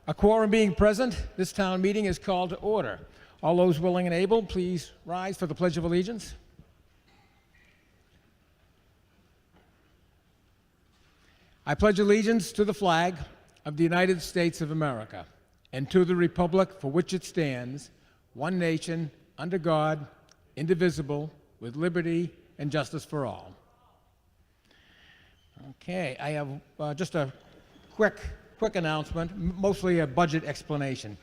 A quorum being present, this town meeting is called to order. All those willing and able, please rise for the Pledge of Allegiance. I pledge allegiance to the flag of the United States of America and to the republic for which it stands, one nation, under God, indivisible, with liberty and justice for all. Okay, I have just a quick announcement, mostly a budget explanation.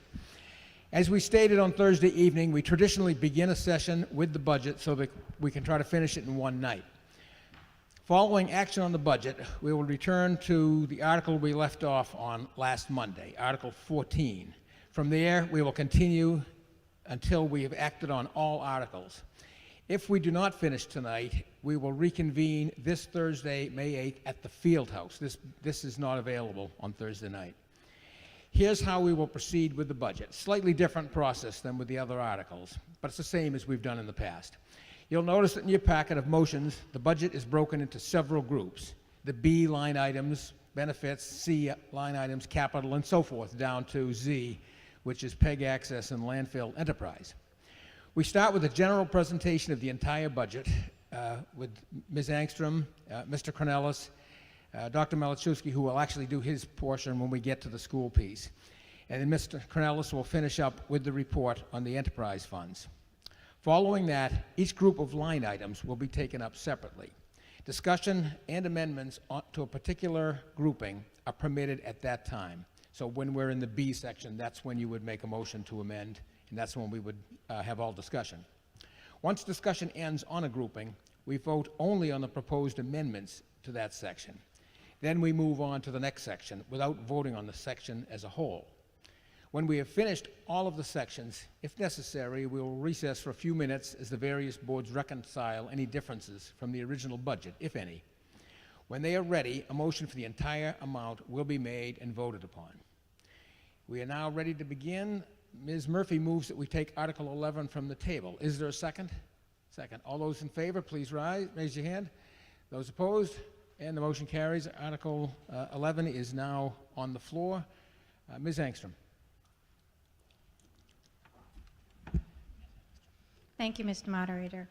As we stated on Thursday evening, we traditionally begin a session with the budget so that we can try to finish it in one night. Following action on the budget, we will return to the article we left off on last Monday, Article 14. From there, we will continue until we have acted on all articles. If we do not finish tonight, we will reconvene this Thursday, May 8th, at the Field House. This is not available on Thursday night. Here's how we will proceed with the budget. Slightly different process than with the other articles, but it's the same as we've done in the past. You'll notice that in your packet of motions, the budget is broken into several groups. The B line items, benefits, C line items, capital, and so forth, down to Z, which is PEG access and landfill enterprise. We start with a general presentation of the entire budget with Ms. Angstrom, Mr. Cornelis, Dr. Malachowski, who will actually do his portion when we get to the school piece. And then Mr. Cornelis will finish up with the report on the enterprise funds. Following that, each group of line items will be taken up separately. Discussion and amendments to a particular grouping are permitted at that time. So when we're in the B section, that's when you would make a motion to amend, and that's when we would have all discussion. Once discussion ends on a grouping, we vote only on the proposed amendments to that section. Then we move on to the next section without voting on the section as a whole. When we have finished all of the sections, if necessary, we will recess for a few minutes as the various boards reconcile any differences from the original budget, if any. When they are ready, a motion for the entire amount will be made and voted upon. We are now ready to begin. Ms. Murphy moves that we take Article 11 from the table. Is there a second? Second. All those in favor, please raise your hand. Those opposed? And the motion carries. Article 11 is now on the floor. Ms. Angstrom. Thank you, Mr. Moderator.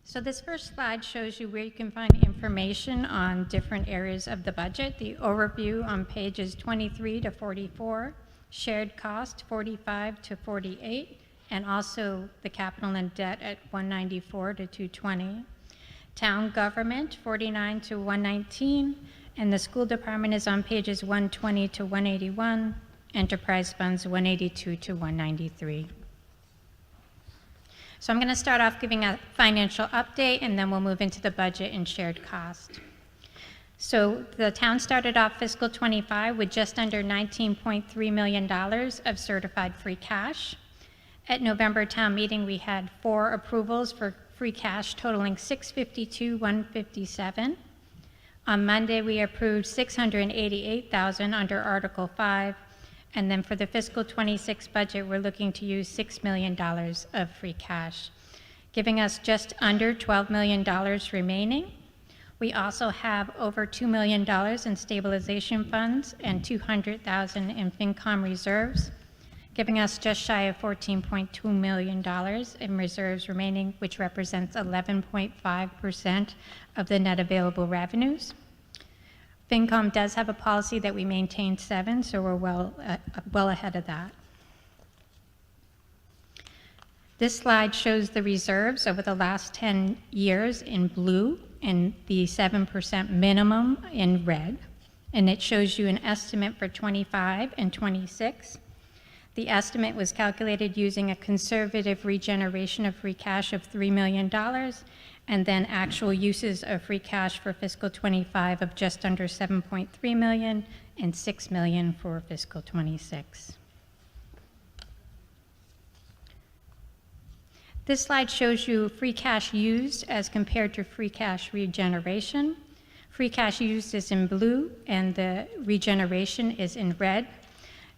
So this first slide shows you where you can find information on different areas of the budget. The overview on pages 23 to 44, shared cost 45 to 48, and also the capital and debt at 194 to 220. Town government 49 to 119, and the school department is on pages 120 to 181, enterprise funds 182 to 193. So I'm going to start off giving a financial update, and then we'll move into the budget and shared cost. So the town started off fiscal 25 with just under $19.3 million of certified free cash. At November town meeting, we had 4 approvals for free cash totaling $652,157. On Monday, we approved $688,000 under Article 5. And then for the fiscal 26 budget, we're looking to use $6 million of free cash, giving us just under $12 million remaining. We also have over $2 million in stabilization funds and $200,000 in FinCom reserves, giving us just shy of $14.2 million in reserves remaining, which represents 11.5% of the net available revenues. FinCom does have a policy that we maintain 7, so we're well ahead of that. This slide shows the reserves over the last 10 years in blue and the 7% minimum in red. And it shows you an estimate for 25 and 26. The estimate was calculated using a conservative regeneration of free cash of $3 million, and then actual uses of free cash for fiscal 25 of just under $7.3 million and $6 million for fiscal 26. This slide shows you free cash used as compared to free cash regeneration. Free cash used is in blue and the regeneration is in red.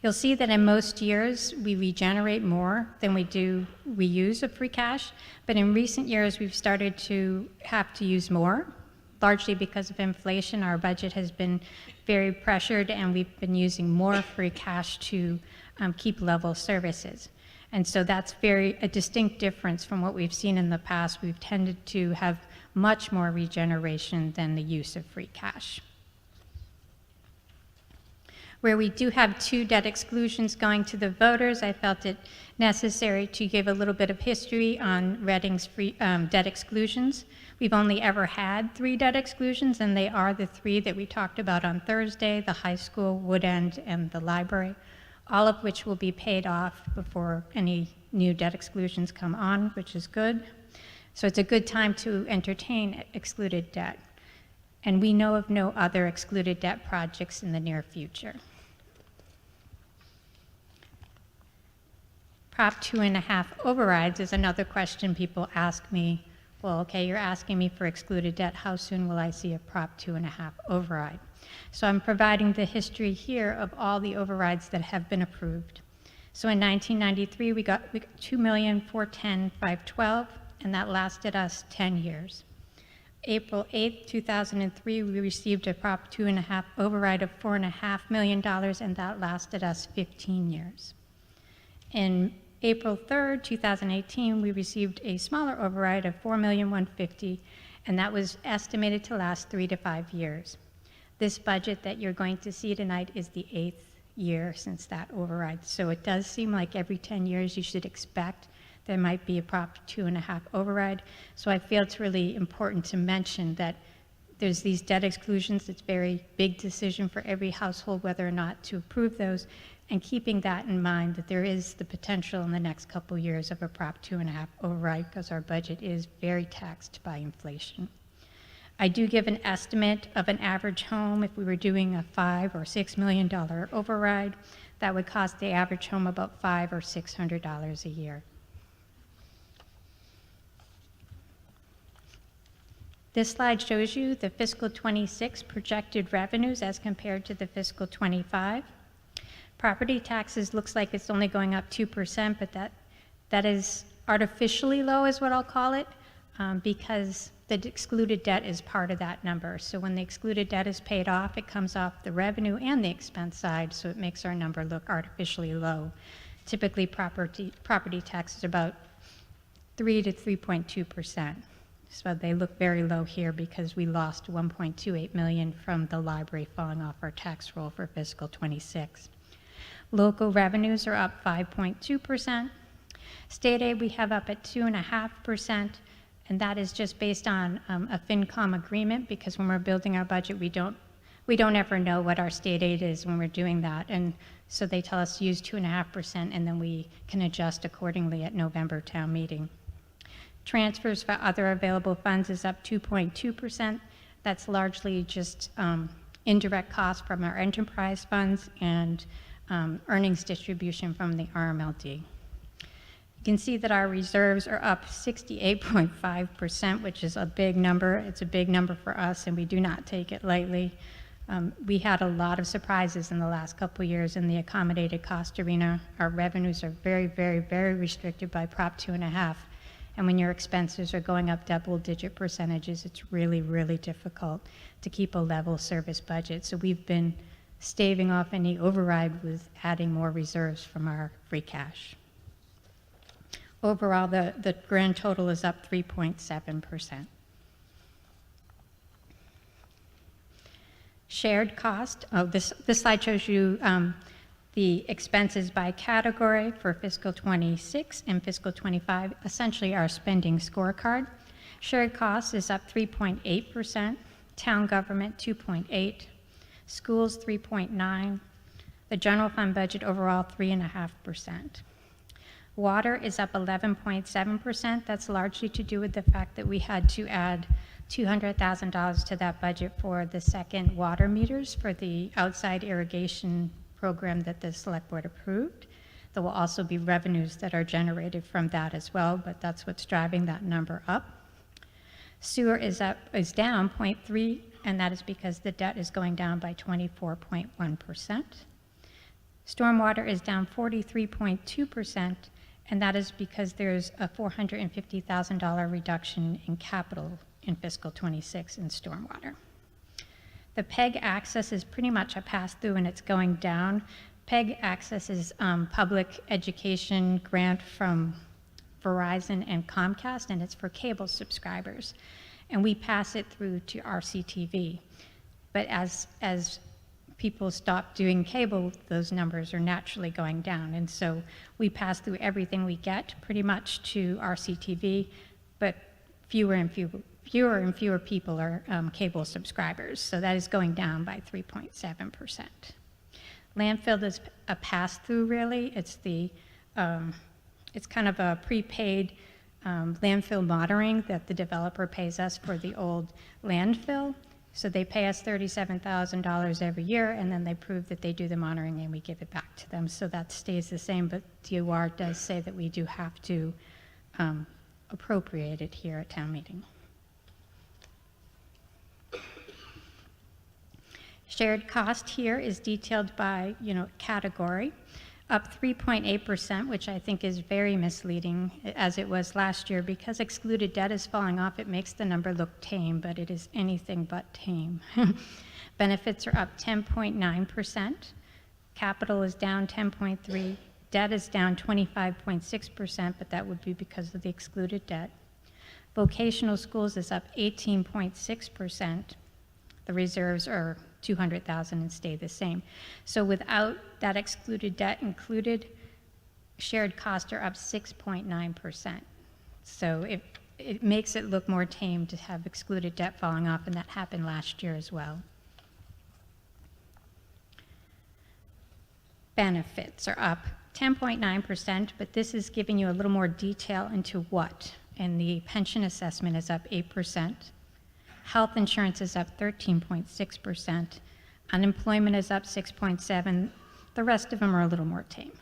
You'll see that in most years we regenerate more than we do reuse of free cash, but in recent years we've started to have to use more largely because of inflation, our budget has been very pressured, and we've been using more free cash to keep level services. And so that's a distinct difference from what we've seen in the past. We've tended to have much more regeneration than the use of free cash. Where we do have 2 debt exclusions going to the voters, I felt it necessary to give a little bit of history on Reading's debt exclusions. We've only ever had 3 debt exclusions, and they are the 3 that we talked about on Thursday: the high school, Wood End, and the library, all of which will be paid off before any new debt exclusions come on, which is good. So it's a good time to entertain excluded debt. And we know of no other excluded debt projects in the near future. Prop 2.5 overrides is another question people ask me. Well, okay, you're asking me for excluded debt. How soon will I see a Prop 2.5 override? So I'm providing the history here of all the overrides that have been approved. So in 1993, we got $2,410,512, and that lasted us 10 years. April 8, 2003, we received a Prop 2.5 override of $4.5 million, and that lasted us 15 years. In April 3rd, 2018, we received a smaller override of $4,150,000, and that was estimated to last 3 to 5 years. This budget that you're going to see tonight is the 8th year since that override. So it does seem like every 10 years you should expect there might be a Prop 2.5 override. So I feel it's really important to mention that there's these debt exclusions. It's a very big decision for every household whether or not to approve those, and keeping that in mind, that there is the potential in the next couple years of a Prop 2.5 override, because our budget is very taxed by inflation. I do give an estimate of an average home. If we were doing a $5 or $6 million override, that would cost the average home about $500 or $600 a year. This slide shows you the fiscal 26 projected revenues as compared to the fiscal 25. Property taxes looks like it's only going up 2%, but that is artificially low, is what I'll call it, because the excluded debt is part of that number. So when the excluded debt is paid off, it comes off the revenue and the expense side, so it makes our number look artificially low. Typically, property tax is about 3 to 3.2%. So they look very low here because we lost $1.28 million from the library falling off our tax roll for fiscal 26. Local revenues are up 5.2%. State aid we have up at 2.5%, and that is just based on a FinCom agreement, because when we're building our budget, we don't ever know what our state aid is when we're doing that, and so they tell us to use 2.5%, and then we can adjust accordingly at November town meeting. Transfers for other available funds is up 2.2%. That's largely just indirect costs from our enterprise funds and earnings distribution from the RMLD. You can see that our reserves are up 68.5%, which is a big number. It's a big number for us, and we do not take it lightly. We had a lot of surprises in the last couple of years in the accommodated cost arena. Our revenues are very, very, very restricted by Prop 2.5. And when your expenses are going up double-digit percentages, it's really, really difficult to keep a level service budget. So we've been staving off any override with adding more reserves from our free cash. Overall, the grand total is up 3.7%. Shared cost. This slide shows you the expenses by category for fiscal 26 and fiscal 25, essentially our spending scorecard. Shared costs is up 3.8%, town government 2.8%, schools 3.9%, the general fund budget overall 3.5%. Water is up 11.7%. That's largely to do with the fact that we had to add $200,000 to that budget for the second water meters for the outside irrigation program that the select board approved. There will also be revenues that are generated from that as well, but that's what's driving that number up. Sewer is down 0.3%, and that is because the debt is going down by 24.1%. Stormwater is down 43.2%, and that is because there's a $450,000 reduction in capital in fiscal '26 in stormwater. The PEG access is pretty much a pass-through and it's going down. PEG access is public education grant from Verizon and Comcast, and it's for cable subscribers. And we pass it through to RCTV. But as people stop doing cable, those numbers are naturally going down. And so we pass through everything we get pretty much to RCTV, but fewer and fewer people are cable subscribers. So that is going down by 3.7%. Landfill is a pass-through, really. It's kind of a prepaid landfill monitoring that the developer pays us for the old landfill. So they pay us $37,000 every year, and then they prove that they do the monitoring, and we give it back to them. So that stays the same, but DOR does say that we do have to appropriate it here at town meeting. Shared cost here is detailed by, category, up 3.8%, which I think is very misleading, as it was last year. Because excluded debt is falling off, it makes the number look tame, but it is anything but tame. Benefits are up 10.9%. Capital is down 10.3%. Debt is down 25.6%, but that would be because of the excluded debt. Vocational schools is up 18.6%. The reserves are $200,000 and stay the same. So without that excluded debt included, shared costs are up 6.9%. So it makes it look more tame to have excluded debt falling off, and that happened last year as well. Benefits are up 10.9%, but this is giving you a little more detail into what. And the pension assessment is up 8%. Health insurance is up 13.6%. Unemployment is up 6.7%. The rest of them are a little more tame.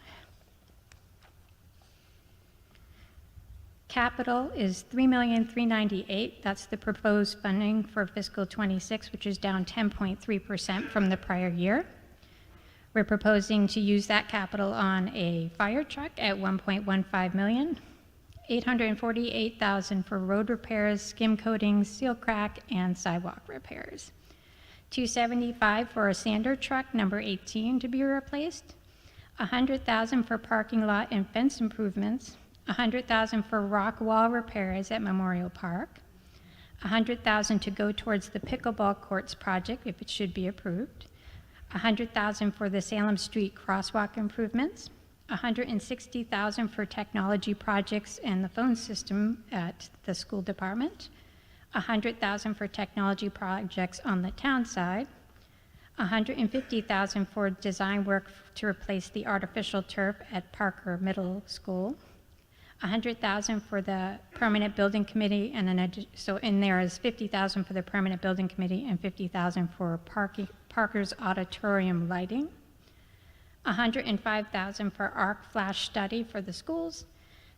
Capital is $3,398,000. That's the proposed funding for fiscal ‑26, which is down 10.3% from the prior year. We're proposing to use that capital on a fire truck at $1.15 million. $848,000 for road repairs, skim coatings, seal crack, and sidewalk repairs. $275,000 for a sander truck, number 18, to be replaced. $100,000 for parking lot and fence improvements. $100,000 for rock wall repairs at Memorial Park. $100,000 to go towards the pickleball courts project, if it should be approved. $100,000 for the Salem Street crosswalk improvements. $160,000 for technology projects and the phone system at the school department. $100,000 for technology projects on the town side. $150,000 for design work to replace the artificial turf at Parker Middle School. $100,000 for the permanent building committee, and so in there is $50,000 for the permanent building committee and $50,000 for Parker's auditorium lighting. $105,000 for arc flash study for the schools,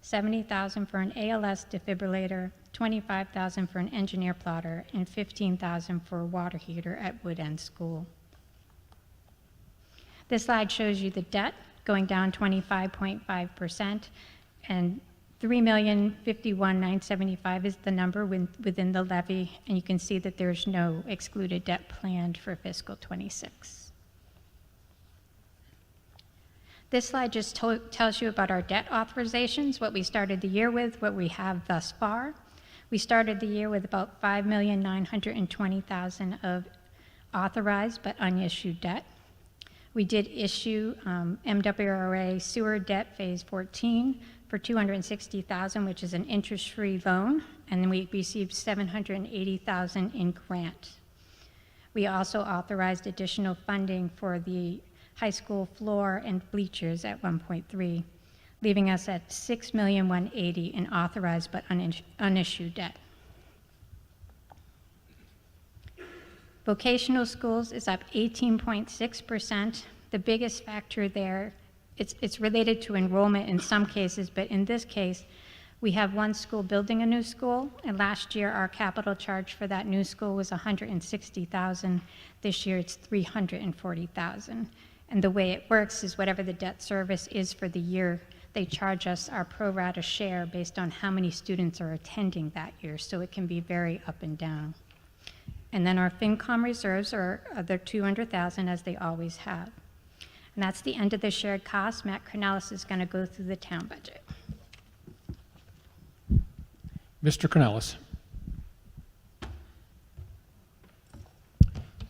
$70,000 for an ALS defibrillator, $25,000 for an engineer plotter, and $15,000 for a water heater at Wood End School. This slide shows you the debt going down 25.5%, and $3,051,975 is the number within the levy, and you can see that there's no excluded debt planned for fiscal '26. This slide just tells you about our debt authorizations, what we started the year with, what we have thus far. We started the year with about $5,920,000 of authorized but unissued debt. We did issue MWRA sewer debt phase 14 for $260,000, which is an interest-free loan, and then we received $780,000 in grant. We also authorized additional funding for the high school floor and bleachers at 1.3, leaving us at $6,180,000 in authorized but unissued debt. Vocational schools is up 18.6%. The biggest factor there, it's related to enrollment in some cases, but in this case, we have one school building a new school, and last year our capital charge for that new school was $160,000. This year it's $340,000. And the way it works is whatever the debt service is for the year they charge us our pro rata share based on how many students are attending that year, so it can be very up and down. And then our FinCom reserves are the $200,000 as they always have. And that's the end of the shared costs. Matt Cornelis is going to go through the town budget. Mr. Cornelis.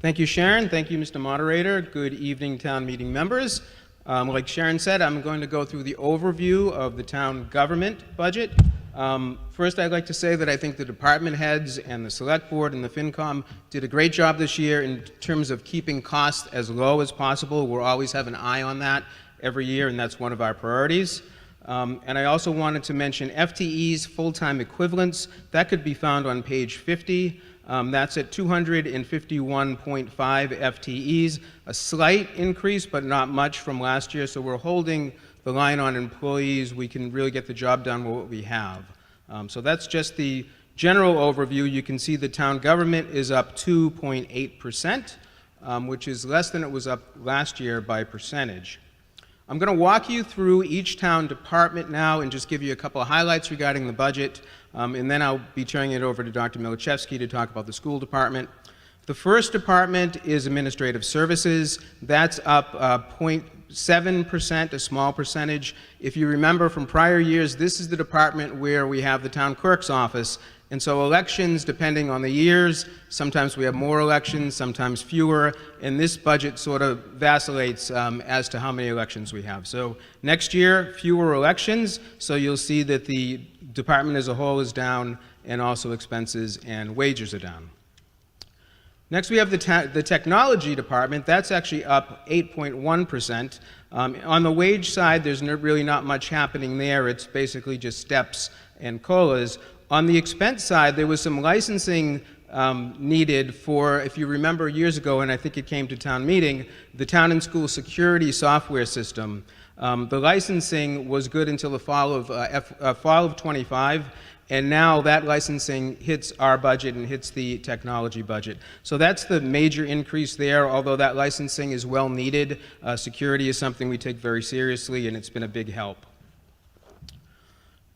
Thank you, Sharon. Thank you, Mr. Moderator. Good evening, town meeting members. Like Sharon said, I'm going to go through the overview of the town government budget. First, I'd like to say that I think the department heads and the select board and the FinCom did a great job this year in terms of keeping costs as low as possible. We'll always have an eye on that every year, and that's one of our priorities. And I also wanted to mention FTEs, full-time equivalents. That could be found on page 50. That's at 251.5 FTEs, a slight increase, but not much from last year. So we're holding the line on employees. We can really get the job done with what we have. So that's just the general overview. You can see the town government is up 2.8%, which is less than it was up last year by percentage. I'm going to walk you through each town department now and just give you a couple of highlights regarding the budget, and then I'll be turning it over to Dr. Milichevsky to talk about the school department. The first department is administrative services. That's up 0.7%, a small percentage. If you remember from prior years, this is the department where we have the town clerk's office. And so elections, depending on the years, sometimes we have more elections, sometimes fewer, and this budget sort of vacillates as to how many elections we have. So next year, fewer elections, so you'll see that the department as a whole is down, and also expenses and wages are down. Next, we have the technology department. That's actually up 8.1%. On the wage side, there's really not much happening there. It's basically just steps and COLAs. On the expense side, there was some licensing needed for, if you remember years ago, and I think it came to town meeting, the town and school security software system. The licensing was good until the fall of 25, and now that licensing hits our budget and hits the technology budget. So that's the major increase there, although that licensing is well needed. Security is something we take very seriously, and it's been a big help.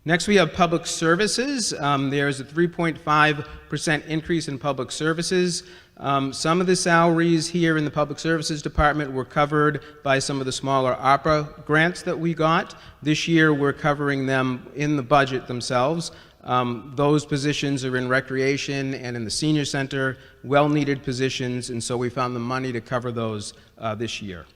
Next, we have public services. There's a 3.5% increase in public services. Some of the salaries here in the public services department were covered by some of the smaller ARPA grants that we got. This year, we're covering them in the budget themselves. Those positions are in recreation and in the senior center, well-needed positions, and so we found the money to cover those this year.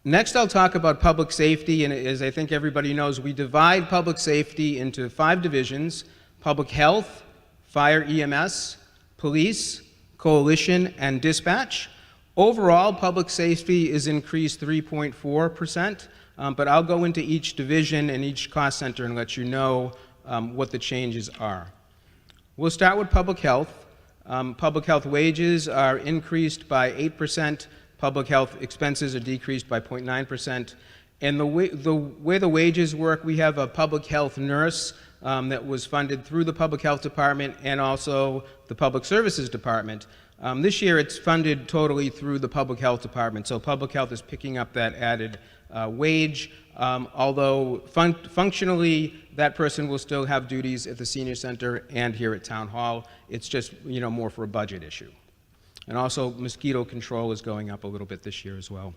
Next, I'll talk about public safety, and as I think everybody knows, we divide public safety into 5 divisions: public health, fire EMS, police, coalition, and dispatch. Overall, public safety is increased 3.4%, but I'll go into each division and each cost center and let you know what the changes are. We'll start with public health. Public health wages are increased by 8%. Public health expenses are decreased by 0.9%. And the way the wages work, we have a public health nurse that was funded through the public health department and also the public services department. This year it's funded totally through the public health department, so public health is picking up that added wage, although functionally that person will still have duties at the senior center and here at town hall. It's just more for a budget issue. And also mosquito control is going up a little bit this year as well.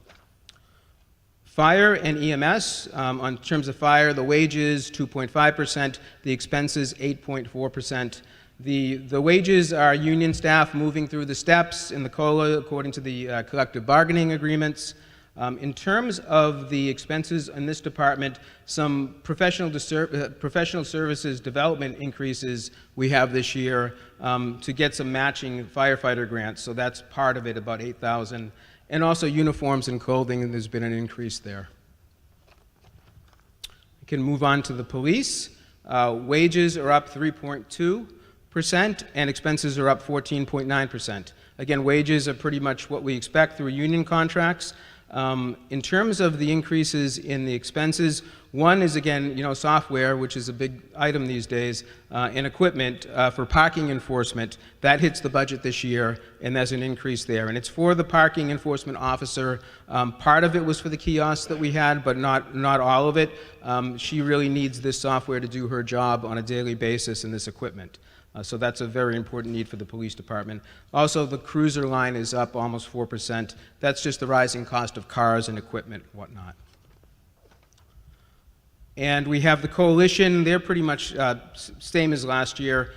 Fire and EMS, on terms of fire, the wages 2.5%, the expenses 8.4%. The wages are union staff moving through the steps in the COLA according to the collective bargaining agreements. In terms of the expenses in this department, some professional services development increases we have this year to get some matching firefighter grants, so that's part of it, about $8,000. And also uniforms and clothing, and there's been an increase there. We can move on to the police. Wages are up 3.2%, and expenses are up 14.9%. Again, wages are pretty much what we expect through union contracts. In terms of the increases in the expenses, one is, again, software, which is a big item these days, and equipment for parking enforcement. That hits the budget this year, and there's an increase there. And it's for the parking enforcement officer. Part of it was for the kiosks that we had, but not all of it. She really needs this software to do her job on a daily basis and this equipment. So that's a very important need for the police department. Also, the cruiser line is up almost 4%. That's just the rising cost of cars and equipment and whatnot. And we have the coalition. They're pretty much same as last year.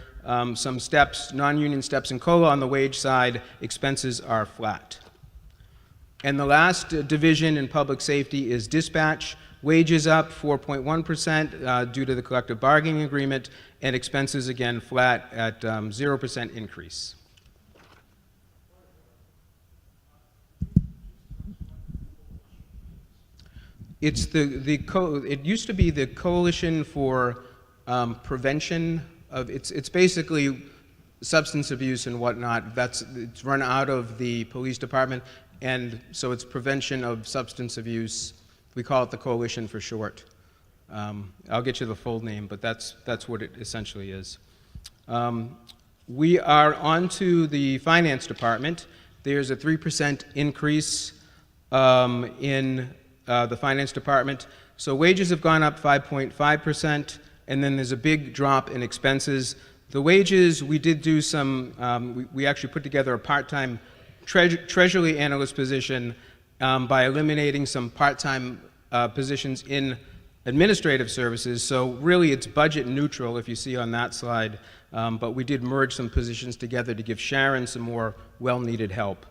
Some steps, non-union steps in COLA on the wage side. Expenses are flat. And the last division in public safety is dispatch. Wages up 4.1% due to the collective bargaining agreement, and expenses again flat at 0% increase. It's it used to be the Coalition for Prevention of, it's basically substance abuse and whatnot. It's run out of the police department, and so it's prevention of substance abuse. We call it the Coalition for short. I'll get you the full name, but that's what it essentially is. We are on to the finance department. There's a 3% increase in the finance department. So wages have gone up 5.5%, and then there's a big drop in expenses. The wages, we did do some, we actually put together a part-time treasury analyst position by eliminating some part-time positions in administrative services. So really it's budget neutral, if you see on that slide, but we did merge some positions together to give Sharon some more well-needed help.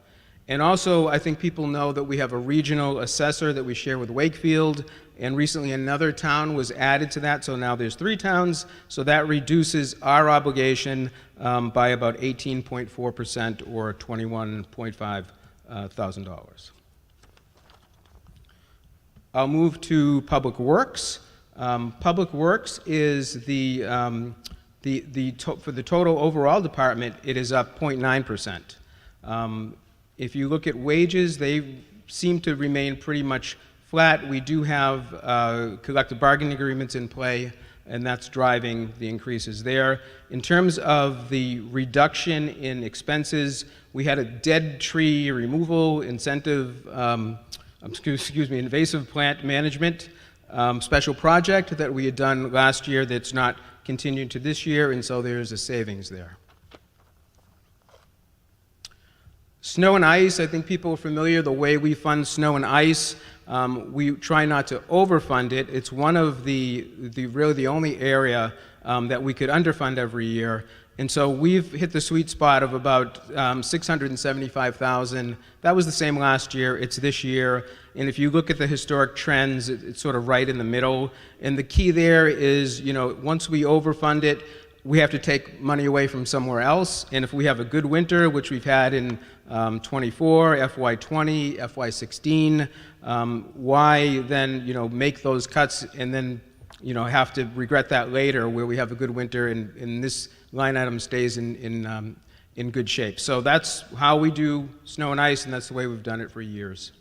And also, I think people know that we have a regional assessor that we share with Wakefield, and recently another town was added to that, so now there's 3 towns, so that reduces our obligation by about 18.4% or $21.5 thousand. I'll move to Public Works. Public Works is for the total overall department, it is up 0.9%. If you look at wages, they seem to remain pretty much flat. We do have collective bargaining agreements in play, and that's driving the increases there. In terms of the reduction in expenses, we had a dead tree removal incentive, invasive plant management special project that we had done last year that's not continued to this year, and so there's a savings there. Snow and ice, I think people are familiar the way we fund snow and ice. We try not to overfund it. It's one of really the only area that we could underfund every year. And so we've hit the sweet spot of about $675,000. That was the same last year. It's this year. And if you look at the historic trends, it's sort of right in the middle. And the key there is, once we overfund it, we have to take money away from somewhere else. And if we have a good winter, which we've had in 24, FY20, FY16, why then make those cuts and then have to regret that later where we have a good winter and this line item stays in good shape. So that's how we do snow and ice, and that's the way we've done it for years.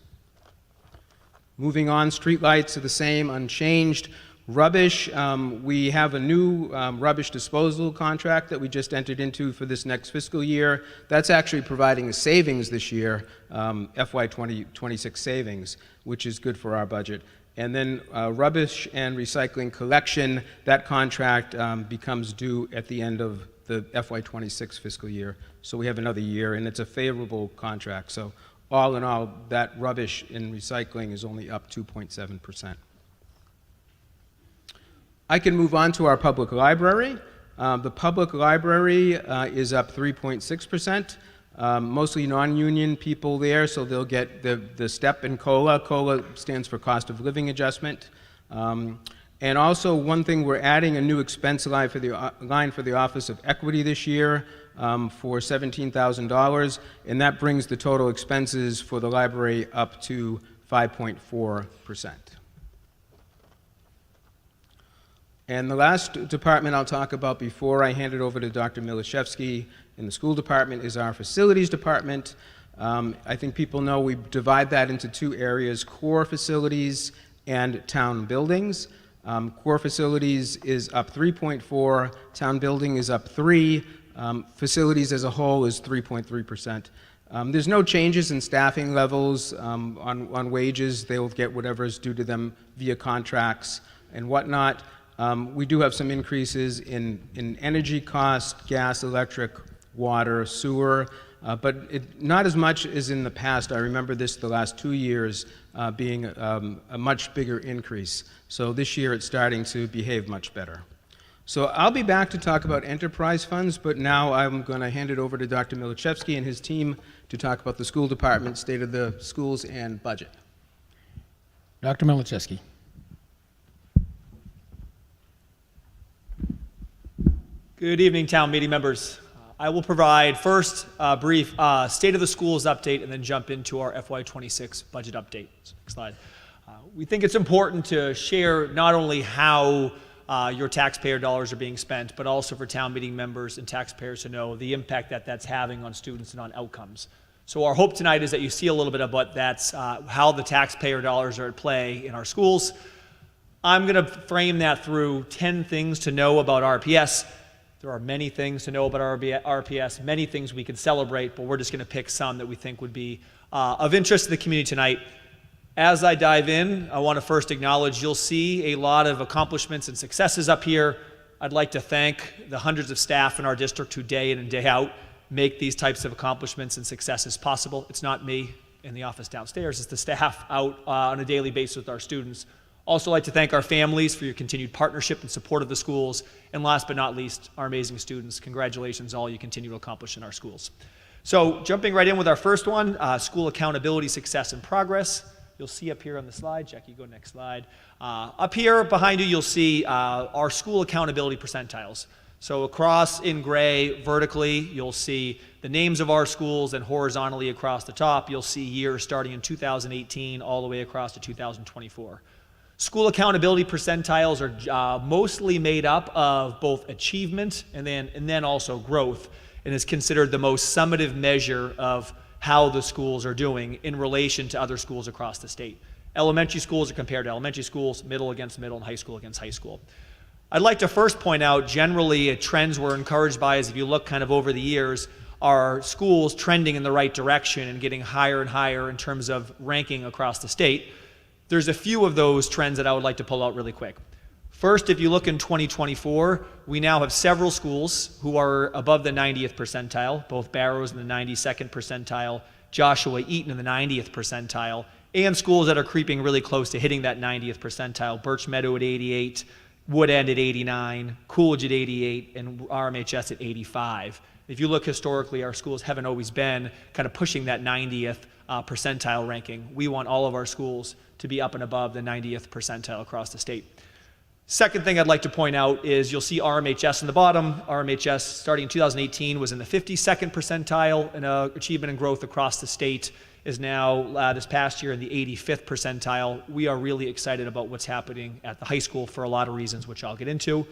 Moving on, streetlights are the same, unchanged. Rubbish, we have a new rubbish disposal contract that we just entered into for this next fiscal year. That's actually providing a savings this year, FY 2026 savings, which is good for our budget. And then rubbish and recycling collection, that contract becomes due at the end of the FY 26 fiscal year. So we have another year, and it's a favorable contract. So all in all, that rubbish and recycling is only up 2.7%. I can move on to our public library. The public library is up 3.6%. Mostly non-union people there, so they'll get the step in COLA. COLA stands for cost of living adjustment. And also one thing, we're adding a new expense line for the Office of Equity this year for $17,000, and that brings the total expenses for the library up to 5.4%. And the last department I'll talk about before I hand it over to Dr. Milashevsky in the school department is our facilities department. I think people know we divide that into two areas, core facilities and town buildings. Core facilities is up 3.4, town building is up 3, facilities as a whole is 3.3%. There's no changes in staffing levels on wages. They'll get whatever is due to them via contracts and whatnot. We do have some increases in energy cost, gas, electric, water, sewer, but not as much as in the past. I remember this the last 2 years being a much bigger increase. So this year it's starting to behave much better. So I'll be back to talk about enterprise funds, but now I'm going to hand it over to Dr. Milichevsky and his team to talk about the school department, state of the schools, and budget. Dr. Milichevsky. Good evening, town meeting members. I will provide first a brief state of the schools update and then jump into our FY26 budget update. Next slide. We think it's important to share not only how your taxpayer dollars are being spent, but also for town meeting members and taxpayers to know the impact that that's having on students and on outcomes. So our hope tonight is that you see a little bit of what that's, how the taxpayer dollars are at play in our schools. I'm going to frame that through 10 things to know about RPS. There are many things to know about RPS, many things we could celebrate, but we're just going to pick some that we think would be of interest to the community tonight. As I dive in, I want to first acknowledge you'll see a lot of accomplishments and successes up here. I'd like to thank the hundreds of staff in our district who day in and day out make these types of accomplishments and successes possible. It's not me in the office downstairs, it's the staff out on a daily basis with our students. Also like to thank our families for your continued partnership and support of the schools. And last but not least, our amazing students. Congratulations on all you continue to accomplish in our schools. So jumping right in with our first one, school accountability, success, and progress. You'll see up here on the slide, Jackie, go next slide. Up here behind you, you'll see our school accountability percentiles. So across in gray, vertically, you'll see the names of our schools, and horizontally across the top, you'll see years starting in 2018 all the way across to 2024. School accountability percentiles are mostly made up of both achievement and then also growth, and is considered the most summative measure of how the schools are doing in relation to other schools across the state. Elementary schools are compared to elementary schools, middle against middle, and high school against high school. I'd like to first point out generally trends we're encouraged by is if you look kind of over the years, are schools trending in the right direction and getting higher and higher in terms of ranking across the state. There's a few of those trends that I would like to pull out really quick. First, if you look in 2024, we now have several schools who are above the 90th percentile, both Barrows in the 92nd percentile, Joshua Eaton in the 90th percentile, and schools that are creeping really close to hitting that 90th percentile, Birch Meadow at 88, Wood End at 89, Coolidge at 88, and RMHS at 85. If you look historically, our schools haven't always been kind of pushing that 90th percentile ranking. We want all of our schools to be up and above the 90th percentile across the state. Second thing I'd like to point out is you'll see RMHS in the bottom. RMHS starting in 2018 was in the 52nd percentile, and achievement and growth across the state is now this past year in the 85th percentile. We are really excited about what's happening at the high school for a lot of reasons, which I'll get into.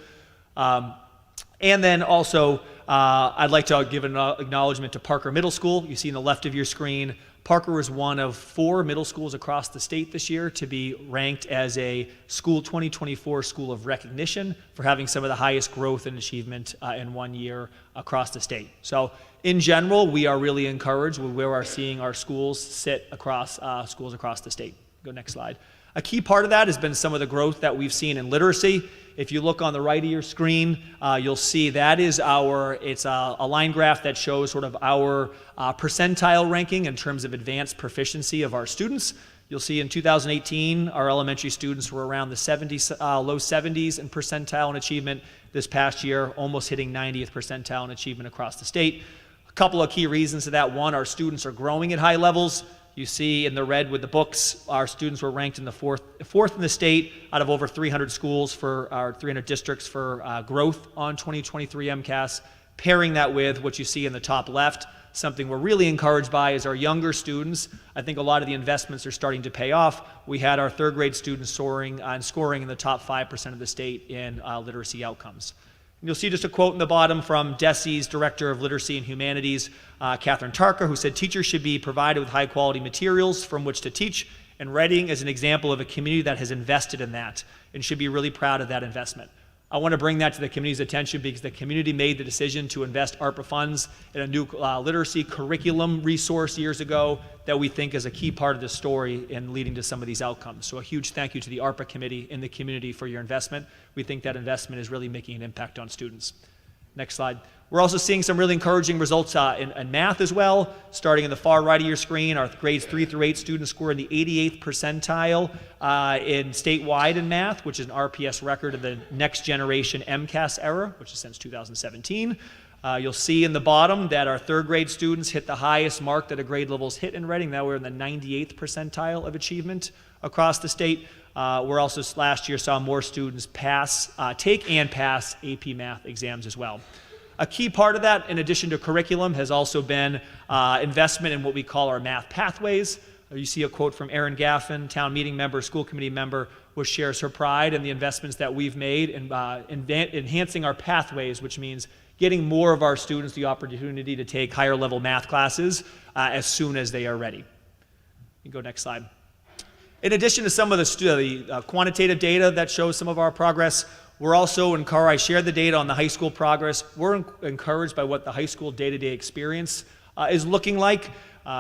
And then also, I'd like to give an acknowledgement to Parker Middle School. You see on the left of your screen, Parker was one of 4 middle schools across the state this year to be ranked as a School 2024 School of Recognition for having some of the highest growth and achievement in 1 year across the state. So in general, we are really encouraged with where we're seeing our schools sit across schools across the state. Go next slide. A key part of that has been some of the growth that we've seen in literacy. If you look on the right of your screen, you'll see that is it's a line graph that shows sort of our percentile ranking in terms of advanced proficiency of our students. You'll see in 2018, our elementary students were around the 70s, low 70s in percentile in achievement. This past year, almost hitting 90th percentile in achievement across the state. A couple of key reasons to that. One, our students are growing at high levels. You see in the red with the books, our students were ranked in the fourth in the state out of over 300 schools for our 300 districts for growth on 2023 MCAS. Pairing that with what you see in the top left, something we're really encouraged by is our younger students. I think a lot of the investments are starting to pay off. We had our 3rd grade students soaring and scoring in the top 5% of the state in literacy outcomes. And you'll see just a quote in the bottom from DESE's Director of Literacy and Humanities, Catherine Tarker, who said, "Teachers should be provided with high-quality materials from which to teach, and Reading is an example of a community that has invested in that and should be really proud of that investment." I want to bring that to the community's attention because the community made the decision to invest ARPA funds in a new literacy curriculum resource years ago that we think is a key part of the story in leading to some of these outcomes. So a huge thank you to the ARPA committee and the community for your investment. We think that investment is really making an impact on students. Next slide. We're also seeing some really encouraging results in math as well. Starting in the far right of your screen, our grades 3 through 8 students score in the 88th percentile in statewide in math, which is an RPS record of the next generation MCAS era, which is since 2017. You'll see in the bottom that our third grade students hit the highest mark that a grade level's hit in Reading. Now we're in the 98th percentile of achievement across the state. We're also last year saw more students take and pass AP math exams as well. A key part of that, in addition to curriculum, has also been investment in what we call our math pathways. You see a quote from Erin Gaffin, town meeting member, school committee member, which shares her pride in the investments that we've made in enhancing our pathways, which means getting more of our students the opportunity to take higher level math classes as soon as they are ready. You can go next slide. In addition to some of the quantitative data that shows some of our progress, we're also encouraged. I shared the data on the high school progress. We're encouraged by what the high school day-to-day experience is looking like.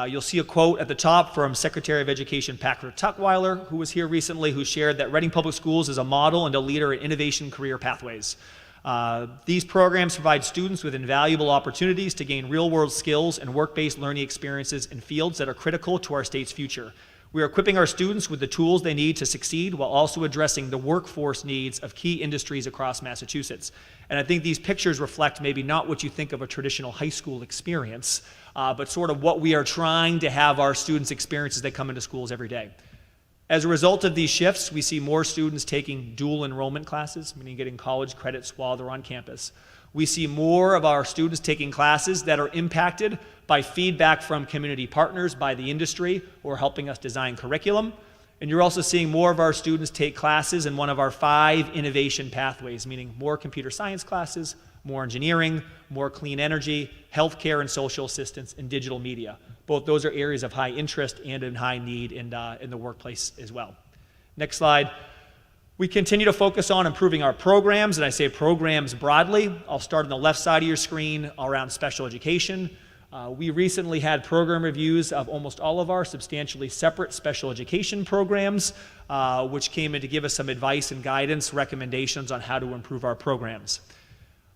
You'll see a quote at the top from Secretary of Education Patrick Tuckweiler, who was here recently, who shared that Reading Public Schools is a model and a leader in innovation career pathways. These programs provide students with invaluable opportunities to gain real-world skills and work-based learning experiences in fields that are critical to our state's future. We are equipping our students with the tools they need to succeed while also addressing the workforce needs of key industries across Massachusetts. And I think these pictures reflect maybe not what you think of a traditional high school experience, but sort of what we are trying to have our students experience as they come into schools every day. As a result of these shifts, we see more students taking dual enrollment classes, meaning getting college credits while they're on campus. We see more of our students taking classes that are impacted by feedback from community partners, by the industry, who are helping us design curriculum. And you're also seeing more of our students take classes in one of our 5 innovation pathways, meaning more computer science classes, more engineering, more clean energy, healthcare and social assistance, and digital media. Both those are areas of high interest and in high need in the workplace as well. Next slide. We continue to focus on improving our programs, and I say programs broadly. I'll start on the left side of your screen around special education. We recently had program reviews of almost all of our substantially separate special education programs, which came in to give us some advice and guidance, recommendations on how to improve our programs.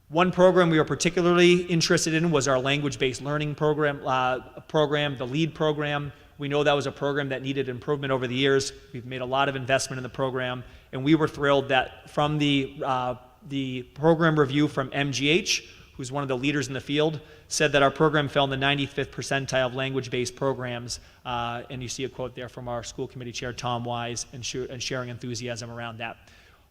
One program we were particularly interested in was our language-based learning program, the LEAD program. We know that was a program that needed improvement over the years. We've made a lot of investment in the program, and we were thrilled that from the program review from MGH, who's one of the leaders in the field, said that our program fell in the 95th percentile of language-based programs, and you see a quote there from our school committee chair, Tom Wise, and sharing enthusiasm around that.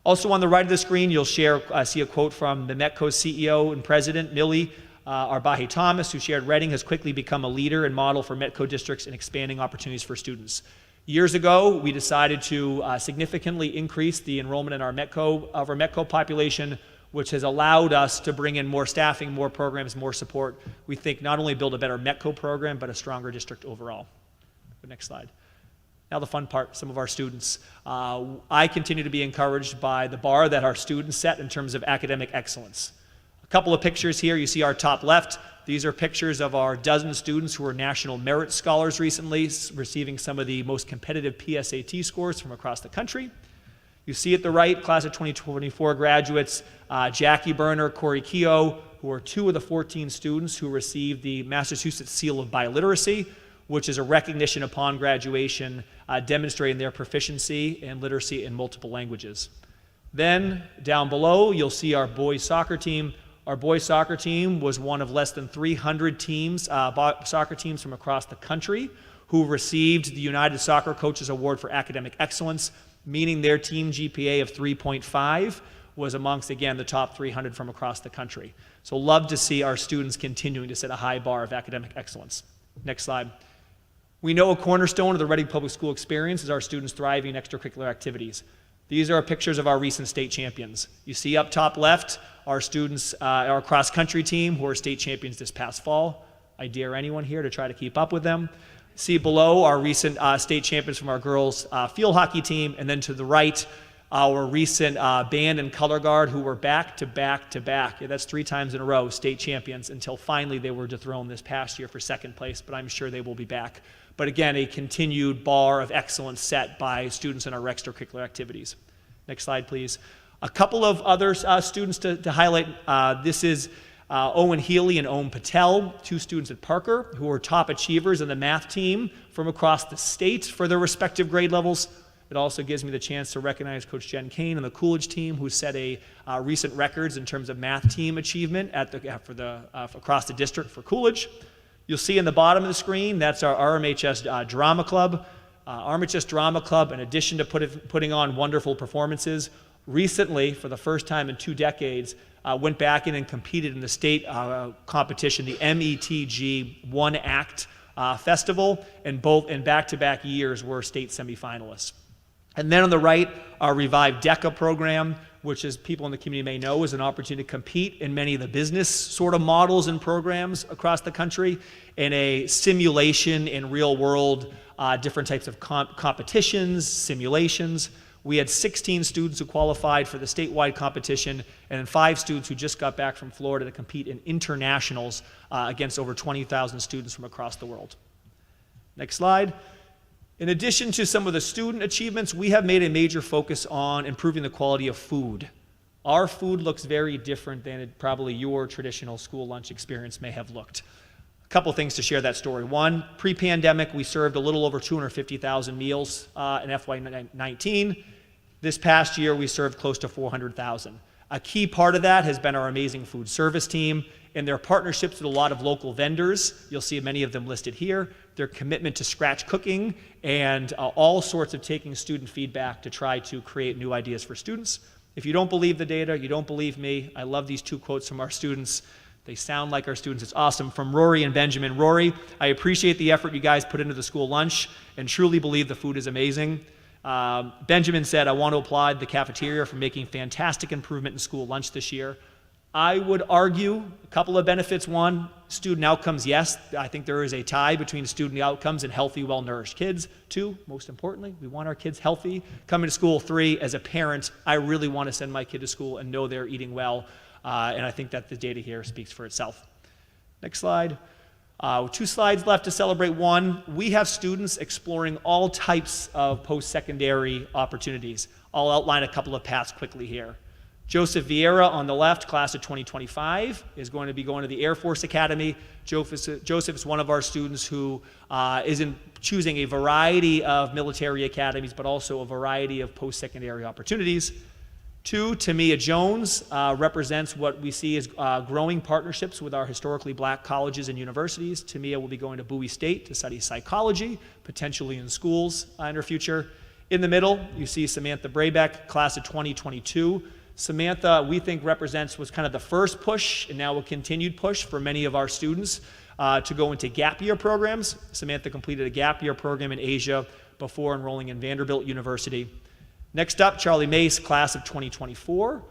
Also on the right of the screen, you'll see a quote from the Metco CEO and president, Millie Arbaje Thomas, who shared Reading has quickly become a leader and model for Metco districts in expanding opportunities for students. Years ago, we decided to significantly increase the enrollment in our Metco population, which has allowed us to bring in more staffing, more programs, more support. We think not only build a better Metco program, but a stronger district overall. The next slide. Now the fun part, some of our students. I continue to be encouraged by the bar that our students set in terms of academic excellence. A couple of pictures here. You see our top left. These are pictures of our dozen students who were National Merit Scholars recently, receiving some of the most competitive PSAT scores from across the country. You see at the right, class of 2024 graduates, Jackie Berner, Corey Keogh, who are 2 of the 14 students who received the Massachusetts Seal of Biliteracy, which is a recognition upon graduation demonstrating their proficiency in literacy in multiple languages. Then, down below, you'll see our boys soccer team. Our boys soccer team was one of less than 300 teams, soccer teams from across the country who received the United Soccer Coaches Award for Academic Excellence, meaning their team GPA of 3.5 was amongst, again, the top 300 from across the country. So love to see our students continuing to set a high bar of academic excellence. Next slide. We know a cornerstone of the Reading Public School experience is our students thriving in extracurricular activities. These are pictures of our recent state champions. You see up top left, our students, our cross-country team who are state champions this past fall. I dare anyone here to try to keep up with them. See below our recent state champions from our girls field hockey team, and then to the right, our recent band and color guard who were back to back to back. Yeah, that's 3 times in a row, state champions, until finally they were dethroned this past year for second place, but I'm sure they will be back. But again, a continued bar of excellence set by students in our extracurricular activities. Next slide, please. A couple of other students to highlight. This is Owen Healy and Om Patel, 2 students at Parker who are top achievers in the math team from across the state for their respective grade levels. It also gives me the chance to recognize Coach Jen Kane and the Coolidge team, who set a recent records in terms of math team achievement at across the district for Coolidge. You'll see in the bottom of the screen, that's our RMHS Drama Club. RMHS Drama Club, in addition to putting on wonderful performances, recently, for the first time in 2 decades, went back in and competed in the state competition, the METG One Act Festival, and in back-to-back years were state semifinalists. And then on the right, our Revive DECA program, which, as people in the community may know, is an opportunity to compete in many of the business sort of models and programs across the country in a simulation in real world, different types of competitions, simulations. We had 16 students who qualified for the statewide competition, and then 5 students who just got back from Florida to compete in internationals against over 20,000 students from across the world. Next slide. In addition to some of the student achievements, we have made a major focus on improving the quality of food. Our food looks very different than probably your traditional school lunch experience may have looked. A couple things to share that story. One, pre-pandemic, we served a little over 250,000 meals in FY19. This past year, we served close to 400,000. A key part of that has been our amazing food service team and their partnerships with a lot of local vendors. You'll see many of them listed here. Their commitment to scratch cooking and all sorts of taking student feedback to try to create new ideas for students. If you don't believe the data, you don't believe me, I love these 2 quotes from our students. They sound like our students. It's awesome. From Rory and Benjamin. Rory, I appreciate the effort you guys put into the school lunch and truly believe the food is amazing. Benjamin said, I want to applaud the cafeteria for making fantastic improvement in school lunch this year. I would argue a couple of benefits. One, student outcomes, yes. I think there is a tie between student outcomes and healthy, well-nourished kids. 2, most importantly, we want our kids healthy coming to school. 3, as a parent, I really want to send my kid to school and know they're eating well. And I think that the data here speaks for itself. Next slide. 2 slides left to celebrate. 1, we have students exploring all types of post-secondary opportunities. I'll outline a couple of paths quickly here. Joseph Vieira on the left, class of 2025, is going to be going to the Air Force Academy. Joseph is one of our students who is choosing a variety of military academies, but also a variety of post-secondary opportunities. 2, Tamia Jones represents what we see as growing partnerships with our historically black colleges and universities. Tamia will be going to Bowie State to study psychology, potentially in schools in her future. In the middle, you see Samantha Brabeck, class of 2022. Samantha, we think, was kind of the first push, and now a continued push for many of our students to go into gap year programs. Samantha completed a gap year program in Asia before enrolling in Vanderbilt University. Next up, Charlie Mace, class of 2024,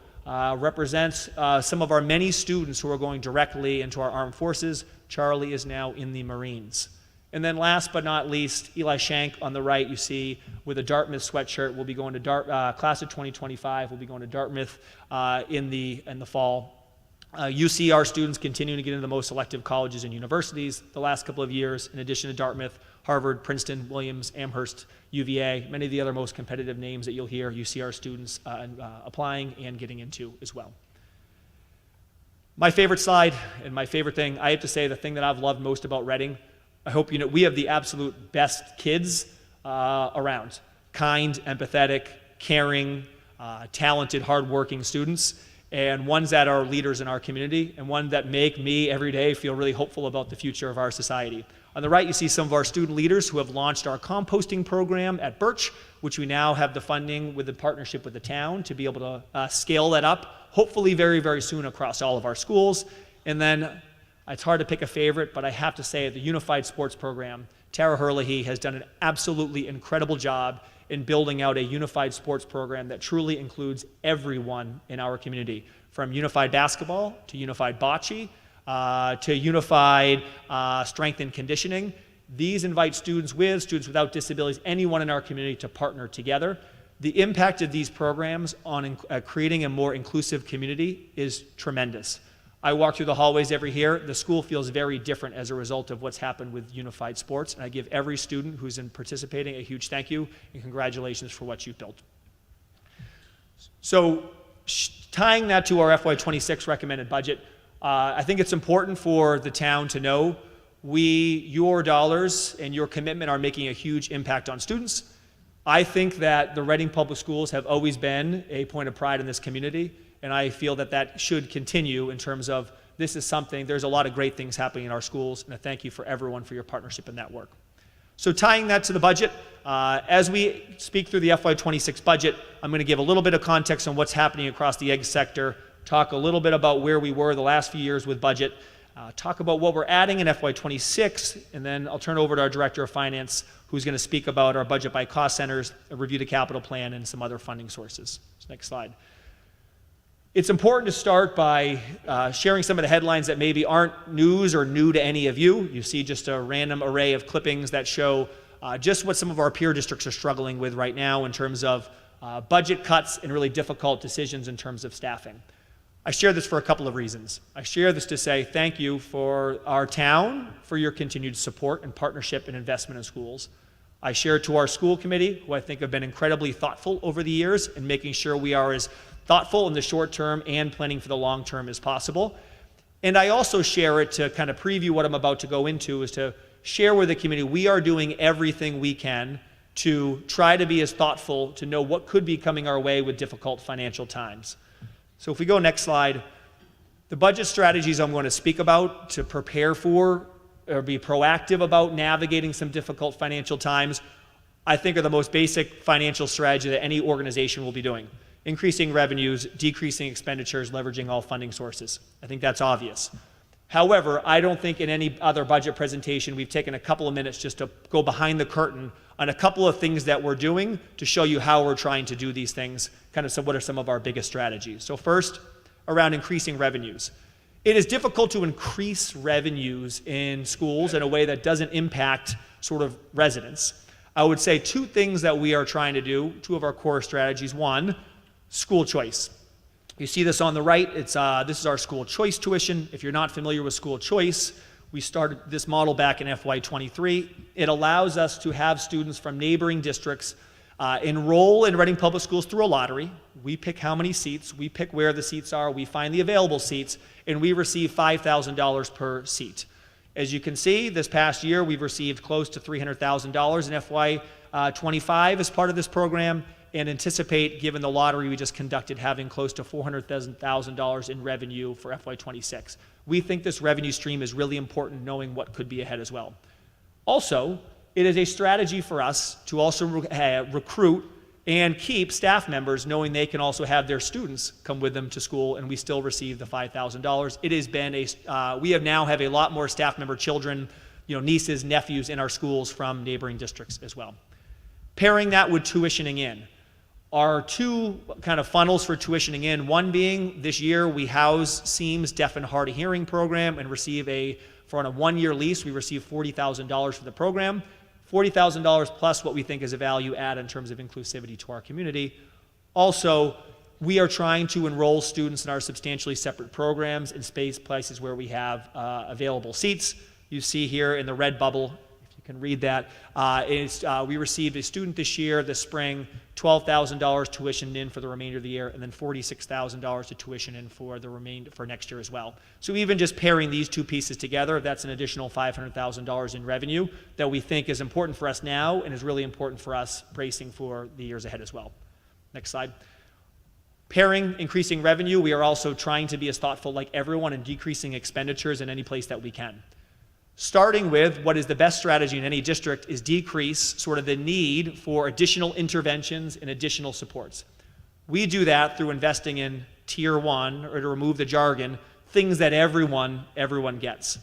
represents some of our many students who are going directly into our armed forces. Charlie is now in the Marines. And then last but not least, Eli Shank on the right, you see with a Dartmouth sweatshirt, will be going to class of 2025, will be going to Dartmouth in the fall. You see our students continuing to get into the most selective colleges and universities the last couple of years, in addition to Dartmouth, Harvard, Princeton, Williams, Amherst, UVA, many of the other most competitive names that you'll hear, you see our students applying and getting into as well. My favorite slide and my favorite thing, I have to say the thing that I've loved most about Reading, I hope you know, we have the absolute best kids around. Kind, empathetic, caring, talented, hardworking students, and ones that are leaders in our community, and ones that make me every day feel really hopeful about the future of our society. On the right, you see some of our student leaders who have launched our composting program at Birch, which we now have the funding with the partnership with the town to be able to scale that up, hopefully very, very soon across all of our schools. And then, it's hard to pick a favorite, but I have to say the Unified Sports Program, Tara Herlihy has done an absolutely incredible job in building out a unified sports program that truly includes everyone in our community, from unified basketball to unified bocce to unified strength and conditioning. These invite students with, students without disabilities, anyone in our community to partner together. The impact of these programs on creating a more inclusive community is tremendous. I walk through the hallways every year. The school feels very different as a result of what's happened with unified sports, and I give every student who's participating a huge thank you and congratulations for what you've built. So tying that to our FY26 recommended budget, I think it's important for the town to know your dollars and your commitment are making a huge impact on students. I think that the Reading Public Schools have always been a point of pride in this community, and I feel that that should continue in terms of this is something, there's a lot of great things happening in our schools, and I thank you for everyone for your partnership in that work. So tying that to the budget, as we speak through the FY26 budget, I'm going to give a little bit of context on what's happening across the egg sector, talk a little bit about where we were the last few years with budget, talk about what we're adding in FY26, and then I'll turn it over to our Director of Finance, who's going to speak about our budget by cost centers, review the capital plan, and some other funding sources. So next slide. It's important to start by sharing some of the headlines that maybe aren't news or new to any of you. You see just a random array of clippings that show just what some of our peer districts are struggling with right now in terms of budget cuts and really difficult decisions in terms of staffing. I share this for a couple of reasons. I share this to say thank you for our town for your continued support and partnership and investment in schools. I share it to our school committee, who I think have been incredibly thoughtful over the years in making sure we are as thoughtful in the short term and planning for the long term as possible. And I also share it to kind of preview what I'm about to go into, is to share with the community we are doing everything we can to try to be as thoughtful to know what could be coming our way with difficult financial times. So if we go next slide, the budget strategies I'm going to speak about to prepare for or be proactive about navigating some difficult financial times, I think are the most basic financial strategy that any organization will be doing. Increasing revenues, decreasing expenditures, leveraging all funding sources. I think that's obvious. However, I don't think in any other budget presentation we've taken a couple of minutes just to go behind the curtain on a couple of things that we're doing to show you how we're trying to do these things, kind of what are some of our biggest strategies. So first, around increasing revenues. It is difficult to increase revenues in schools in a way that doesn't impact sort of residents. I would say two things that we are trying to do, two of our core strategies. One, school choice. You see this on the right. This is our school choice tuition. If you're not familiar with school choice, we started this model back in FY23. It allows us to have students from neighboring districts enroll in Reading Public Schools through a lottery. We pick how many seats, we pick where the seats are, we find the available seats, and we receive $5,000 per seat. As you can see, this past year we've received close to $300,000 in FY25 as part of this program, and anticipate, given the lottery we just conducted, having close to $400,000 in revenue for FY26. We think this revenue stream is really important, knowing what could be ahead as well. Also, it is a strategy for us to also recruit and keep staff members, knowing they can also have their students come with them to school, and we still receive the $5,000. It has been we now have a lot more staff member children, nieces, nephews in our schools from neighboring districts as well. Pairing that with tuitioning in. Our two kind of funnels for tuitioning in, one being this year we house SEAM's Deaf and Hard of Hearing program and receive on a one-year lease, we receive $40,000 for the program. $40,000 plus what we think is a value add in terms of inclusivity to our community. Also, we are trying to enroll students in our substantially separate programs in places where we have available seats. You see here in the red bubble, if you can read that, we received a student this year, this spring, $12,000 tuition in for the remainder of the year, and then $46,000 to tuition in for next year as well. So even just pairing these two pieces together, that's an additional $500,000 in revenue that we think is important for us now and is really important for us bracing for the years ahead as well. Next slide. Pairing increasing revenue, we are also trying to be as thoughtful like everyone in decreasing expenditures in any place that we can. Starting with what is the best strategy in any district is decrease sort of the need for additional interventions and additional supports. We do that through investing in tier one, or to remove the jargon, things that everyone gets.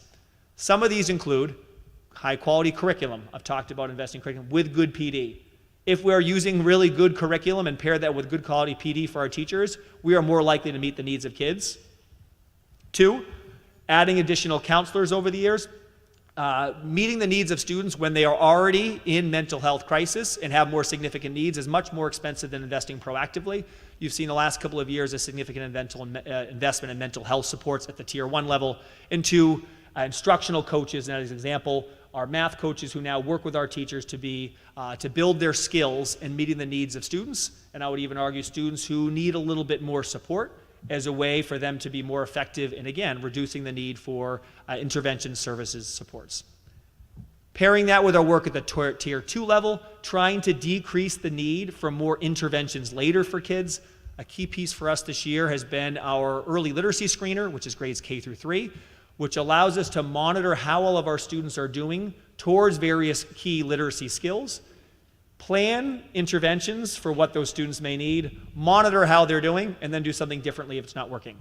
Some of these include high quality curriculum. I've talked about investing in curriculum with good PD. If we're using really good curriculum and pair that with good quality PD for our teachers, we are more likely to meet the needs of kids. 2, adding additional counselors over the years. Meeting the needs of students when they are already in mental health crisis and have more significant needs is much more expensive than investing proactively. You've seen the last couple of years a significant investment in mental health supports at the Tier 1 level. And 2, instructional coaches, and as an example, our math coaches who now work with our teachers to build their skills in meeting the needs of students, and I would even argue students who need a little bit more support as a way for them to be more effective and, again, reducing the need for intervention services supports. Pairing that with our work at the Tier 2 level, trying to decrease the need for more interventions later for kids. A key piece for us this year has been our early literacy screener, which is grades K through 3, which allows us to monitor how all of our students are doing towards various key literacy skills, plan interventions for what those students may need, monitor how they're doing, and then do something differently if it's not working.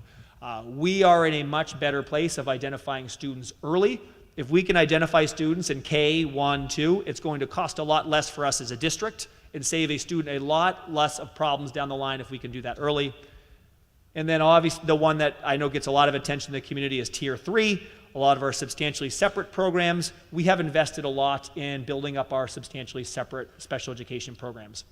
We are in a much better place of identifying students early. If we can identify students in K1, 2, it's going to cost a lot less for us as a district and save a student a lot less of problems down the line if we can do that early. And then obviously the one that I know gets a lot of attention in the community is Tier 3. A lot of our substantially separate programs. We have invested a lot in building up our substantially separate special education programs.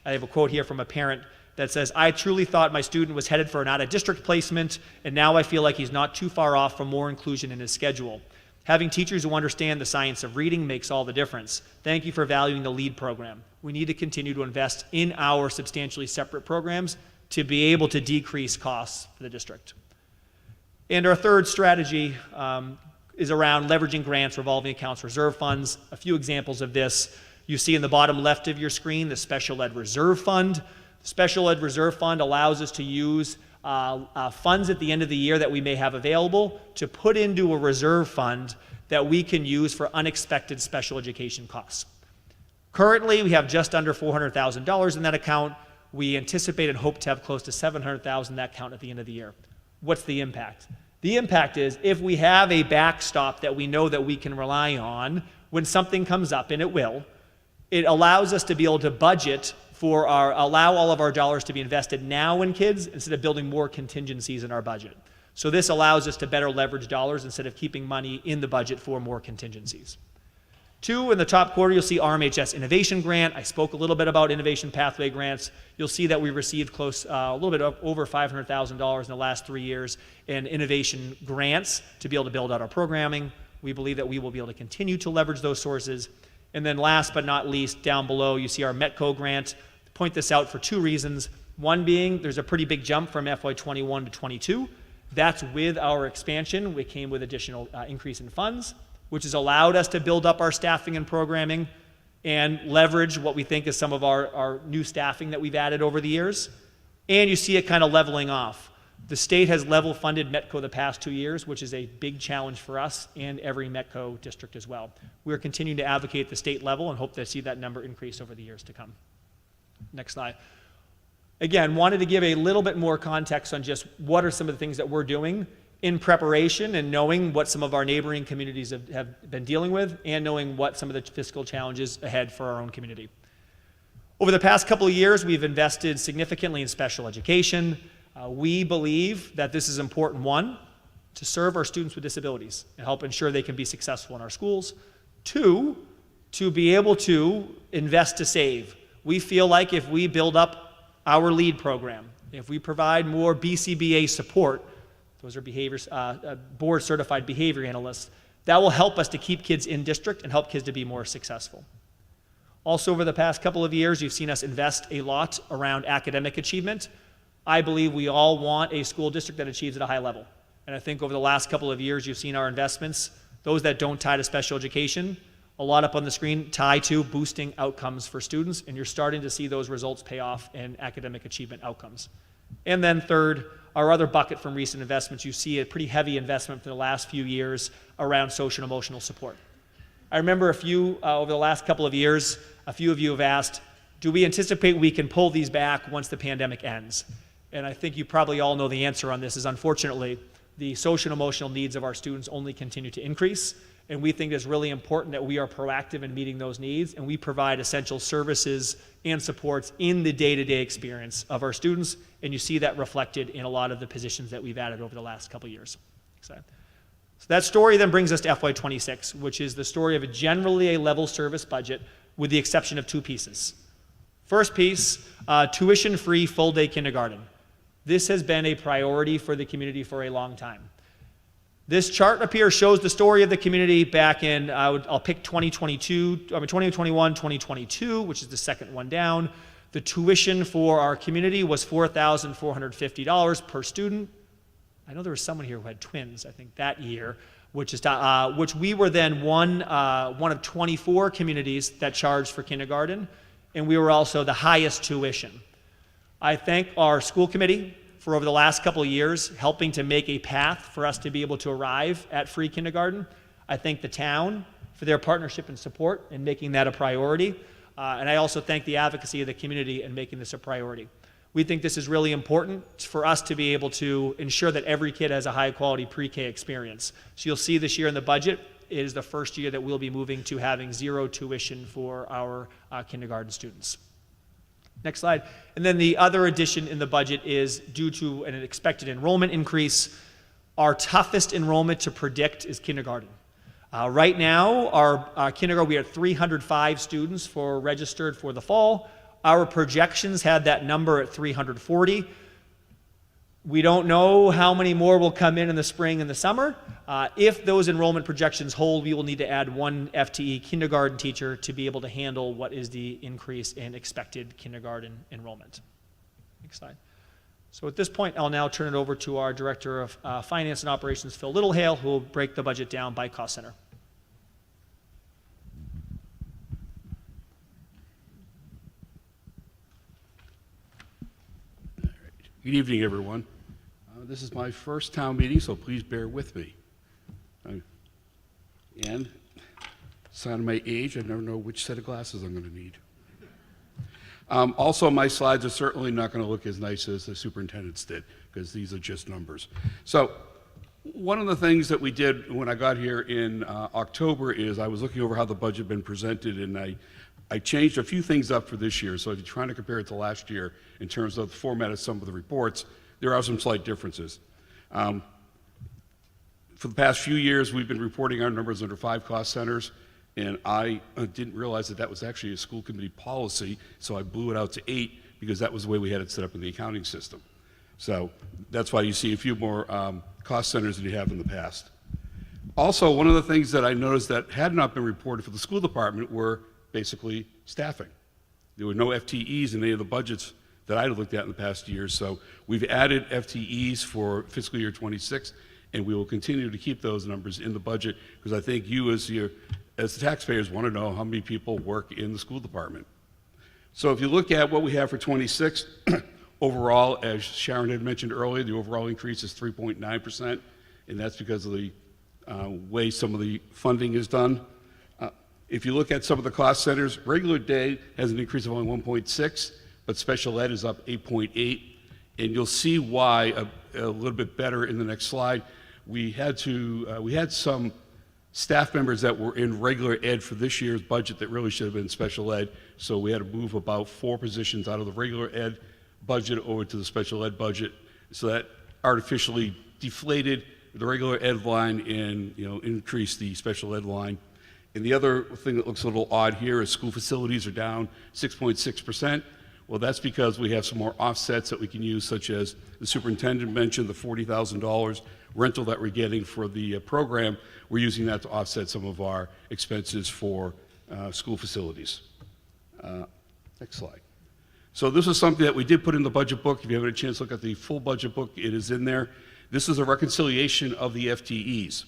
I have a quote here from a parent that says, "I truly thought my student was headed for an out-of-district placement, and now I feel like he's not too far off from more inclusion in his schedule. Having teachers who understand the science of reading makes all the difference. Thank you for valuing the LEAD program." We need to continue to invest in our substantially separate programs to be able to decrease costs for the district. And our third strategy is around leveraging grants, revolving accounts, reserve funds. A few examples of this. You see in the bottom left of your screen the Special Ed Reserve Fund. The Special Ed Reserve Fund allows us to use funds at the end of the year that we may have available to put into a reserve fund that we can use for unexpected special education costs. Currently, we have just under $400,000 in that account. We anticipate and hope to have close to $700,000 in that account at the end of the year. What's the impact? The impact is if we have a backstop that we know that we can rely on when something comes up, and it will, it allows us to be able to budget for allow all of our dollars to be invested now in kids instead of building more contingencies in our budget. So this allows us to better leverage dollars instead of keeping money in the budget for more contingencies. 2, in the top quarter, you'll see RMHS Innovation Grant. I spoke a little bit about Innovation Pathway Grants. You'll see that we received a little bit over $500,000 in the last 3 years in innovation grants to be able to build out our programming. We believe that we will be able to continue to leverage those sources. And then last but not least, down below, you see our METCO grant. Point this out for 2 reasons. One being there's a pretty big jump from FY21 to 22. That's with our expansion. We came with additional increase in funds, which has allowed us to build up our staffing and programming and leverage what we think is some of our new staffing that we've added over the years. And you see it kind of leveling off. The state has level funded METCO the past 2 years, which is a big challenge for us and every METCO district as well. We're continuing to advocate at the state level and hope to see that number increase over the years to come. Next slide. Again, wanted to give a little bit more context on just what are some of the things that we're doing in preparation and knowing what some of our neighboring communities have been dealing with and knowing what some of the fiscal challenges ahead for our own community. Over the past couple of years, we've invested significantly in special education. We believe that this is important, 1, to serve our students with disabilities and help ensure they can be successful in our schools. 2, to be able to invest to save. We feel like if we build up our LEAD program, if we provide more BCBA support, those are board certified behavior analysts, that will help us to keep kids in district and help kids to be more successful. Also, over the past couple of years, you've seen us invest a lot around academic achievement. I believe we all want a school district that achieves at a high level. And I think over the last couple of years, you've seen our investments, those that don't tie to special education, a lot up on the screen, tie to boosting outcomes for students, and you're starting to see those results pay off in academic achievement outcomes. And then third, our other bucket from recent investments, you see a pretty heavy investment for the last few years around social and emotional support. I remember over the last couple of years, a few of you have asked, do we anticipate we can pull these back once the pandemic ends? And I think you probably all know the answer on this is unfortunately, the social and emotional needs of our students only continue to increase. And we think it's really important that we are proactive in meeting those needs, and we provide essential services and supports in the day-to-day experience of our students, and you see that reflected in a lot of the positions that we've added over the last couple of years. So that story then brings us to FY26, which is the story of generally a level service budget with the exception of two pieces. First piece, tuition-free full-day kindergarten. This has been a priority for the community for a long time. This chart up here shows the story of the community back in, I'll pick 2021, 2022, which is the second one down. The tuition for our community was $4,450 per student. I know there was someone here who had twins, I think, that year, which we were then one of 24 communities that charged for kindergarten, and we were also the highest tuition. I thank our school committee for over the last couple of years helping to make a path for us to be able to arrive at free kindergarten. I thank the town for their partnership and support in making that a priority. And I also thank the advocacy of the community in making this a priority. We think this is really important for us to be able to ensure that every kid has a high quality pre-K experience. So you'll see this year in the budget, it is the first year that we'll be moving to having zero tuition for our kindergarten students. Next slide. And then the other addition in the budget is due to an expected enrollment increase. Our toughest enrollment to predict is kindergarten. Right now, our kindergarten, we are 305 students registered for the fall. Our projections had that number at 340. We don't know how many more will come in the spring and the summer. If those enrollment projections hold, we will need to add one FTE kindergarten teacher to be able to handle what is the increase in expected kindergarten enrollment. Next slide. So at this point, I'll now turn it over to our Director of Finance and Operations, Phil Littlehale, who will break the budget down by cost center. Good evening, everyone. This is my first town meeting, so please bear with me. And sign of my age, I never know which set of glasses I'm going to need. Also, my slides are certainly not going to look as nice as the superintendent's did, because these are just numbers. So one of the things that we did when I got here in October is I was looking over how the budget had been presented, and I changed a few things up for this year. So if you're trying to compare it to last year in terms of the format of some of the reports, there are some slight differences. For the past few years, we've been reporting our numbers under 5 cost centers, and I didn't realize that that was actually a school committee policy, so I blew it out to 8 because that was the way we had it set up in the accounting system. So that's why you see a few more cost centers than you have in the past. Also, one of the things that I noticed that had not been reported for the school department were basically staffing. There were no FTEs in any of the budgets that I had looked at in the past years, so we've added FTEs for fiscal year 26, and we will continue to keep those numbers in the budget because I think you as the taxpayers want to know how many people work in the school department. So if you look at what we have for 26, overall, as Sharon had mentioned earlier, the overall increase is 3.9%, and that's because of the way some of the funding is done. If you look at some of the cost centers, regular day has an increase of only 1.6, but special ed is up 8.8, and you'll see why a little bit better in the next slide. We had some staff members that were in regular ed for this year's budget that really should have been special ed, so we had to move about 4 positions out of the regular ed budget over to the special ed budget, so that artificially deflated the regular ed line and increased the special ed line. And the other thing that looks a little odd here is school facilities are down 6.6%. Well, that's because we have some more offsets that we can use, such as the superintendent mentioned, the $40,000 rental that we're getting for the program. We're using that to offset some of our expenses for school facilities. Next slide. So this is something that we did put in the budget book. If you haven't had a chance to look at the full budget book, it is in there. This is a reconciliation of the FTEs.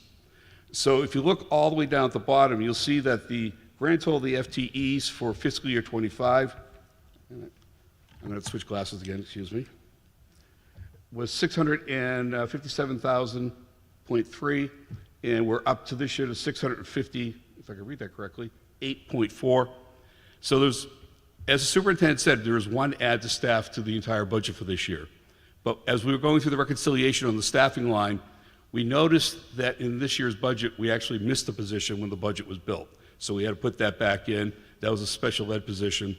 So if you look all the way down at the bottom, you'll see that the grand total of the FTEs for fiscal year 25, I'm going to switch glasses again, excuse me, was 657,000.3, and we're up to this year to 650, if I can read that correctly, 8.4. So there's, as the superintendent said, there is one add to staff to the entire budget for this year. But as we were going through the reconciliation on the staffing line, We noticed that in this year's budget, we actually missed a position when the budget was built. So we had to put that back in. That was a special ed position.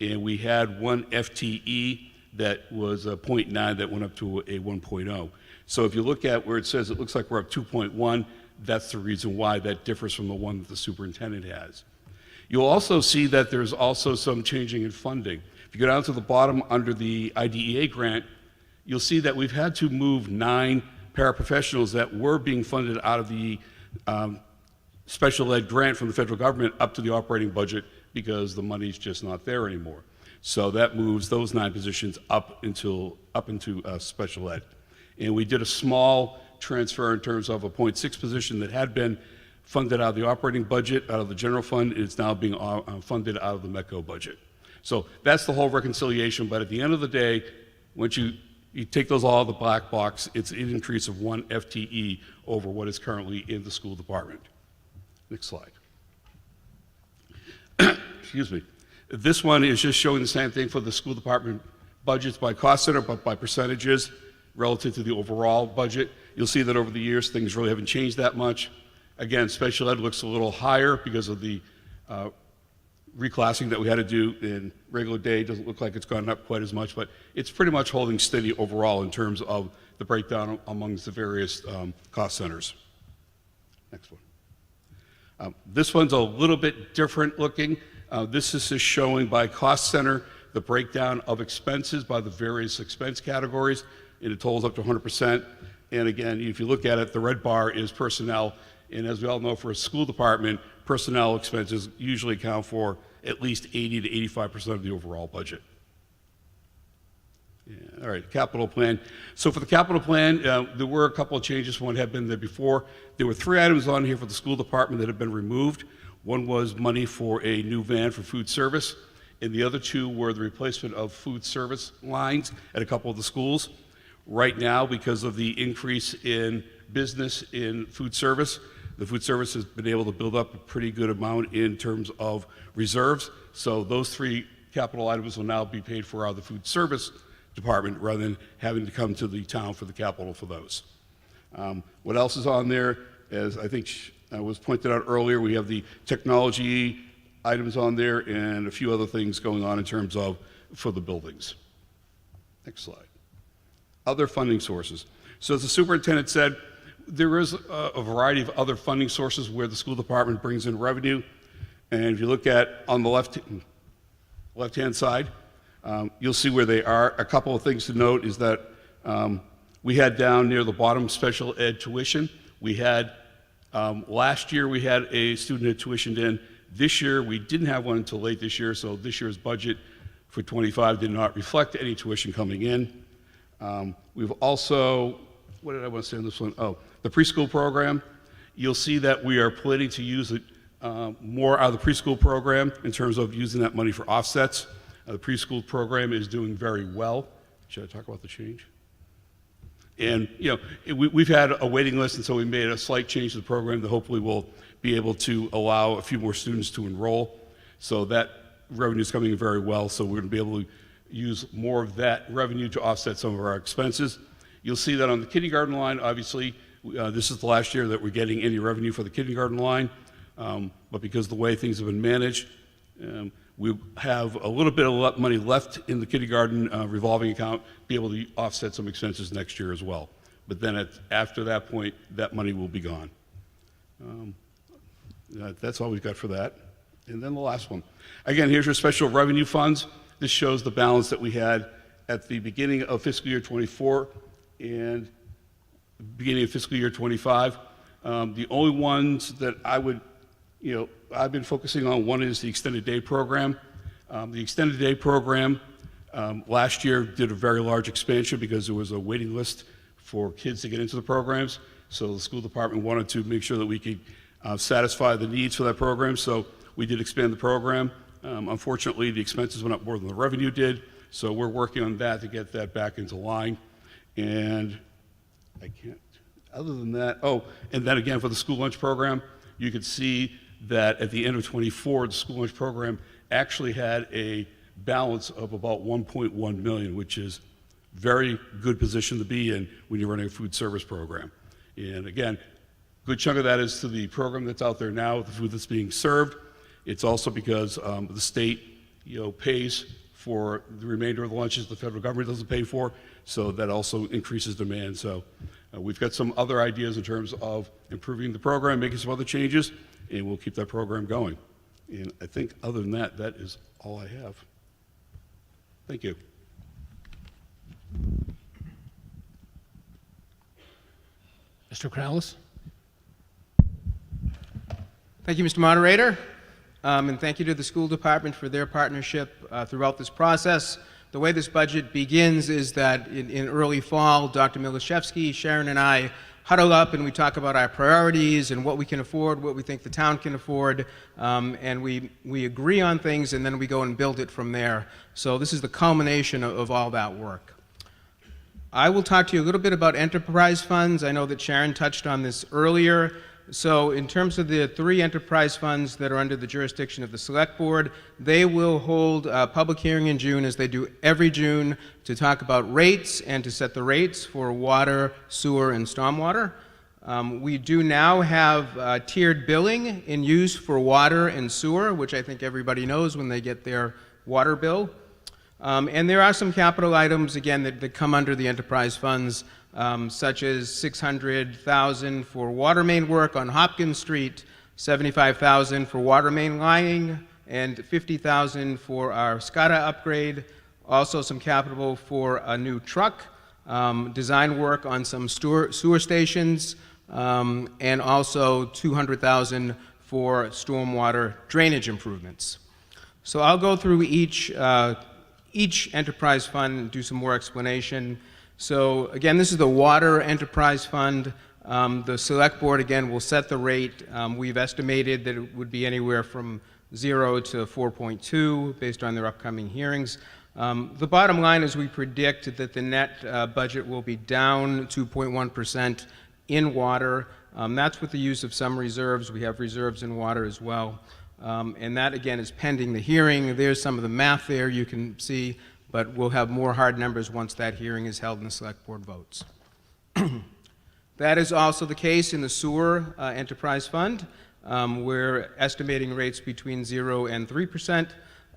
And we had one FTE that was a 0.9 that went up to a 1.0. So if you look at where it says it looks like we're up 2.1, that's the reason why that differs from the one that the superintendent has. You'll also see that there's also some changing in funding. If you go down to the bottom under the IDEA grant, you'll see that we've had to move 9 paraprofessionals that were being funded out of the special ed grant from the federal government up to the operating budget because the money's just not there anymore. So that moves those 9 positions up into special ed. And we did a small transfer in terms of a 0.6 position that had been funded out of the operating budget, out of the general fund. It's now being funded out of the METCO budget. So that's the whole reconciliation. But at the end of the day, once you take those all out of the black box, it's an increase of 1 FTE over what is currently in the school department. Next slide. Excuse me. This one is just showing the same thing for the school department budgets by cost center, but by percentages relative to the overall budget. You'll see that over the years, things really haven't changed that much. Again, special ed looks a little higher because of the reclassing that we had to do in regular day. It doesn't look like it's gone up quite as much, but it's pretty much holding steady overall in terms of the breakdown amongst the various cost centers. Next one. This one's a little bit different looking. This is just showing by cost center the breakdown of expenses by the various expense categories, and it totals up to 100%. And again, if you look at it, the red bar is personnel, and as we all know, for a school department, personnel expenses usually account for at least 80 to 85% of the overall budget. Yeah, all right, capital plan. So for the capital plan, there were a couple of changes from what had been there before. There were 3 items on here for the school department that have been removed. One was money for a new van for food service, and the other 2 were the replacement of food service lines at a couple of the schools. Right now, because of the increase in business in food service, the food service has been able to build up a pretty good amount in terms of reserves. So those 3 capital items will now be paid for out of the food service department rather than having to come to the town for the capital for those. What else is on there? As I think was pointed out earlier, we have the technology items on there and a few other things going on in terms of for the buildings. Next slide. Other funding sources. So as the superintendent said, there is a variety of other funding sources where the school department brings in revenue. And if you look at on the left-hand side, you'll see where they are. A couple of things to note is that we had down near the bottom special ed tuition. We had, last year we had a student who tuitioned in. This year we didn't have one until late this year, so this year's budget for 25 did not reflect any tuition coming in. We've also, what did I want to say on this one? Oh, the preschool program. You'll see that we are planning to use it more out of the preschool program in terms of using that money for offsets. The preschool program is doing very well. Should I talk about the change? And you know, we've had a waiting list, and so we made a slight change to the program that hopefully will be able to allow a few more students to enroll. So that revenue is coming in very well, so we're going to be able to use more of that revenue to offset some of our expenses. You'll see that on the kindergarten line, obviously, this is the last year that we're getting any revenue for the kindergarten line, but because of the way things have been managed, we have a little bit of money left in the kindergarten revolving account, be able to offset some expenses next year as well. But then after that point, that money will be gone. That's all we've got for that. And then the last one. Again, here's your special revenue funds. This shows the balance that we had at the beginning of fiscal year 24 and beginning of fiscal year 25. The only ones that I would, I've been focusing on, one is the extended day program. The extended day program last year did a very large expansion because there was a waiting list for kids to get into the programs. So the school department wanted to make sure that we could satisfy the needs for that program. So we did expand the program. Unfortunately, the expenses went up more than the revenue did. So we're working on that to get that back into line. And I can't, other than that, oh, and then again for the school lunch program, you could see that at the end of 24, the school lunch program actually had a balance of about 1.1 million, which is very good position to be in when you're running a food service program. And again, a good chunk of that is to the program that's out there now, the food that's being served. It's also because the state, pays for the remainder of the lunches the federal government doesn't pay for, so that also increases demand. So we've got some other ideas in terms of improving the program, making some other changes, and we'll keep that program going. And I think other than that, that is all I have. Thank you. Mr. Crowlis? Thank you, Mr. Moderator, and thank you to the school department for their partnership throughout this process. The way this budget begins is that in early fall, Dr. Milashevsky, Sharon, and I huddle up and we talk about our priorities and what we can afford, what we think the town can afford, and we agree on things, and then we go and build it from there. So this is the culmination of all that work. I will talk to you a little bit about enterprise funds. I know that Sharon touched on this earlier. So in terms of the 3 enterprise funds that are under the jurisdiction of the Select Board, they will hold a public hearing in June, as they do every June, to talk about rates and to set the rates for water, sewer, and stormwater. We do now have tiered billing in use for water and sewer, which I think everybody knows when they get their water bill. And there are some capital items, again, that come under the enterprise funds, such as $600,000 for water main work on Hopkins Street, $75,000 for water main lining, and $50,000 for our SCADA upgrade. Also some capital for a new truck, design work on some sewer stations, and also $200,000 for stormwater drainage improvements. So I'll go through each enterprise fund and do some more explanation. So again, this is the Water Enterprise Fund. The Select Board, again, will set the rate. We've estimated that it would be anywhere from 0 to 4.2 based on their upcoming hearings. The bottom line is we predict that the net budget will be down 2.1% in water. That's with the use of some reserves. We have reserves in water as well. And that, again, is pending the hearing. There's some of the math there you can see, but we'll have more hard numbers once that hearing is held and the Select Board votes. That is also the case in the Sewer Enterprise Fund. We're estimating rates between 0 and 3%,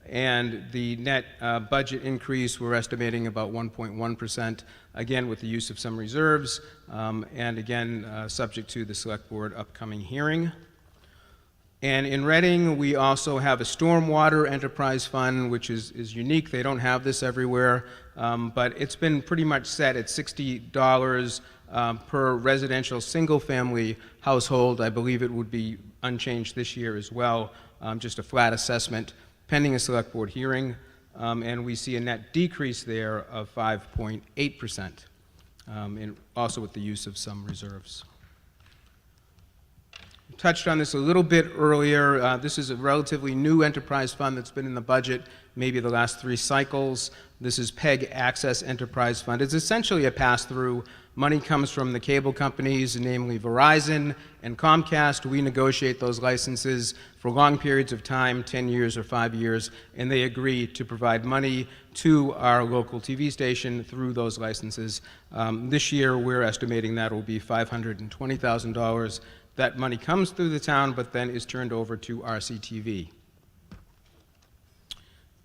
and the net budget increase we're estimating about 1.1%, again with the use of some reserves, and again subject to the Select Board upcoming hearing. And in Reading, we also have a Stormwater Enterprise Fund, which is unique. They don't have this everywhere, but it's been pretty much set at $60 per residential single-family household. I believe it would be unchanged this year as well, just a flat assessment pending a Select Board hearing, and we see a net decrease there of 5.8%, and also with the use of some reserves. Touched on this a little bit earlier. This is a relatively new enterprise fund that's been in the budget maybe the last 3 cycles. This is PEG Access Enterprise Fund. It's essentially a pass-through. Money comes from the cable companies, namely Verizon and Comcast. We negotiate those licenses for long periods of time, 10 years or 5 years, and they agree to provide money to our local TV station through those licenses. This year, we're estimating that will be $520,000. That money comes through the town, but then is turned over to RCTV.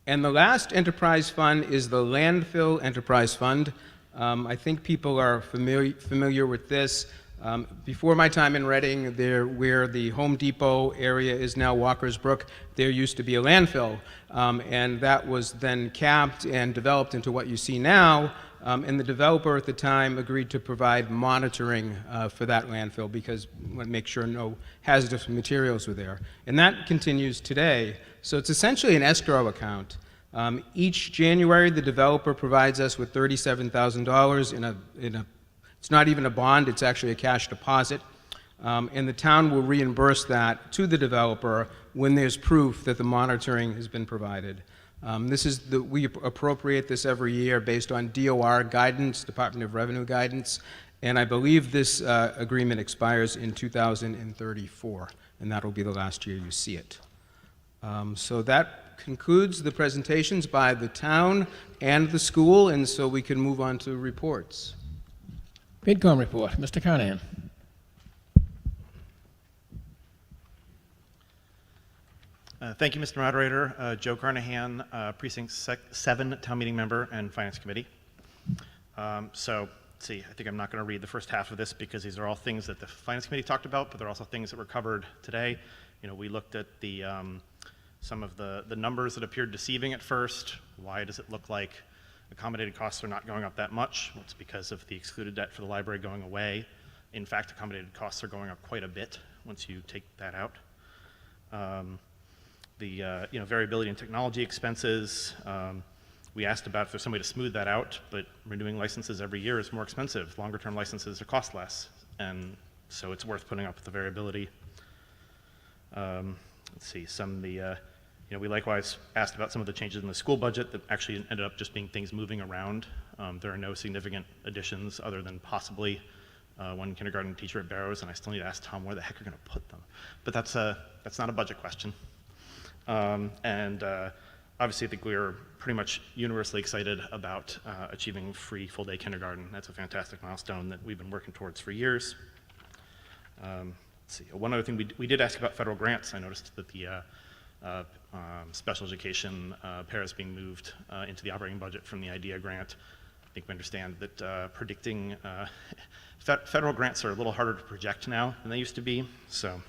And the last enterprise fund is the Landfill Enterprise Fund. I think people are familiar with this. Before my time in Reading, where the Home Depot area is now Walker's Brook, there used to be a landfill, and that was then capped and developed into what you see now. And the developer at the time agreed to provide monitoring for that landfill because we want to make sure no hazardous materials were there. And that continues today. So it's essentially an escrow account. Each January, the developer provides us with $37,000 in a, it's not even a bond, it's actually a cash deposit. And the town will reimburse that to the developer when there's proof that the monitoring has been provided. We appropriate this every year based on DOR guidance, Department of Revenue guidance, and I believe this agreement expires in 2034, and that'll be the last year you see it. So that concludes the presentations by the town and the school, and so we can move on to reports. FinCom report, Mr. Carnahan. Thank you, Mr. Moderator. Joe Carnahan, Precinct 7 Town Meeting Member and Finance Committee. So, let's see, I think I'm not going to read the first half of this because these are all things that the Finance Committee talked about, but they're also things that were covered today. You know, we looked at the some of the numbers that appeared deceiving at first. Why does it look like accommodated costs are not going up that much? Well, it's because of the excluded debt for the library going away. In fact, accommodated costs are going up quite a bit once you take that out. The variability in technology expenses. We asked about if there's some way to smooth that out, but renewing licenses every year is more expensive. Longer term licenses are cost less, and so it's worth putting up with the variability. Let's see, we likewise asked about some of the changes in the school budget that actually ended up just being things moving around. There are no significant additions other than possibly one kindergarten teacher at Barrows, and I still need to ask Tom where the heck you're going to put them. But that's not a budget question. Obviously, I think we're pretty much universally excited about achieving free full-day kindergarten. That's a fantastic milestone that we've been working towards for years. Let's see, one other thing, we did ask about federal grants. I noticed that the special education paras being moved into the operating budget from the IDEA grant. I think we understand that predicting federal grants are a little harder to project now than they used to be. So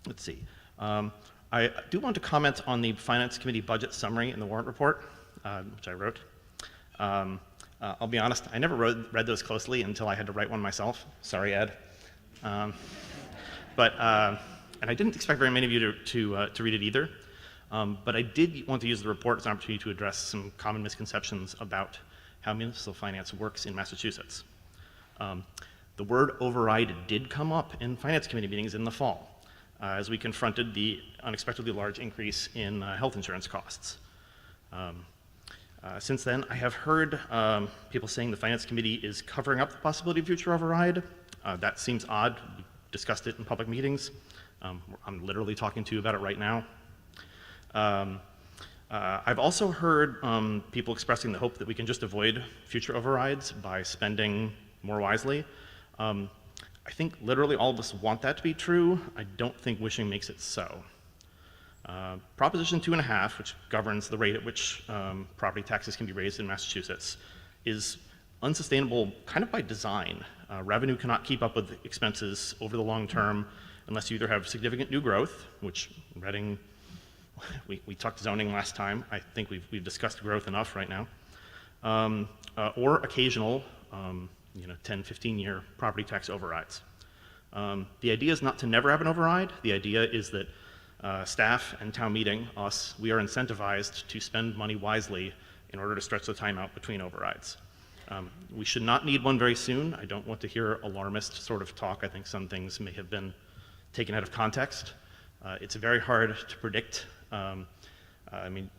let's see. I do want to comment on the Finance Committee budget summary in the warrant report, which I wrote. I'll be honest, I never read those closely until I had to write one myself. Sorry, Ed. And I didn't expect very many of you to read it either. But I did want to use the report as an opportunity to address some common misconceptions about how municipal finance works in Massachusetts. The word override did come up in Finance Committee meetings in the fall as we confronted the unexpectedly large increase in health insurance costs. Since then, I have heard people saying the Finance Committee is covering up the possibility of future override. That seems odd. We discussed it in public meetings. I'm literally talking to you about it right now. I've also heard people expressing the hope that we can just avoid future overrides by spending more wisely. I think literally all of us want that to be true. I don't think wishing makes it so. Proposition 2.5, which governs the rate at which property taxes can be raised in Massachusetts, is unsustainable kind of by design. Revenue cannot keep up with expenses over the long term unless you either have significant new growth, which Reading, we talked zoning last time. I think we've discussed growth enough right now, or occasional 10, 15-year property tax overrides. The idea is not to never have an override. The idea is that staff and town meeting, us, we are incentivized to spend money wisely in order to stretch the time out between overrides. We should not need one very soon. I don't want to hear alarmist sort of talk. I think some things may have been taken out of context. It's very hard to predict.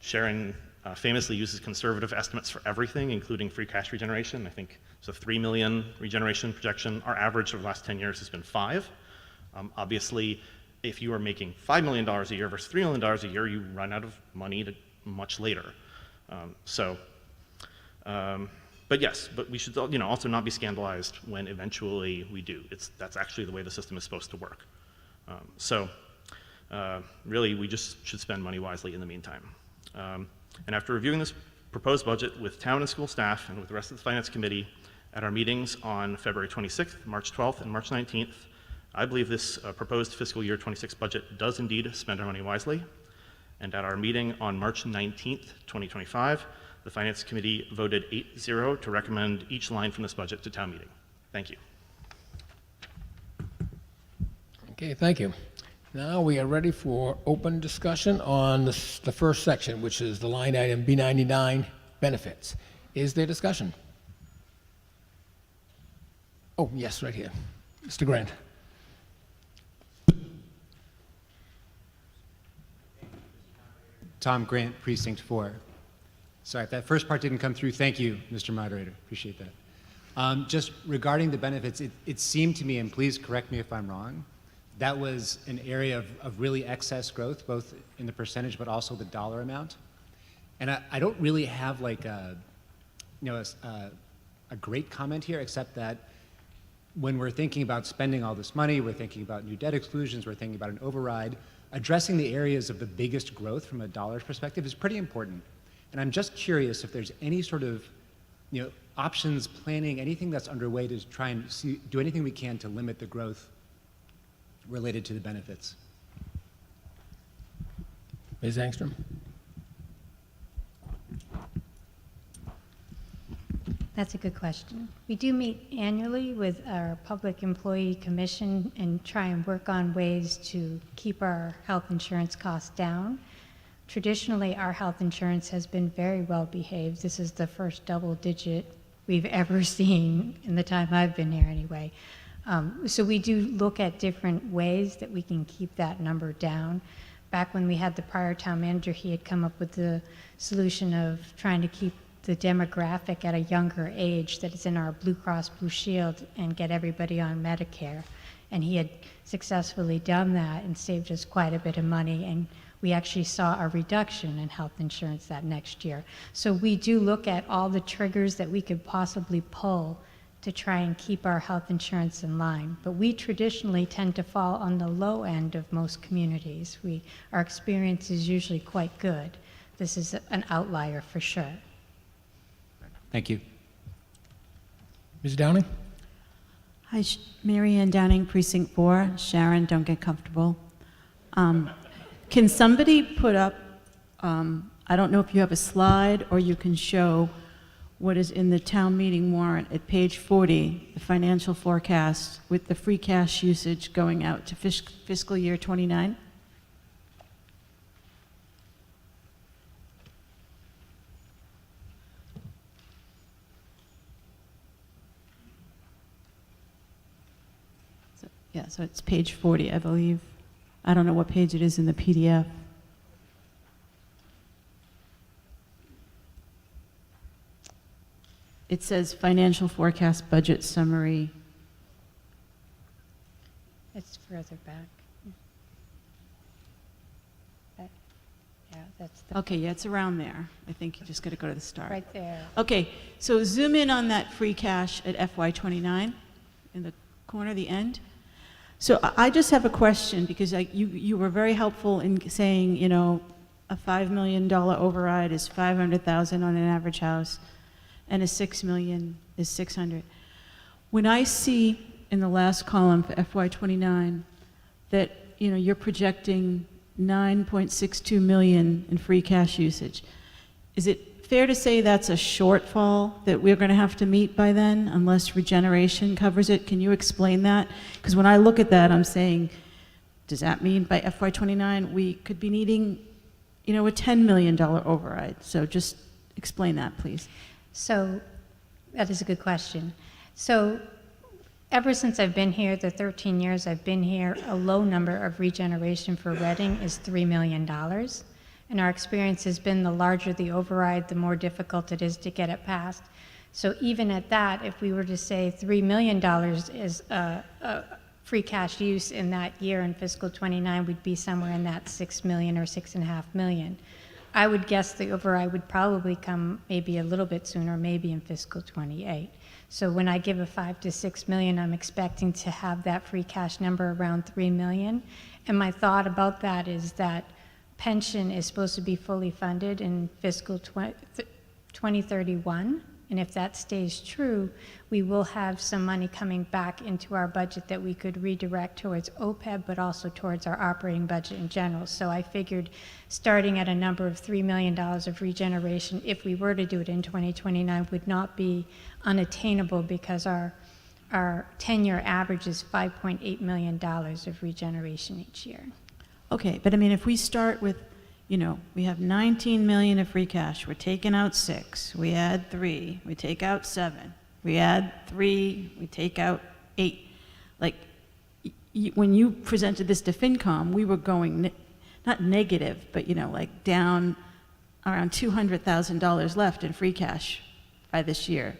Sharon famously uses conservative estimates for everything, including free cash regeneration. I think it's a 3 million regeneration projection. Our average over the last 10 years has been 5. Obviously, if you are making $5 million a year versus $3 million a year, you run out of money much later. But yes, but we should also not be scandalized when eventually we do. That's actually the way the system is supposed to work. Really, we just should spend money wisely in the meantime. And after reviewing this proposed budget with town and school staff and with the rest of the Finance Committee at our meetings on February 26th, March 12th, and March 19th, I believe this proposed fiscal year 26 budget does indeed spend our money wisely. And at our meeting on March 19th, 2025, the Finance Committee voted 8-0 to recommend each line from this budget to town meeting. Thank you. Okay, thank you. Now we are ready for open discussion on the first section, which is the line item B99 benefits. Is there discussion? Oh, yes, right here. Mr. Grant. Tom Grant, Precinct 4. Sorry, if that first part didn't come through, thank you, Mr. Moderator. Appreciate that. Just regarding the benefits, it seemed to me, and please correct me if I'm wrong, that was an area of really excess growth, both in the percentage but also the dollar amount. And I don't really have like a great comment here, except that when we're thinking about spending all this money, we're thinking about new debt exclusions, we're thinking about an override, addressing the areas of the biggest growth from a dollars perspective is pretty important. And I'm just curious if there's any sort of, options, planning, anything that's underway to try and do anything we can to limit the growth related to the benefits. Ms. Angstrom? That's a good question. We do meet annually with our Public Employee Commission and try and work on ways to keep our health insurance costs down. Traditionally, our health insurance has been very well behaved. This is the first double digit we've ever seen in the time I've been here anyway. So we do look at different ways that we can keep that number down. Back when we had the prior town manager, he had come up with the solution of trying to keep the demographic at a younger age that is in our Blue Cross Blue Shield and get everybody on Medicare. And he had successfully done that and saved us quite a bit of money. And we actually saw a reduction in health insurance that next year. So we do look at all the triggers that we could possibly pull to try and keep our health insurance in line. But we traditionally tend to fall on the low end of most communities. Our experience is usually quite good. This is an outlier for sure. Thank you. Ms. Downing? Hi, Mary Ann Downing, Precinct 4. Sharon, don't get comfortable. Can somebody put up, I don't know if you have a slide or you can show what is in the town meeting warrant at page 40, the financial forecast with the free cash usage going out to fiscal year 29? Yeah, so it's page 40, I believe. I don't know what page it is in the PDF. It says financial forecast budget summary. It's further back. Yeah, that's the, Okay, yeah, it's around there. I think you just got to go to the start. right there. Okay, so zoom in on that free cash at FY29 in the corner, the end. So I just have a question because you were very helpful in saying, a $5 million override is $500,000 on an average house and a $6 million is $600. When I see in the last column for FY29 that, you're projecting $9.62 million in free cash usage, is it fair to say that's a shortfall that we're going to have to meet by then unless regeneration covers it? Can you explain that? Because when I look at that, I'm saying, does that mean by FY29 we could be needing, a $10 million override? So just explain that, please. So that is a good question. So ever since I've been here, the 13 years I've been here, a low number of regeneration for Reading is $3 million. And our experience has been the larger the override, the more difficult it is to get it passed. So even at that, if we were to say $3 million is free cash use in that year in fiscal 29, we'd be somewhere in that 6 million or 6.5 million. I would guess the override would probably come maybe a little bit sooner, maybe in fiscal 28. So when I give a 5 to 6 million, I'm expecting to have that free cash number around 3 million. And my thought about that is that pension is supposed to be fully funded in fiscal 2031. And if that stays true, we will have some money coming back into our budget that we could redirect towards OPEB, but also towards our operating budget in general. So I figured starting at a number of $3 million of regeneration, if we were to do it in 2029, would not be unattainable because our 10-year average is $5.8 million of regeneration each year. Okay, but if we start with, we have 19 million of free cash, we're taking out 6, we add 3, we take out 7, we add 3, we take out 8. Like, when you presented this to FinCom, we were going, not negative, but, down around $200,000 left in free cash by this year,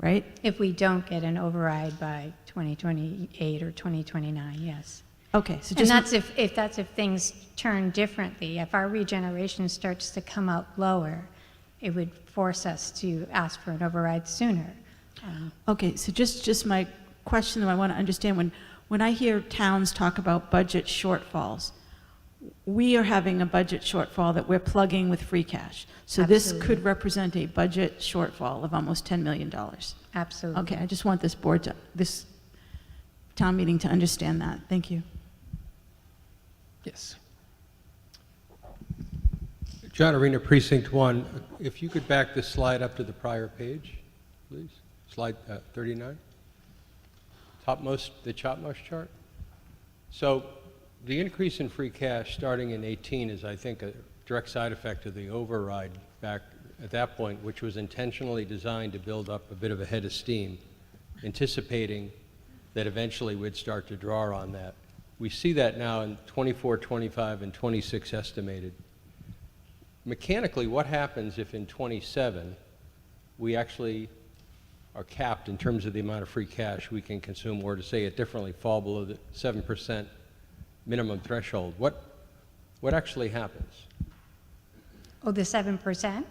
right? If we don't get an override by 2028 or 2029, yes. Okay, so And just... that's if things turn differently. If our regeneration starts to come out lower, it would force us to ask for an override sooner. Okay, so just my question that I want to understand, when I hear towns talk about budget shortfalls, we are having a budget shortfall that we're plugging with free cash. So this Absolutely. could represent a budget shortfall of almost $10 million. Absolutely. Okay, I just want this board to, this town meeting to understand that. Thank you. Yes. John Arena, Precinct 1. If you could back this slide up to the prior page, please. Slide 39. The topmost chart. So the increase in free cash starting in 18 is, I think, a direct side effect of the override back at that point, which was intentionally designed to build up a bit of a head of steam, anticipating that eventually we'd start to draw on that. We see that now in 24, 25, and 26 estimated. Mechanically, what happens if in 27 we actually are capped in terms of the amount of free cash we can consume, or to say it differently, fall below the 7% minimum threshold? What actually happens? Oh, the 7%?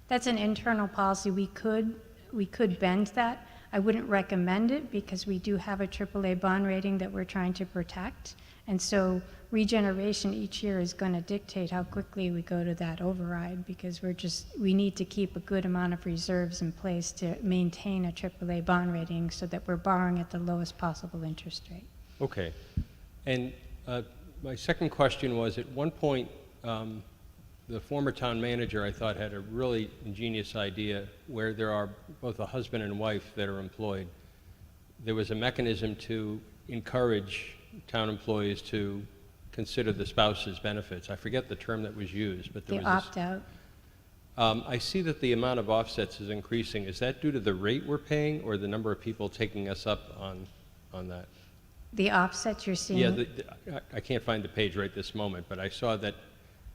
That's an internal policy. We could bend that. I wouldn't recommend it because we do have a AAA bond rating that we're trying to protect. And so regeneration each year is going to dictate how quickly we go to that override, because we need to keep a good amount of reserves in place to maintain a AAA bond rating so that we're borrowing at the lowest possible interest rate. Okay. And my second question was, at one point, the former town manager, I thought, had a really ingenious idea where there are both a husband and wife that are employed. There was a mechanism to encourage town employees to consider the spouse's benefits. I forget the term that was used, but there The was opt-out. I see that the amount of offsets is increasing. Is that due to the rate we're paying or the number of people taking us up on that? The offsets you're seeing? Yeah, I can't find the page right this moment, but I saw that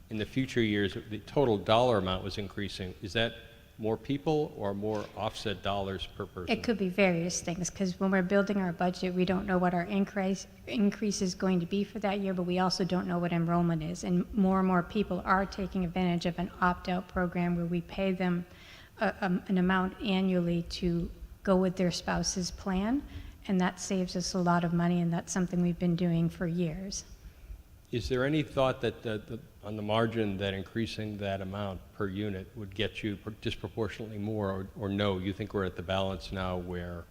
in the future years, the total dollar amount was increasing. Is that more people or more offset dollars per person? It could be various things, because when we're building our budget, we don't know what our increase is going to be for that year, but we also don't know what enrollment is. And more people are taking advantage of an opt-out program where we pay them an amount annually to go with their spouse's plan, and that saves us a lot of money, and that's something we've been doing for years. Is there any thought that on the margin that increasing that amount per unit would get you disproportionately more, or no, you think we're at the balance now where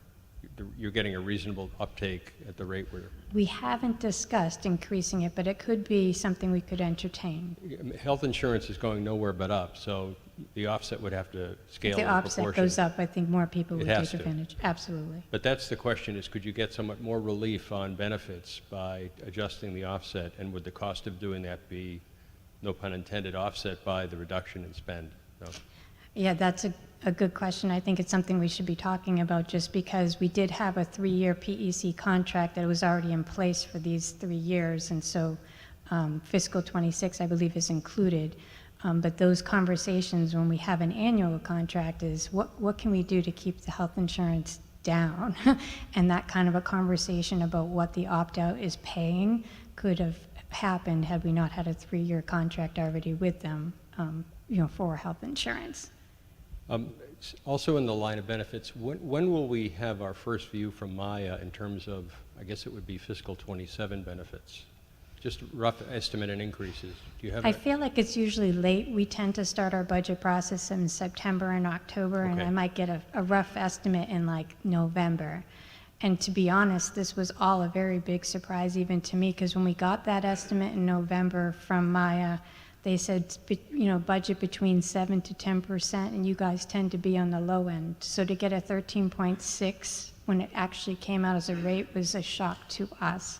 you're getting a reasonable uptake at the rate we're... We haven't discussed increasing it, but it could be something we could entertain. Health insurance is going nowhere but up, so the offset would have to scale in If the proportion. offset goes up, I think more people would It has take to. advantage. Absolutely. But that's the question, is could you get somewhat more relief on benefits by adjusting the offset, and would the cost of doing that be, no pun intended, offset by the reduction in spend? No. Yeah, that's a good question. I think it's something we should be talking about, just because we did have a 3-year PEC contract that was already in place for these 3 years, and so fiscal 26, I believe, is included. But those conversations when we have an annual contract is what can we do to keep the health insurance down? And that kind of a conversation about what the opt-out is paying could have happened had we not had a 3-year contract already with them, for health insurance. Also in the line of benefits, when will we have our first view from Maya in terms of, I guess it would be fiscal 27 benefits? Just rough estimate and increases. Do you have I that? feel like it's usually late. We tend to start our budget process in September and October, and Okay. I might get a rough estimate in like November. And to be honest, this was all a very big surprise even to me, because when we got that estimate in November from Maya, they said, budget between 7 to 10%, and you guys tend to be on the low end. So to get a 13.6 when it actually came out as a rate was a shock to us,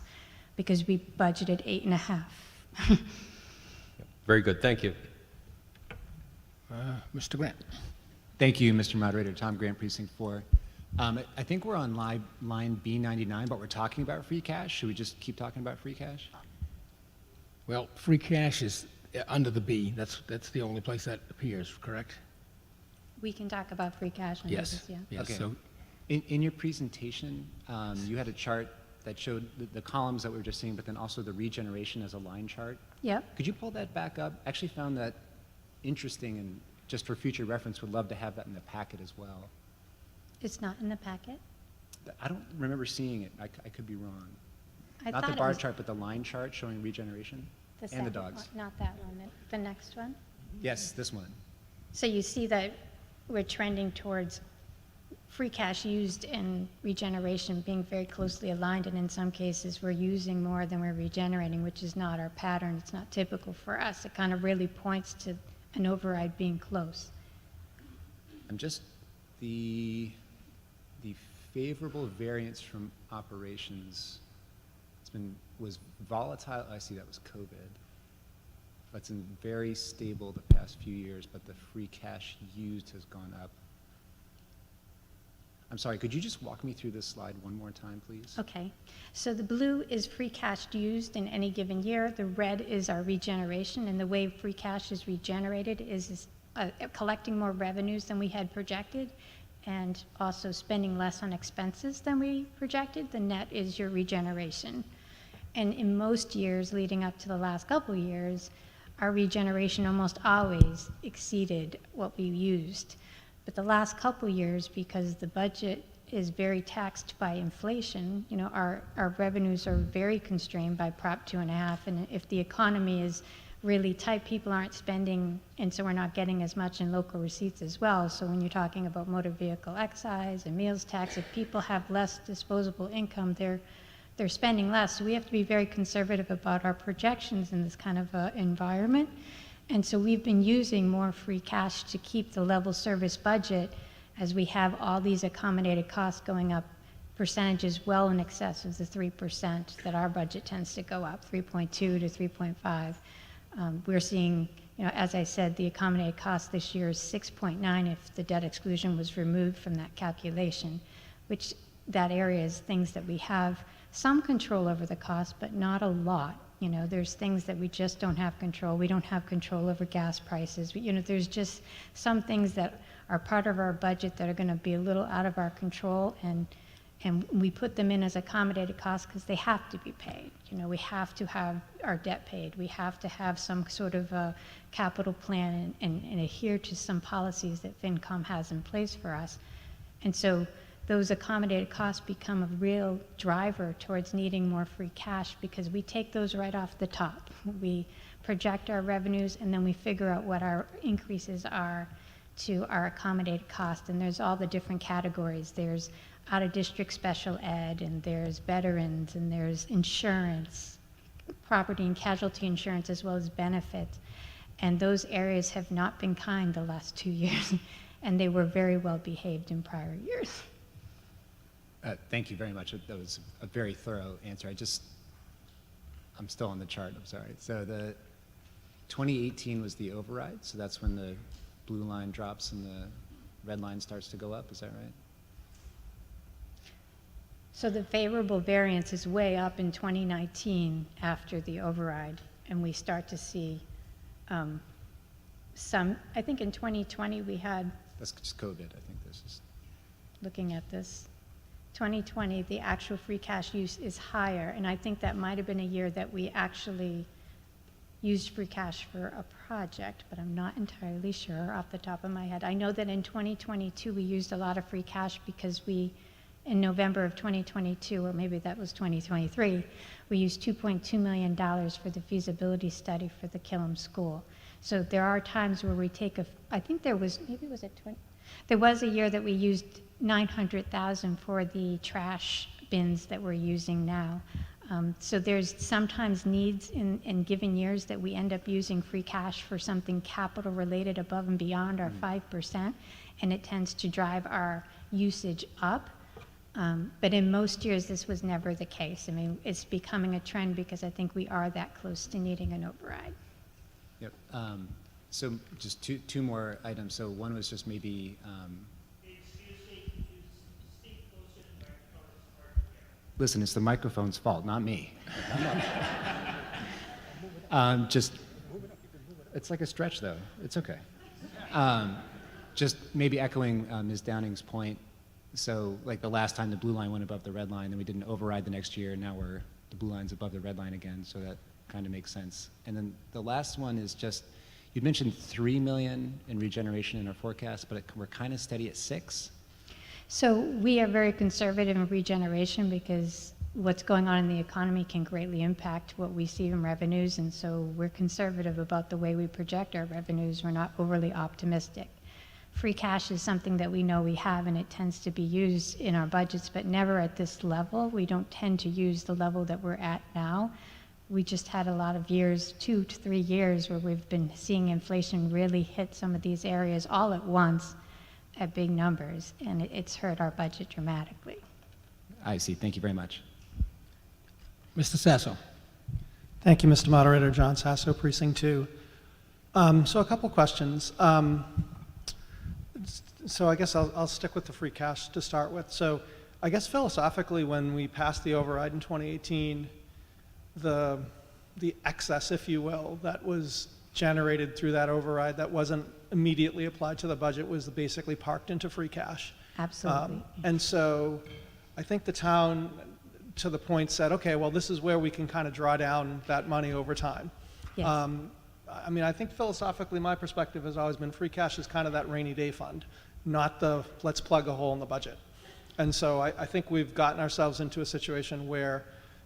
because we budgeted 8.5. Very good, thank you. Mr. Grant. Thank you, Mr. Moderator. Tom Grant, Precinct 4. I think we're on line B99, but we're talking about free cash. Should we just keep talking about free cash? Well, free cash is under the B. That's the only place that appears, correct? We can talk about free cash. Yes. Yeah. Yes. Okay. So In your presentation, you had a chart that showed the columns that we were just seeing, but then also the regeneration as a line chart. Yep. Could you pull that back up? Actually found that interesting, and just for future reference, would love to have that in the packet as well. It's not in the packet? I don't remember seeing it. I could be wrong. I Not thought the it bar was- chart, but the line chart showing regeneration. The And the second dogs. one, not that one, the next one. Yes, this one. So you see that we're trending towards free cash used in regeneration being very closely aligned, and in some cases, we're using more than we're regenerating, which is not our pattern. It's not typical for us. It kind of really points to an override being close. I'm just, the favorable variance from operations, was volatile. I see that was COVID. That's been very stable the past few years, but the free cash used has gone up. I'm sorry, could you just walk me through this slide one more time, please? Okay, so the blue is free cash used in any given year. The red is our regeneration, and the way free cash is regenerated is collecting more revenues than we had projected, and also spending less on expenses than we projected. The net is your regeneration. And in most years leading up to the last couple years, our regeneration almost always exceeded what we used. But the last couple years, because the budget is very taxed by inflation, you know, our revenues are very constrained by Prop 2.5, and if the economy is really tight, people aren't spending, and so we're not getting as much in local receipts as well. So when you're talking about motor vehicle excise and meals tax, if people have less disposable income, they're spending less. So we have to be very conservative about our projections in this kind of environment. And so we've been using more free cash to keep the level service budget, as we have all these accommodated costs going up percentages well in excess of the 3% that our budget tends to go up, 3.2 to 3.5. We're seeing, you know, as I said, the accommodated cost this year is 6.9 if the debt exclusion was removed from that calculation, which that area is things that we have some control over the cost, but not a lot. You know, there's things that we just don't have control. We don't have control over gas prices. You know, there's just some things that are part of our budget that are going to be a little out of our control, and we put them in as accommodated costs because they have to be paid. You know, we have to have our debt paid. We have to have some sort of a capital plan and adhere to some policies that FinCom has in place for us. And so those accommodated costs become a real driver towards needing more free cash, because we take those right off the top. We project our revenues, and then we figure out what our increases are to our accommodated cost. And there's all the different categories. There's out-of-district special ed, and there's veterans, and there's insurance, property and casualty insurance, as well as benefits. And those areas have not been kind the last 2 years, and they were very well behaved in prior years. Thank you very much. That was a very thorough answer. I'm still on the chart, I'm sorry. So the 2018 was the override, so that's when the blue line drops and the red line starts to go up, is that right? So the favorable variance is way up in 2019 after the override, and we start to see some, I think in 2020 we had, That's just COVID, I think this is. looking at this, 2020, the actual free cash use is higher, and I think that might have been a year that we actually used free cash for a project, but I'm not entirely sure off the top of my head. I know that in 2022, we used a lot of free cash because in November of 2022, or maybe that was 2023, we used $2.2 million for the feasibility study for the Killam School. So there are times where we take I think there was, maybe it was there was a year that we used $900,000 for the trash bins that we're using now. So there's sometimes needs in given years that we end up using free cash for something capital related above and beyond our 5%, and it tends to drive our usage up. But in most years, this was never the case. I mean, it's becoming a trend because I think we are that close to needing an override. Yep. So just two more items. So one was just maybe, listen, it's the microphone's fault, not me. Just, it's like a stretch though. It's okay. Just maybe echoing Ms. Downing's point. So like the last time the blue line went above the red line, then we didn't override the next year, and now the blue line's above the red line again, so that kind of makes sense. And then the last one is just, you'd mentioned 3 million in regeneration in our forecast, but we're kind of steady at 6. So we are very conservative in regeneration because what's going on in the economy can greatly impact what we see in revenues, and so we're conservative about the way we project our revenues. We're not overly optimistic. Free cash is something that we know we have, and it tends to be used in our budgets, but never at this level. We don't tend to use the level that we're at now. We just had a lot of years, 2 to 3 years, where we've been seeing inflation really hit some of these areas all at once at big numbers, and it's hurt our budget dramatically. I see. Thank you very much. Mr. Sasso. Thank you, Mr. Moderator. John Sasso, Precinct 2. So a couple questions. So I guess I'll stick with the free cash to start with. So I guess philosophically, when we passed the override in 2018, the excess, if you will, that was generated through that override that wasn't immediately applied to the budget was basically parked into free cash. Absolutely. And so I think the town, to the point, said, okay, well, this is where we can kind of draw down that money over time. Yes. I mean, I think philosophically, my perspective has always been free cash is kind of that rainy day fund, not the let's plug a hole in the budget. And so I think we've gotten ourselves into a situation where,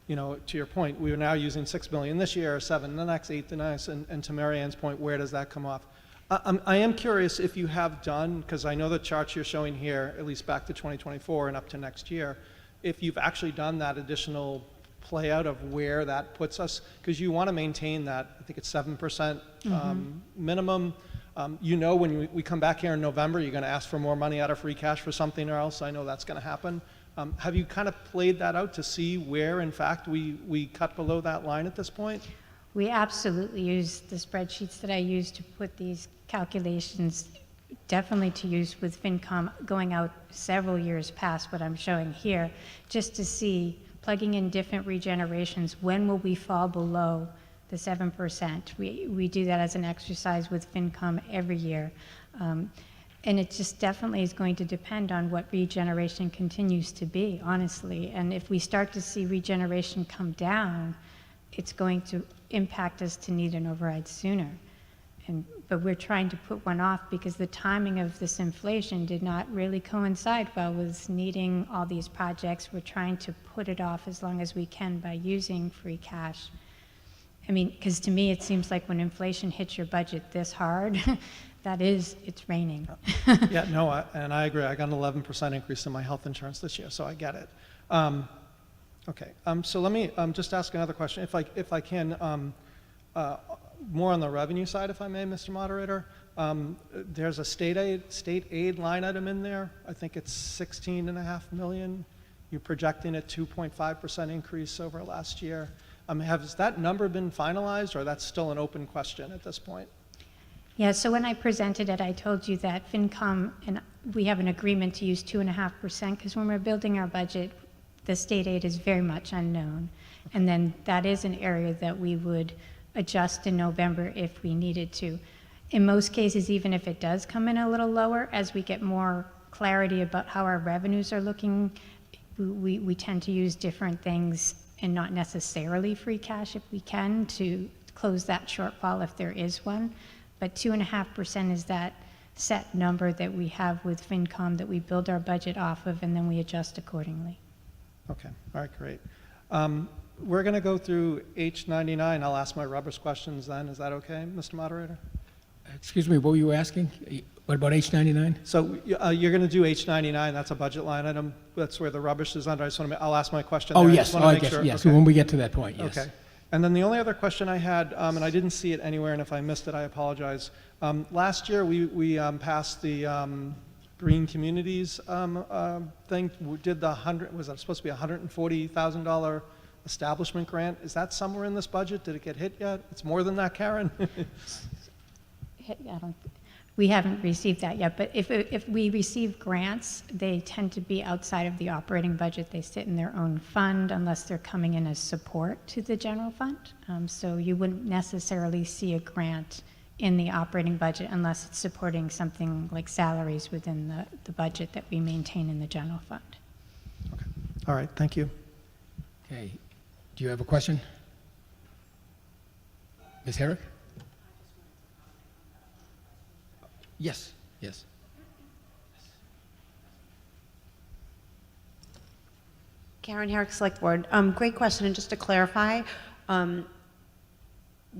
you know, to your point, we are now using $6 billion this year, 7 the next, 8 the next, and to Mary Ann's point, where does that come off? I am curious if you have done, because I know the charts you're showing here, at least back to 2024 and up to next year, if you've actually done that additional play out of where that puts us, because you want to maintain that, I think it's 7% minimum. You know, when we come back here in November, you're going to ask for more money out of free cash for something or else. I know that's going to happen. Have you kind of played that out to see where, in fact, we cut below that line at this point? We absolutely use the spreadsheets that I use to put these calculations, definitely to use with FinCom going out several years past what I'm showing here, just to see, plugging in different regenerations, when will we fall below the 7%? We do that as an exercise with FinCom every year. And it just definitely is going to depend on what regeneration continues to be, honestly. And if we start to see regeneration come down, it's going to impact us to need an override sooner. But we're trying to put one off because the timing of this inflation did not really coincide well with needing all these projects. We're trying to put it off as long as we can by using free cash. I mean, because to me, it seems like when inflation hits your budget this hard, it's raining. Yeah, no, and I agree. I got an 11% increase in my health insurance this year, so I get it. Okay, so let me just ask another question, if I can, more on the revenue side, if I may, Mr. Moderator. There's a state aid line item in there. I think it's $16.5 million. You're projecting a 2.5% increase over last year. Has that number been finalized, or that's still an open question at this point? Yeah, so when I presented it, I told you that FinCom and we have an agreement to use 2.5%, because when we're building our budget, the state aid is very much unknown. And then that is an area that we would adjust in November if we needed to. In most cases, even if it does come in a little lower, as we get more clarity about how our revenues are looking, we tend to use different things and not necessarily free cash if we can to close that shortfall if there is one. But 2.5% is that set number that we have with FinCom that we build our budget off of, and then we adjust accordingly. Okay, all right, great. We're going to go through H99. I'll ask my rubbish questions then. Is that okay, Mr. Moderator? Excuse me, what were you asking? What about H99? So you're going to do H99. That's a budget line item. That's where the rubbish is under. I just want to. I'll ask my question. Oh, there. yes, I I guess, yes, when we get to that point, yes. Okay. And then the only other question I had, and I didn't see it anywhere, and if I missed it, I apologize. Last year, we passed the Green Communities thing. We did the was that supposed to be $140,000 establishment grant? Is that somewhere in this budget? Did it get hit yet? It's more than that, Karen? We haven't received that yet, but if we receive grants, they tend to be outside of the operating budget. They sit in their own fund unless they're coming in as support to the general fund. So you wouldn't necessarily see a grant in the operating budget unless it's supporting something like salaries within the budget that we maintain in the general fund. Okay. All right, thank you. Okay, do you have a question? Ms. Herrick? Yes, yes. Karen Herrick, Select Board. Great question, and just to clarify,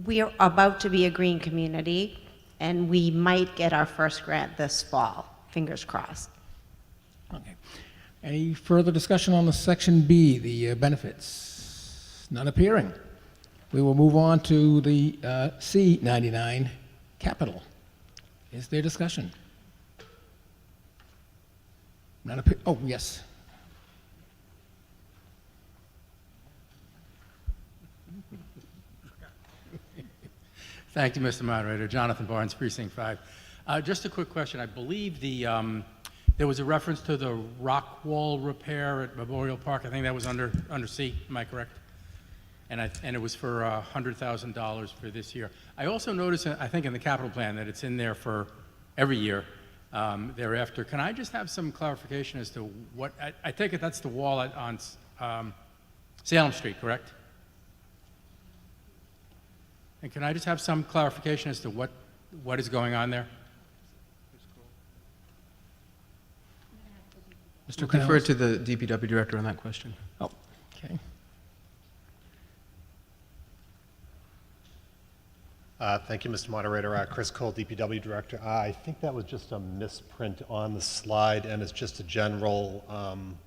we are about to be a green community, and we might get our first grant this fall. Fingers crossed. Okay. Any further discussion on the Section B, the benefits? None appearing. We will move on to the C99, capital. Is there discussion? None appear. Oh, yes. Thank you, Mr. Moderator. Jonathan Barnes, Precinct 5. Just a quick question. I believe there was a reference to the rock wall repair at Memorial Park. I think that was under C. Am I correct? And it was for $100,000 for this year. I also noticed, I think in the capital plan, that it's in there for every year thereafter. Can I just have some clarification as to what, I take it that's the wall on Salem Street, correct? And can I just have some clarification as to what is going on there? Mr. We'll Canales? defer to the DPW director on that question. Oh, okay. Thank you, Mr. Moderator. Chris Cole, DPW Director. I think that was just a misprint on the slide, and it's just a general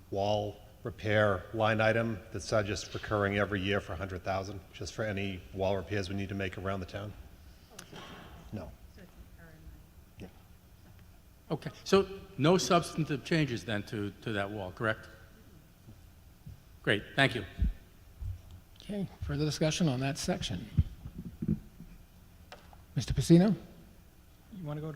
wall repair line item that's just recurring every year for $100,000, just for any wall repairs we need to make around the town. No. Yeah. Okay, so no substantive changes then to that wall, correct? Great, thank you. Okay, further discussion on that section? Mr. Pacino? You want to go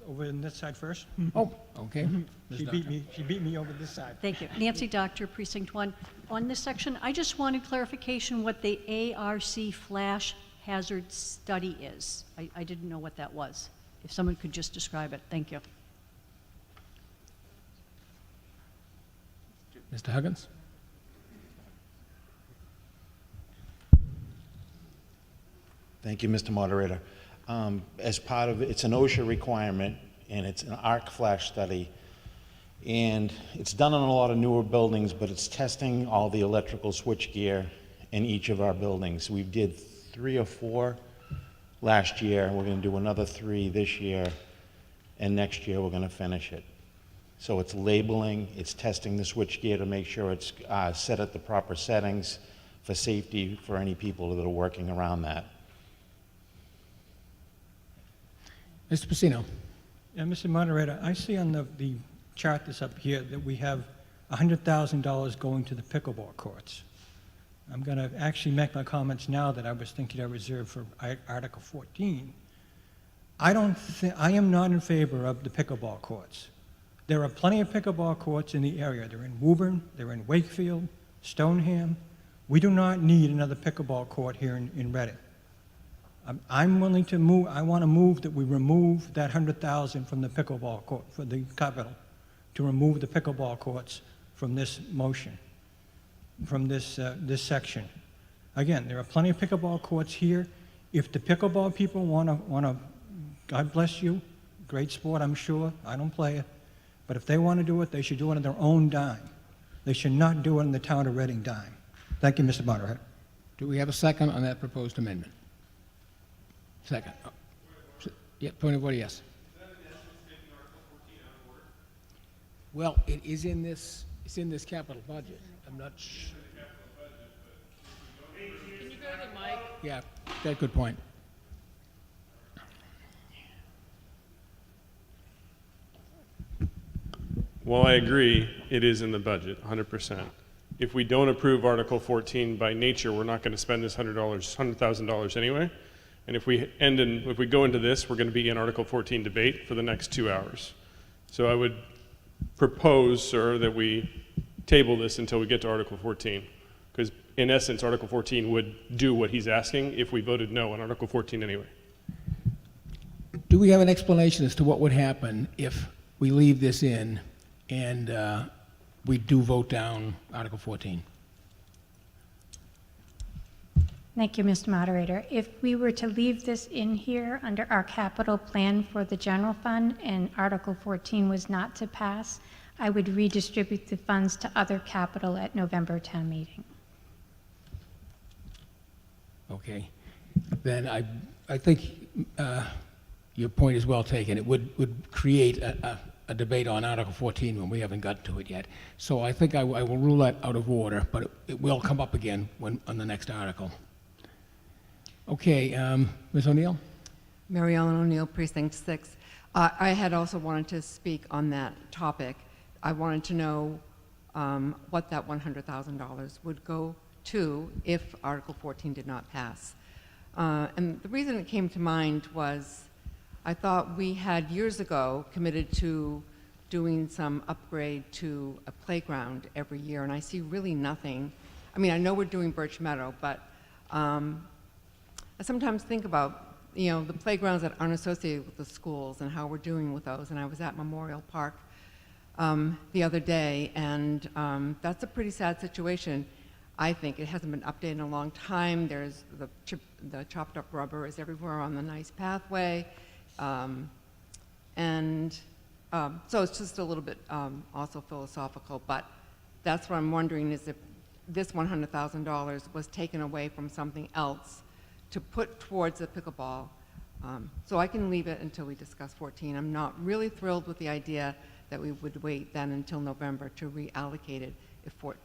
over on this side first? Oh, okay. Ms. She Doctor. beat me over this side. Thank you. Nancy Doctor, Precinct 1. On this section, I just wanted clarification what the ARC flash hazard study is. I didn't know what that was. If someone could just describe it. Thank you. Mr. Huggins? Thank you, Mr. Moderator. As part of, it's an OSHA requirement, and it's an arc flash study, and it's done on a lot of newer buildings, but it's testing all the electrical switchgear in each of our buildings. We did 3 or 4 last year. We're going to do another 3 this year, and next year we're going to finish it. So it's labeling, it's testing the switchgear to make sure it's set at the proper settings for safety for any people that are working around that. Mr. Pacino? Yeah, Mr. Moderator, I see on the chart that's up here that we have $100,000 going to the pickleball courts. I'm going to actually make my comments now that I was thinking I reserved for Article 14. I am not in favor of the pickleball courts. There are plenty of pickleball courts in the area. They're in Woburn, they're in Wakefield, Stoneham. We do not need another pickleball court here in Reading. I'm willing to move, I want to move that we remove that $100,000 from the pickleball court, for the capital, to remove the pickleball courts from this motion, from this section. Again, there are plenty of pickleball courts here. If the pickleball people want to, God bless you, great sport, I'm sure. I don't play it. But if they want to do it, they should do it on their own dime. They should not do it in the town of Reading dime. Thank you, Mr. Moderator. Do we have a second on that proposed amendment? Second. Oh. Yeah, point of order, yes. Well, it is in this, it's in this capital budget. I'm not sure. Can you go to the mic? Yeah, that's a good point. Well, I agree, it is in the budget, 100%. If we don't approve Article 14 by nature, we're not going to spend this $100,000 anyway. And if we go into this, we're going to be in Article 14 debate for the next 2 hours. So I would propose, sir, that we table this until we get to Article 14. Because in essence, Article 14 would do what he's asking if we voted no on Article 14 anyway. Do we have an explanation as to what would happen if we leave this in and we do vote down Article 14? Thank you, Mr. Moderator. If we were to leave this in here under our capital plan for the general fund and Article 14 was not to pass, I would redistribute the funds to other capital at November town meeting. Okay. Then I think your point is well taken. It would create a debate on Article 14 when we haven't got to it yet. So I think I will rule that out of order, but it will come up again on the next article. Okay, Ms. O'Neill? Mary Ellen O'Neill, Precinct 6. I had also wanted to speak on that topic. I wanted to know what that $100,000 would go to if Article 14 did not pass. And the reason it came to mind was I thought we had years ago committed to doing some upgrade to a playground every year, and I see really nothing. I mean, I know we're doing Birch Meadow, but I sometimes think about the playgrounds that aren't associated with the schools and how we're doing with those. And I was at Memorial Park the other day, and that's a pretty sad situation. I think it hasn't been updated in a long time. There's the chopped up rubber is everywhere on the nice pathway. So it's just a little bit also philosophical, but that's what I'm wondering is if this $100,000 was taken away from something else to put towards the pickleball. So I can leave it until we discuss 14. I'm not really thrilled with the idea that we would wait then until November to reallocate it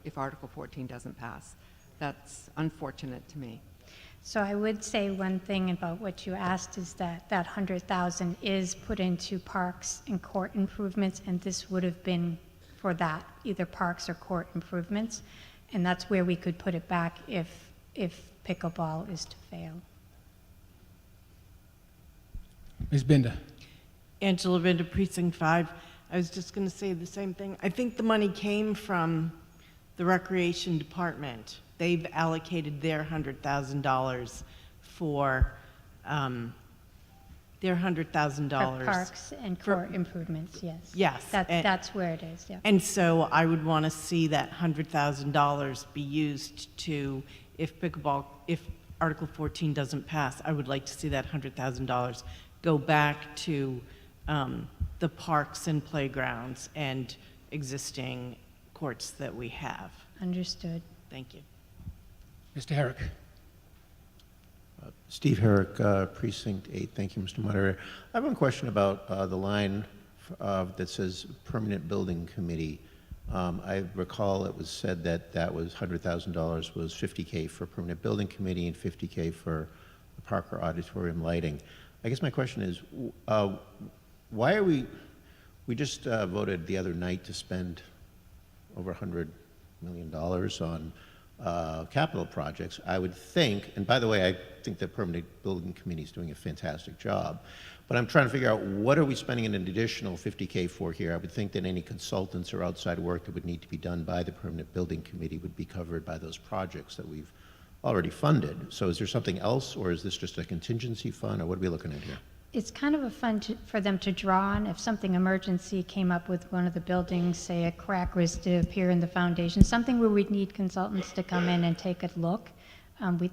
if Article 14 doesn't pass. That's unfortunate to me. So I would say one thing about what you asked is that 100,000 is put into parks and court improvements, and this would have been for that, either parks or court improvements, and that's where we could put it back if pickleball is to fail. Ms. Binder? Angela Binder, Precinct 5. I was just going to say the same thing. I think the money came from the Recreation Department. They've allocated their $100,000 for their $100,000. For parks and court improvements, yes. Yes. That's where it is, yeah. And so I would want to see that $100,000 be used to, if Article 14 doesn't pass, I would like to see that $100,000 go back to the parks and playgrounds and existing courts that we have. Understood. Thank you. Mr. Herrick? Steve Herrick, Precinct 8. Thank you, Mr. Moderator. I have one question about the line that says Permanent Building Committee. I recall it was said that was $100,000 was $50K for Permanent Building Committee and $50K for the Parker Auditorium lighting. I guess my question is, why are we just voted the other night to spend over $100 million on capital projects. I would think, and by the way, I think the Permanent Building Committee is doing a fantastic job, but I'm trying to figure out what are we spending an additional $50K for here? I would think that any consultants or outside work that would need to be done by the Permanent Building Committee would be covered by those projects that we've already funded. So is there something else, or is this just a contingency fund, or what are we looking at here? It's kind of a fund for them to draw on if something emergency came up with one of the buildings, say a crack was to appear in the foundation, something where we'd need consultants to come in and take a look.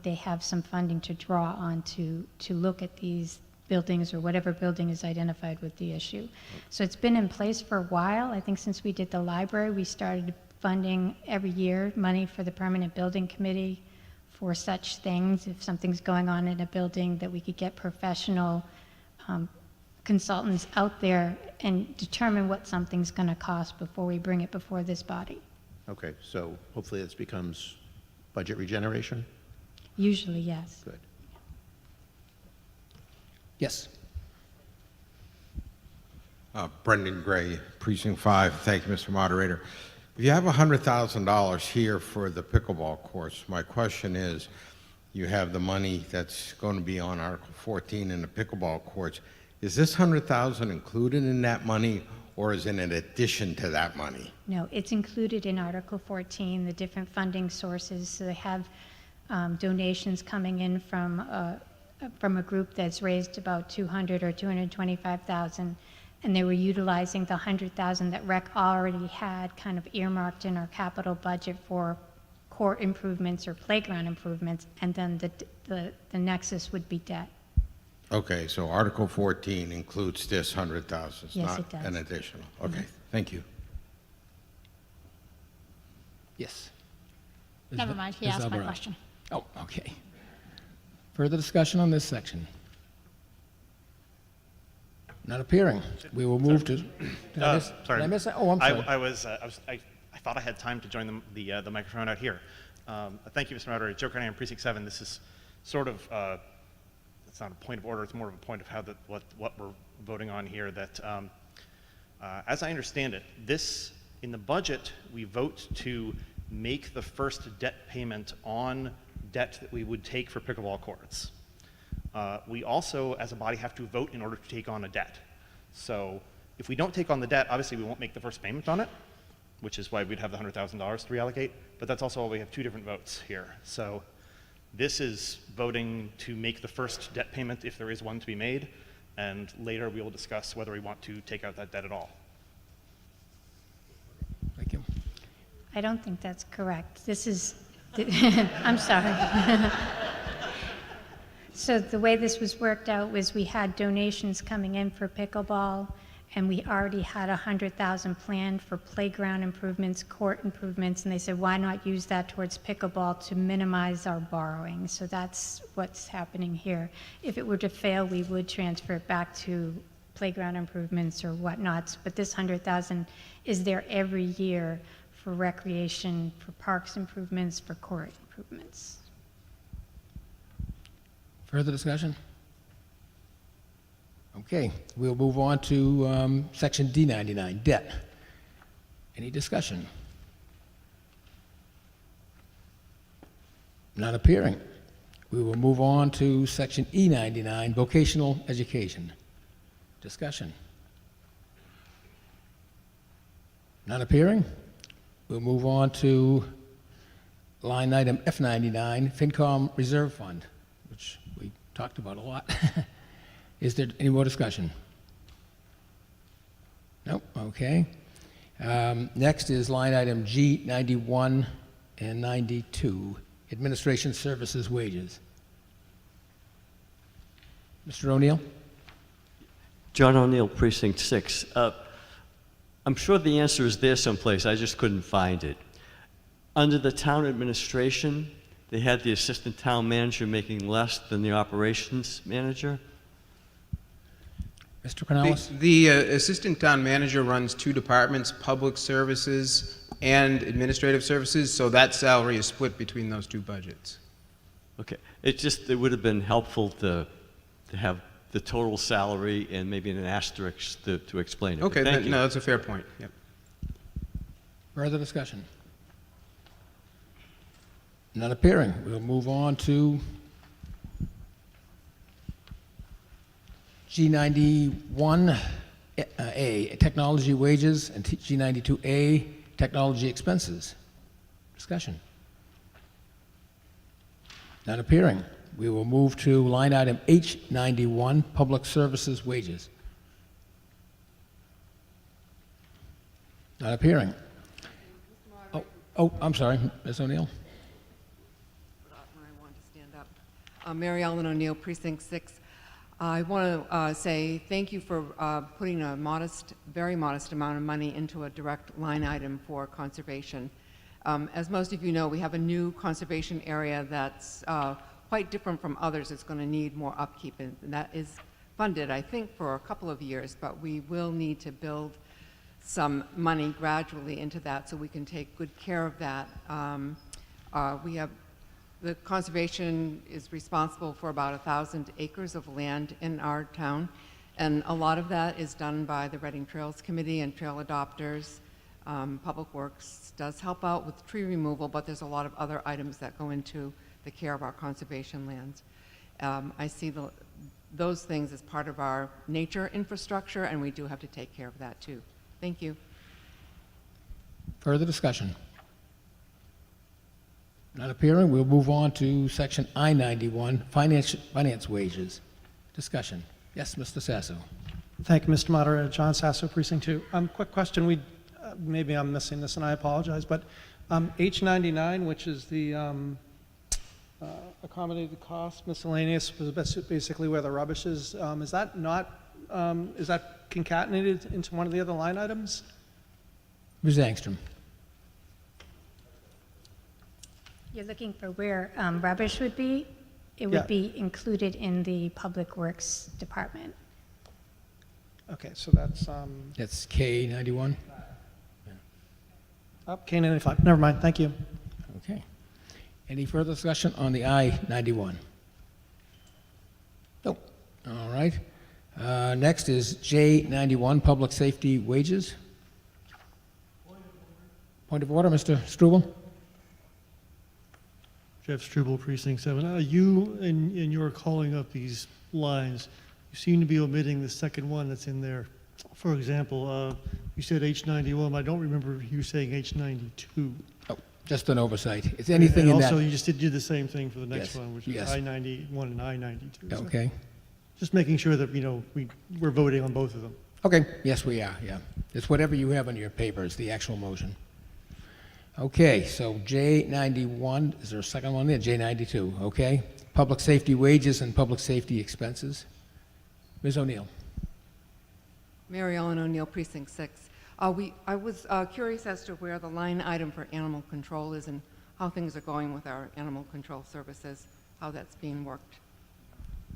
They have some funding to draw on to look at these buildings or whatever building is identified with the issue. So it's been in place for a while. I think since we did the library, we started funding every year money for the Permanent Building Committee for such things. If something's going on in a building, that we could get professional consultants out there and determine what something's going to cost before we bring it before this body. Okay, so hopefully this becomes budget regeneration? Usually, yes. Good. Yes. Brendan Gray, Precinct 5. Thank you, Mr. Moderator. If you have $100,000 here for the pickleball courts, my question is, you have the money that's going to be on Article 14 in the pickleball courts. Is this $100,000 included in that money, or is it in addition to that money? No, it's included in Article 14, the different funding sources. So they have donations coming in from a group that's raised about $200,000 or $225,000, and they were utilizing the $100,000 that REC already had kind of earmarked in our capital budget for court improvements or playground improvements, and then the nexus would be debt. Okay, so Article 14 includes this $100,000. It's Yes, not it does. an additional. Okay, thank you. Yes. Never mind, he Ms. asked my Alvarado. question. Oh, okay. Further discussion on this section? Not appearing. We will move to. Did I miss, Sorry. Did I miss that? Oh, I'm sorry. I thought I had time to join the microphone out here. Thank you, Mr. Moderator. Joe Carney, Precinct 7. This is sort of, it's not a point of order, it's more of a point of how what we're voting on here. That, as I understand it, in the budget, we vote to make the first debt payment on debt that we would take for pickleball courts. We also, as a body, have to vote in order to take on a debt. So if we don't take on the debt, obviously we won't make the first payment on it, which is why we'd have the $100,000 to reallocate, but that's also why we have two different votes here. So this is voting to make the first debt payment if there is one to be made, and later we will discuss whether we want to take out that debt at all. Thank you. I don't think that's correct. This is, I'm sorry. So the way this was worked out was we had donations coming in for pickleball, and we already had 100,000 planned for playground improvements, court improvements, and they said, why not use that towards pickleball to minimize our borrowing? So that's what's happening here. If it were to fail, we would transfer it back to playground improvements or whatnots, but this 100,000 is there every year for recreation, for parks improvements, for court improvements. Further discussion? Okay, we'll move on to section D99, debt. Any discussion? Not appearing. We will move on to section E99, vocational education. Discussion. Not appearing. We'll move on to line item F99, FinCom Reserve Fund, which we talked about a lot. Is there any more discussion? Nope, okay. Next is line item G91 and 92, Administration Services Wages. Mr. O'Neill? John O'Neill, Precinct 6. I'm sure the answer is there someplace, I just couldn't find it. Under the town administration, they had the assistant town manager making less than the operations manager. Mr. Canales? The assistant town manager runs two departments, public services and administrative services, so that salary is split between those two budgets. Okay, it would have been helpful to have the total salary and maybe an asterisk to explain it. Okay, Thank you. no, that's a fair point. Yep. Further discussion? Not appearing. We'll move on to G91A, technology wages, and G92A, technology expenses. Discussion. Not appearing. We will move to line item H91, public services wages. Not appearing. Oh, I'm sorry, Ms. O'Neill. I wanted to stand up. Mary Ellen O'Neill, Precinct 6. I want to say thank you for putting a modest, very modest amount of money into a direct line item for conservation. As most of you know, we have a new conservation area that's quite different from others. It's going to need more upkeep, and that is funded, I think, for a couple of years, but we will need to build some money gradually into that so we can take good care of that. The conservation is responsible for about 1,000 acres of land in our town, and a lot of that is done by the Reading Trails Committee and trail adopters. Public Works does help out with tree removal, but there's a lot of other items that go into the care of our conservation lands. I see those things as part of our nature infrastructure, and we do have to take care of that too. Thank you. Further discussion? Not appearing. We'll move on to section I-91, finance wages. Discussion. Yes, Mr. Sasso. Thank you, Mr. Moderator. John Sasso, Precinct 2. Quick question. Maybe I'm missing this and I apologize, but H99, which is the accommodated cost miscellaneous, was basically where the rubbish is that not, is that concatenated into one of the other line items? Ms. Angstrom. You're looking for where rubbish would be? It Yeah. would be included in the Public Works Department. Okay, so that's, That's K91? K95. Never mind, thank you. Okay. Any further discussion on the I-91? Nope. All right. Next is J91, public safety wages. Point of order, Mr. Struble? Jeff Struble, Precinct 7. You, in your calling up these lines, you seem to be omitting the second one that's in there. For example, you said H91, I don't remember you saying H92. Oh, just an oversight. It's anything And in also, that. you just did the same thing for the next Yes, one, which is yes. I-91 and I-92. So Okay. just making sure that, we're voting on both of them. Okay, yes, we are, yeah. It's whatever you have on your papers, the actual motion. Okay, so J91, is there a second one there? J92, okay. Public safety wages and public safety expenses. Ms. O'Neill. Mary Ellen O'Neill, Precinct 6. I was curious as to where the line item for animal control is and how things are going with our animal control services, how that's being worked,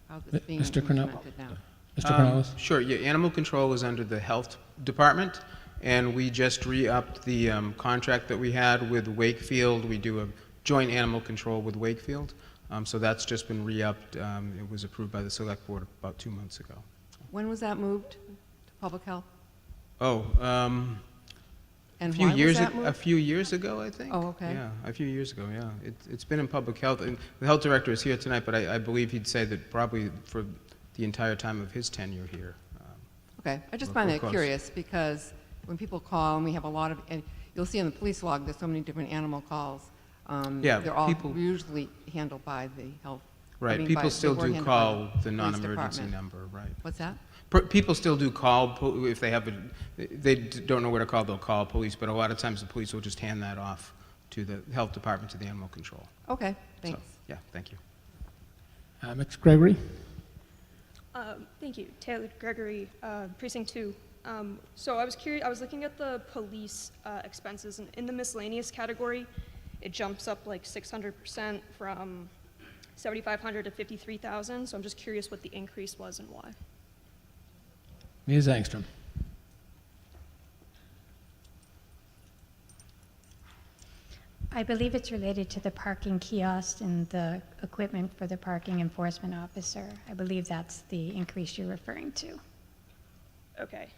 how that's being Mr. Cornell? implemented now. Mr. Cornellis? Sure, yeah, animal control is under the health department, and we just re-upped the contract that we had with Wakefield. We do a joint animal control with Wakefield, so that's just been re-upped. It was approved by the select board about 2 months ago. When was that moved to public health? Oh, And a few why was years that ag- moved? a few years ago, I think. Oh, okay. Yeah, a few years ago. Yeah, it's been in public health, and the health director is here tonight. But I believe he'd say that probably for the entire time of his tenure here. Okay, I just we're find it close. curious because when people call and we have a lot of, and you'll see in the police log, there's so many different animal calls. Yeah, They're all people- usually handled by the health. Right. they People still were do handled by call the police non-emergency department. number. Right. What's that? People still do call if they have don't know where to call. They'll call police, but a lot of times the police will just hand that off to the health department, to the animal control. Okay, thanks. Yeah, thank you. Ms. Gregory? Thank you. Taylor Gregory, Precinct 2. So I was curious, I was looking at the police expenses, and in the miscellaneous category, it jumps up like 600% from 7,500 to 53,000. So I'm just curious what the increase was and why. Ms. Angstrom? I believe it's related to the parking kiosk and the equipment for the parking enforcement officer. I believe that's the increase you're referring to. Okay.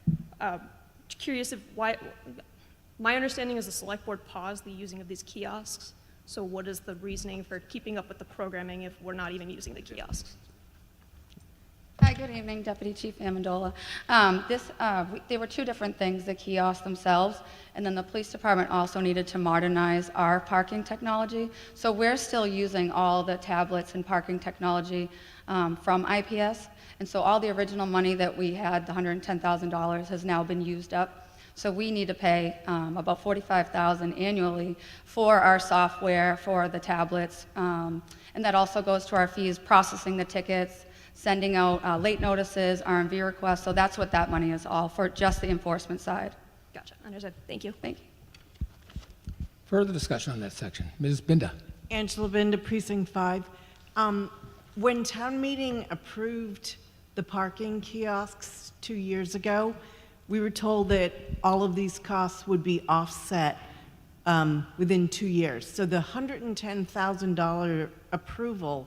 Curious if why, my understanding is the select board paused the using of these kiosks. So what is the reasoning for keeping up with the programming if we're not even using the kiosks? Hi, good evening, Deputy Chief Amendola. There were two different things, the kiosks themselves, and then the police department also needed to modernize our parking technology. So we're still using all the tablets and parking technology from IPS, and so all the original money that we had, the $110,000, has now been used up. So we need to pay about $45,000 annually for our software, for the tablets, and that also goes to our fees, processing the tickets, sending out late notices, RMV requests, so that's what that money is all for, just the enforcement side. Gotcha, understood. Thank you. Thank you. Further discussion on that section. Ms. Binda? Angela Binda, Precinct 5. When town meeting approved the parking kiosks 2 years ago, we were told that all of these costs would be offset within 2 years. So the $110,000 approval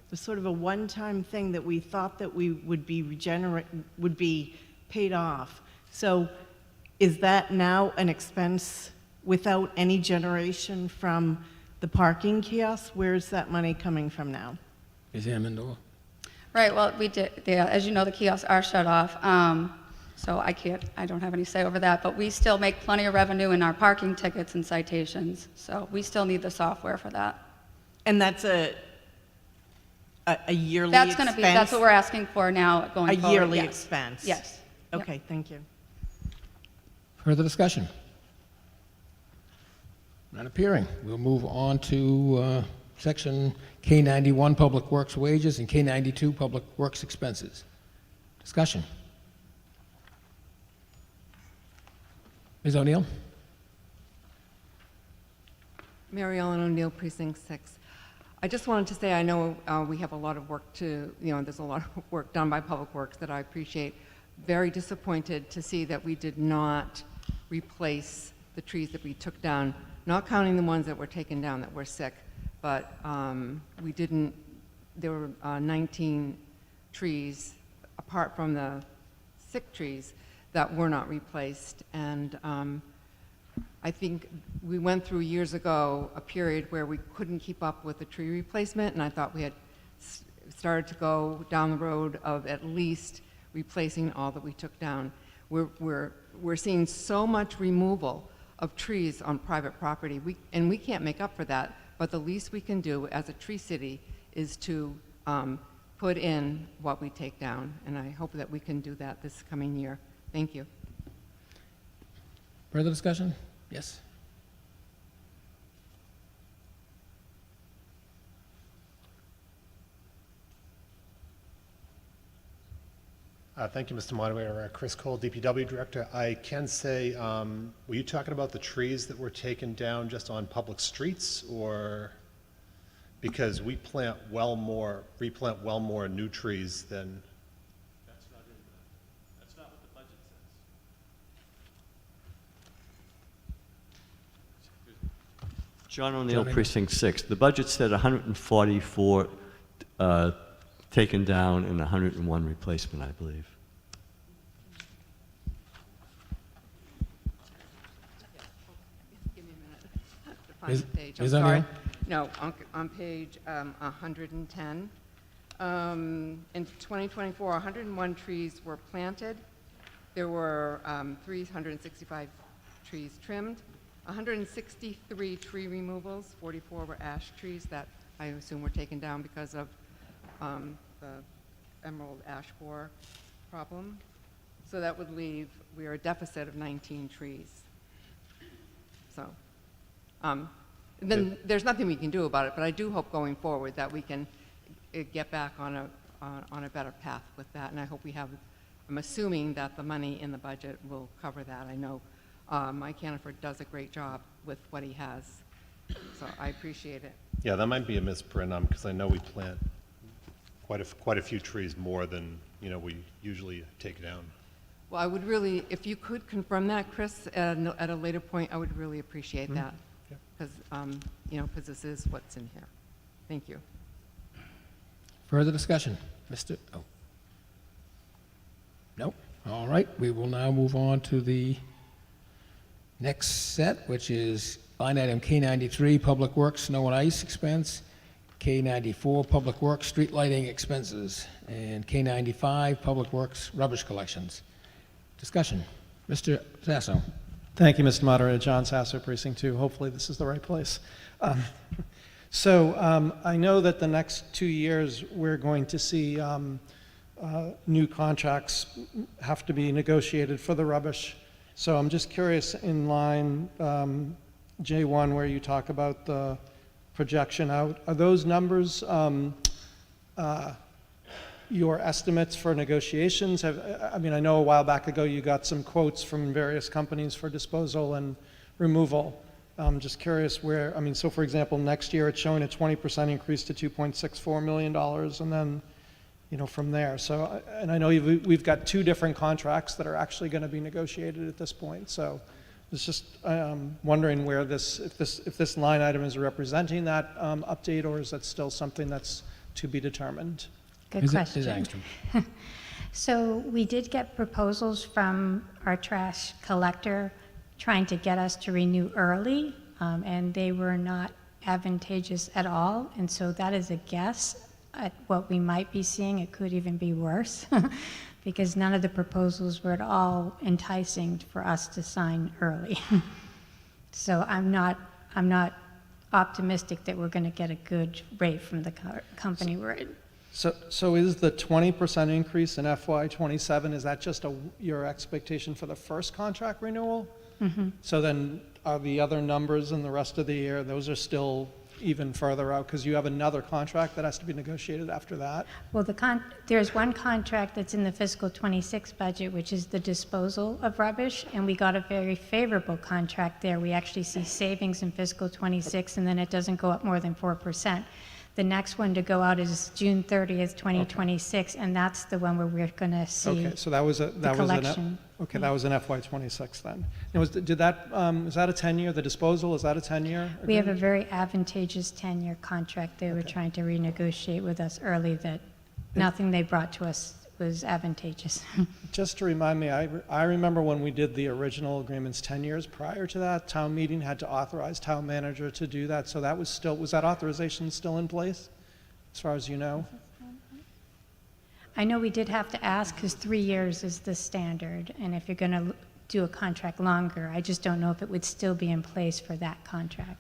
was sort of a one-time thing that we thought that we would be paid off. So is that now an expense without any generation from the parking kiosks? Where's that money coming from now? Ms. Amendola? Right, well, we did, as you know, the kiosks are shut off, so I don't have any say over that, but we still make plenty of revenue in our parking tickets and citations, so we still need the software for that. And that's a yearly That's expense? going to be, that's what we're asking for now going forward. A yearly yes. expense? Yes. Yep. Okay, thank you. Further discussion? Not appearing. We'll move on to section K91, Public Works Wages, and K92, Public Works Expenses. Discussion? Ms. O'Neill? Mary Ellen O'Neill, Precinct 6. I just wanted to say, I know we have a lot of work there's a lot of work done by Public Works that I appreciate. Very disappointed to see that we did not replace the trees that we took down, not counting the ones that were taken down that were sick, but we didn't, there were 19 trees, apart from the sick trees, that were not replaced. And I think we went through years ago a period where we couldn't keep up with the tree replacement, and I thought we had started to go down the road of at least replacing all that we took down. We're seeing so much removal of trees on private property, and we can't make up for that, but the least we can do as a tree city is to put in what we take down, and I hope that we can do that this coming year. Thank you. Further discussion? Yes. Thank you, Mr. Moderator. Chris Cole, DPW Director. I can say, were you talking about the trees that were taken down just on public streets, or because we replant well more new trees than? That's not what the budget says. John O'Neill, Precinct 6. The budget said 144 taken down and 101 replacement, I believe. Give me a minute to find the page. I'm is that sorry. Neil? No, on page 110. In 2024, 101 trees were planted. There were 365 trees trimmed, 163 tree removals, 44 were ash trees that I assume were taken down because of the emerald ash borer problem. So that would leave, we are a deficit of 19 trees. So, then there's nothing we can do about it, but I do hope going forward that we can get back on a better path with that, and I hope we have, I'm assuming that the money in the budget will cover that. I know Mike Hannaford does a great job with what he has, so I appreciate it. Yeah, that might be a misprint, because I know we plant quite a few trees more than we usually take down. Well, I would really, if you could confirm that, Chris, at a later point, I would really appreciate that, because because this is what's in here. Thank you. Further discussion? Oh. Nope. All right, we will now move on to the next set, which is line item K93, Public Works, Snow and Ice expense, K94, Public Works, Street Lighting expenses, and K95, Public Works, Rubbish Collections. Discussion. Mr. Sasso. Thank you, Mr. Moderator. John Sasso, Precinct 2. Hopefully this is the right place. I know that the next 2 years we're going to see new contracts have to be negotiated for the rubbish. So I'm just curious, in line J1 where you talk about the projection out, are those numbers your estimates for negotiations? I know a while back ago you got some quotes from various companies for disposal and removal. I'm just curious where, so for example, next year it's showing a 20% increase to $2.64 million, and then, from there. So, and I know we've got 2 different contracts that are actually going to be negotiated at this point. So it's just wondering where if this line item is representing that update, or is that still something that's to be determined? Good question. So we did get proposals from our trash collector trying to get us to renew early, and they were not advantageous at all. And so that is a guess at what we might be seeing. It could even be worse because none of the proposals were at all enticing for us to sign early. So I'm not optimistic that we're going to get a good rate from the company we're in. So is the 20% increase in FY27, is that just your expectation for the first contract renewal? Mm-hmm. So then are the other numbers in the rest of the year, those are still even further out? Because you have another contract that has to be negotiated after that. Well, there's one contract that's in the fiscal '26 budget, which is the disposal of rubbish, and we got a very favorable contract there. We actually see savings in fiscal '26, and then it doesn't go up more than 4%. The next one to go out is June 30th, 2026, and that's the one where we're going to see Okay, so that was a, the collection. that was an FY '26 then. And is that a 10-year, the disposal, is that a 10-year? We have a very advantageous 10-year contract they were trying to renegotiate with us early that nothing they brought to us was advantageous. Just to remind me, I remember when we did the original agreements 10 years prior to that, town meeting had to authorize town manager to do that, so that was that authorization still in place, as far as you know? I know we did have to ask because 3 years is the standard, and if you're going to do a contract longer, I just don't know if it would still be in place for that contract.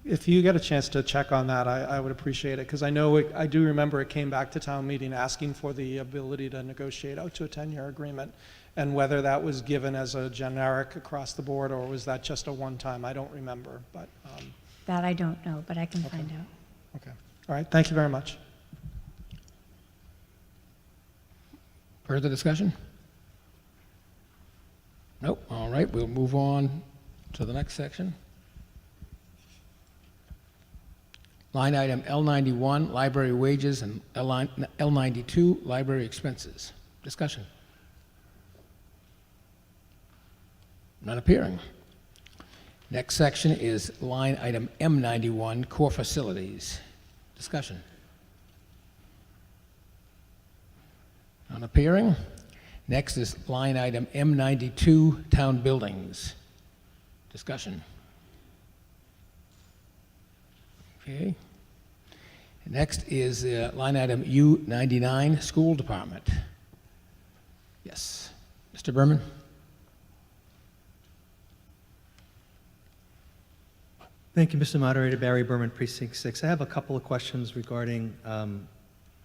If you get a chance to check on that, I would appreciate it, because I know, I do remember it came back to town meeting asking for the ability to negotiate out to a 10-year agreement, and whether that was given as a generic across the board, or was that just a one-time, I don't remember, but. That I don't know, but I can find out. Okay, all right, thank you very much. Further discussion? Nope. All right, we'll move on to the next section. Line item L91, library wages, and L92, library expenses. Discussion? None appearing. Next section is line item M91, core facilities. Discussion? None appearing. Next is line item M92, town buildings. Discussion? Okay. Next is line item U99, school department. Yes. Mr. Berman? Thank you, Mr. Moderator. Barry Berman, Precinct 6. I have a couple of questions regarding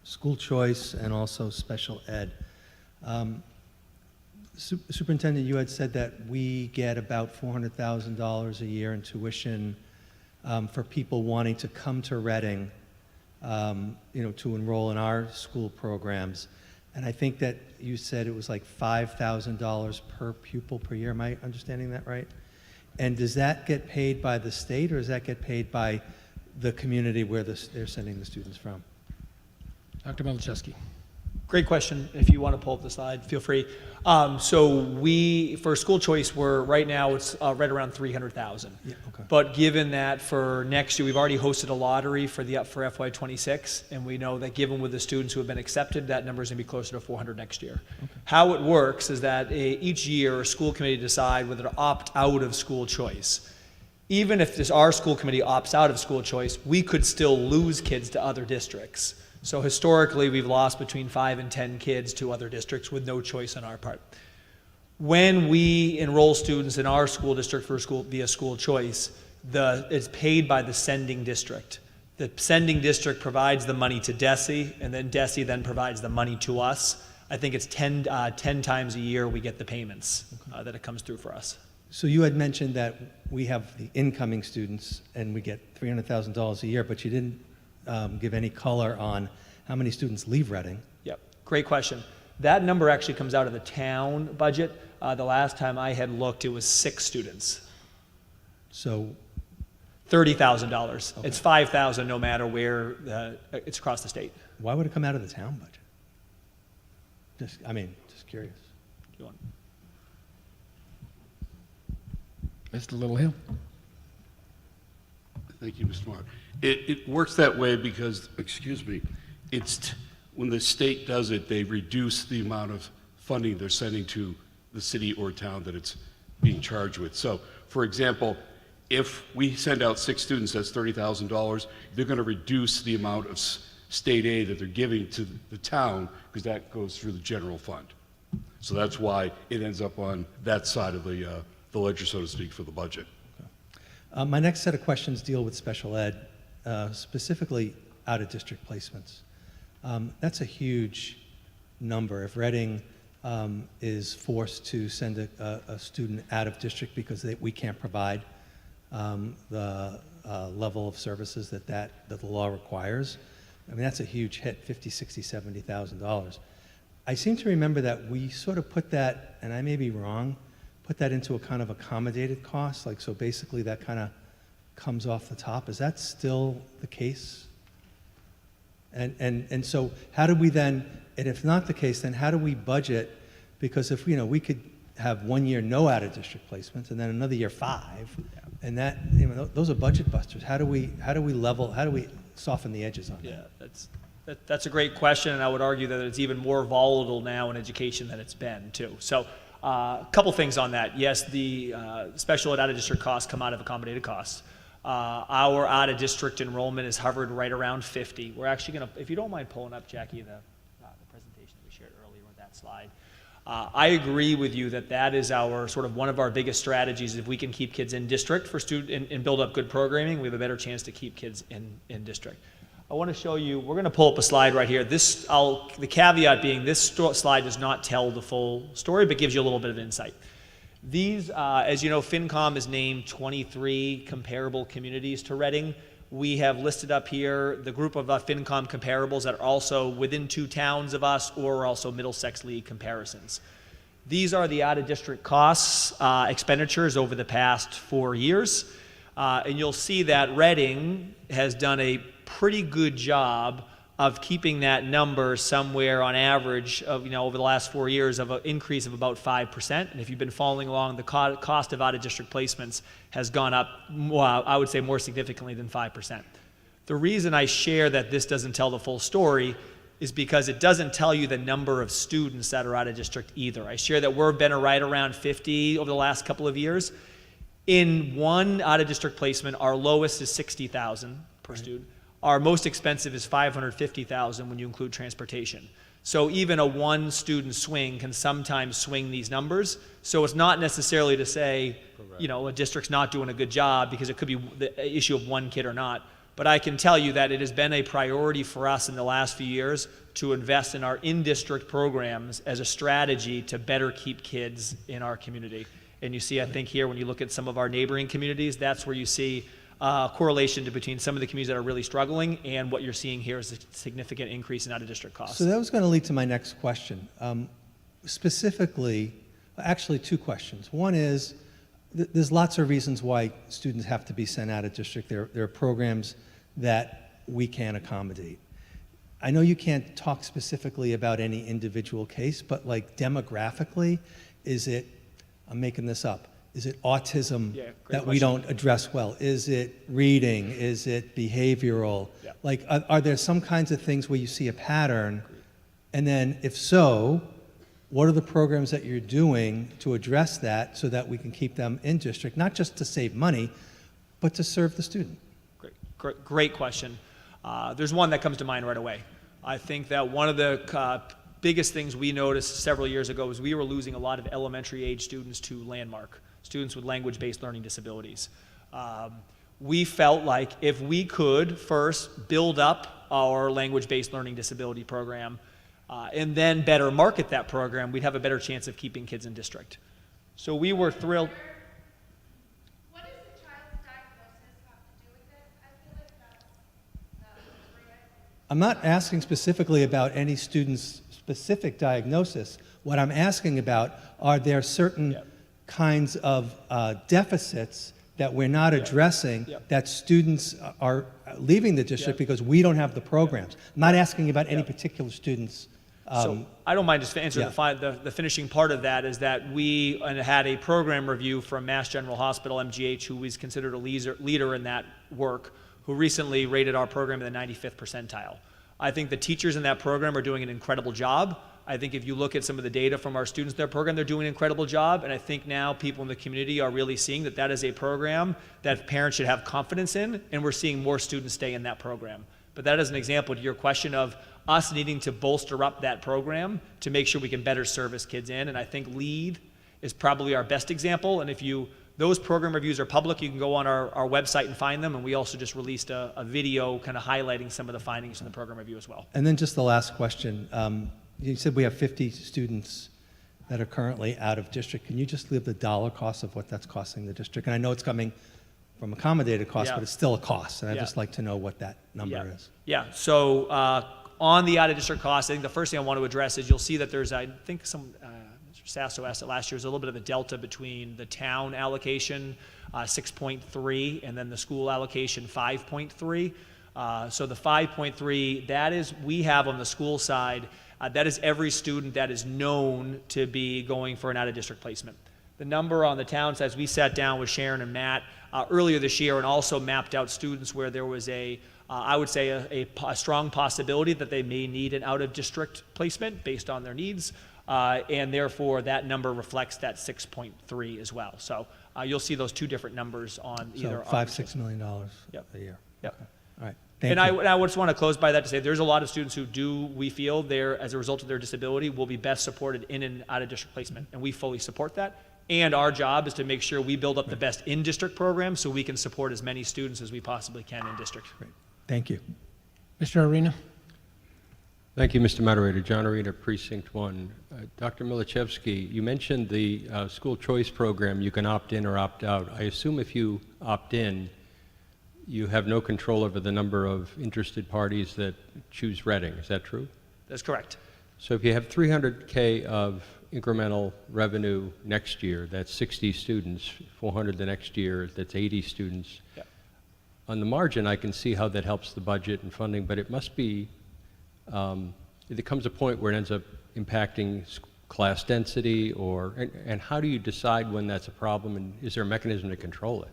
school choice and also special ed. Superintendent, you had said that we get about $400,000 a year in tuition for people wanting to come to Reading, to enroll in our school programs. And I think that you said it was like $5,000 per pupil per year. Am I understanding that right? And does that get paid by the state, or does that get paid by the community where they're sending the students from? Dr. Melichewski. Great question. If you want to pull up the slide, feel free. So we, for school choice, right now it's right around 300,000. Yeah, okay. But given that for next year, we've already hosted a lottery for FY26, and we know that given with the students who have been accepted, that number is going to be closer to 400 next year. Okay. How it works is that each year, a school committee decide whether to opt out of school choice. Even if our school committee opts out of school choice, we could still lose kids to other districts. So historically, we've lost between 5 and 10 kids to other districts with no choice on our part. When we enroll students in our school district via school choice, it's paid by the sending district. The sending district provides the money to DESE, and then DESE then provides the money to us. I think it's 10 times a year we get the payments that it comes through for us. So you had mentioned that we have the incoming students and we get $300,000 a year, but you didn't give any color on how many students leave Reading. Yep, great question. That number actually comes out of the town budget. The last time I had looked, it was 6 students. So $30,000. Okay. It's $5,000 no matter where it's across the state. Why would it come out of the town budget? Just curious. Go on. Mr. Littlehill. Thank you, Mr. Mark. It works that way because, when the state does it, they reduce the amount of funding they're sending to the city or town that it's being charged with. So, for example, if we send out 6 students, that's $30,000, they're going to reduce the amount of state aid that they're giving to the town because that goes through the general fund. So that's why it ends up on that side of the ledger, so to speak, for the budget. My next set of questions deal with special ed, specifically out-of-district placements. That's a huge number. If Reading is forced to send a student out of district because we can't provide the level of services that the law requires. I mean, that's a huge hit, $50,000, $60,000, $70,000. I seem to remember that we sort of put that, and I may be wrong, put that into a kind of accommodated cost, like, so basically that kind of comes off the top. Is that still the case? And so how do we then, and if not the case, then how do we budget? Because if, you know, we could have 1 year no out-of-district placements and then another year 5, and that, you know, those are budget busters. How do we soften the edges on that? Yeah, that's a great question, and I would argue that it's even more volatile now in education than it's been, too. So a couple things on that. Yes, the special ed out-of-district costs come out of accommodated costs. Our out-of-district enrollment is hovered right around 50. We're actually going to, if you don't mind pulling up, Jackie, the presentation that we shared earlier with that slide. I agree with you that that is our sort of one of our biggest strategies. If we can keep kids in district for and build up good programming, we have a better chance to keep kids in district. I want to show you, we're going to pull up a slide right here. The caveat being this slide does not tell the full story, but gives you a little bit of insight. These, as you know, FinCom has named 23 comparable communities to Reading. We have listed up here the group of FinCom comparables that are also within 2 towns of us or also Middlesex League comparisons. These are the out-of-district costs, expenditures over the past 4 years. And you'll see that Reading has done a pretty good job of keeping that number somewhere on average of, you know, over the last 4 years of an increase of about 5%. And if you've been following along, the cost of out-of-district placements has gone up, I would say, more significantly than 5%. The reason I share that this doesn't tell the full story is because it doesn't tell you the number of students that are out of district either. I share that we've been right around 50 over the last couple of years. In one out-of-district placement, our lowest is $60,000 per student. Our most expensive is $550,000 when you include transportation. So even a one student swing can sometimes swing these numbers. So it's not necessarily to say, you know, a district's not doing a good job, because it could be the issue of one kid or not. But I can tell you that it has been a priority for us in the last few years to invest in our in-district programs as a strategy to better keep kids in our community. And you see, I think here, when you look at some of our neighboring communities, that's where you see correlation between some of the communities that are really struggling and what you're seeing here is a significant increase in out-of-district costs. So that was going to lead to my next question. Specifically, actually 2 questions. One is, there's lots of reasons why students have to be sent out of district. There are programs that we can't accommodate. I know you can't talk specifically about any individual case, but like demographically, is it, I'm making this up, is it autism that we don't address well? Is it reading? Is it behavioral? Yeah. Like, are there some kinds of things where you see a pattern? And then if so, what are the programs that you're doing to address that so that we can keep them in district, not just to save money, but to serve the student? Great question. There's one that comes to mind right away. I think that one of the biggest things we noticed several years ago was we were losing a lot of elementary age students to Landmark, students with language-based learning disabilities. We felt like if we could first build up our language-based learning disability program and then better market that program, we'd have a better chance of keeping kids in district. So we were thrilled. What does the child's diagnosis have to do with it? I feel like that's I'm not asking specifically about any student's specific diagnosis. What I'm asking about, are there certain kinds of deficits that we're not addressing that students are leaving the district because we don't have the programs? I'm not asking about any particular students. So I don't mind just answering the finishing part of that, is that we had a program review from Mass General Hospital, MGH, who is considered a leader in that work, who recently rated our program in the 95th percentile. I think the teachers in that program are doing an incredible job. I think if you look at some of the data from our students in their program, they're doing an incredible job. And I think now people in the community are really seeing that that is a program that parents should have confidence in, and we're seeing more students stay in that program. But that is an example to your question of us needing to bolster up that program to make sure we can better service kids in. And I think LEAD is probably our best example. And if those program reviews are public, you can go on our website and find them. And we also just released a video kind of highlighting some of the findings in the program review as well. And then just the last question. You said we have 50 students that are currently out of district. Can you just leave the dollar cost of what that's costing the district? And I know it's coming from accommodated costs, Yeah. but it's still a cost, and I'd Yeah. just like to know what that number Yeah. is. Yeah, so on the out-of-district costs, I think the first thing I want to address is you'll see that there's, I think Mr. Sasso asked it last year, there's a little bit of a delta between the town allocation, 6.3, and then the school allocation, 5.3. So the 5.3, that is, we have on the school side, that is every student that is known to be going for an out-of-district placement. The number on the town side, we sat down with Sharon and Matt earlier this year and also mapped out students where there was I would say a strong possibility that they may need an out-of-district placement based on their needs, and therefore that number reflects that 6.3 as well. So you'll see those two different numbers on either. So $5-6 million Yep. a year. Yep. Okay. All right. And Thank you. I just want to close by that to say there's a lot of students who we feel they're, as a result of their disability, will be best supported in and out of district placement, and we fully support that. And our job is to make sure we build up the best in-district programs so we can support as many students as we possibly can in district. Great. Thank you. Mr. Arena? Thank you, Mr. Moderator. John Arena, Precinct 1. Dr. Milichevsky, you mentioned the school choice program. You can opt in or opt out. I assume if you opt in, you have no control over the number of interested parties that choose Reading. Is that true? That's correct. So if you have 300K of incremental revenue next year, that's 60 students, 400 the next year, that's 80 students. Yep. On the margin, I can see how that helps the budget and funding, but it must be, there comes a point where it ends up impacting class density, and how do you decide when that's a problem, and is there a mechanism to control it?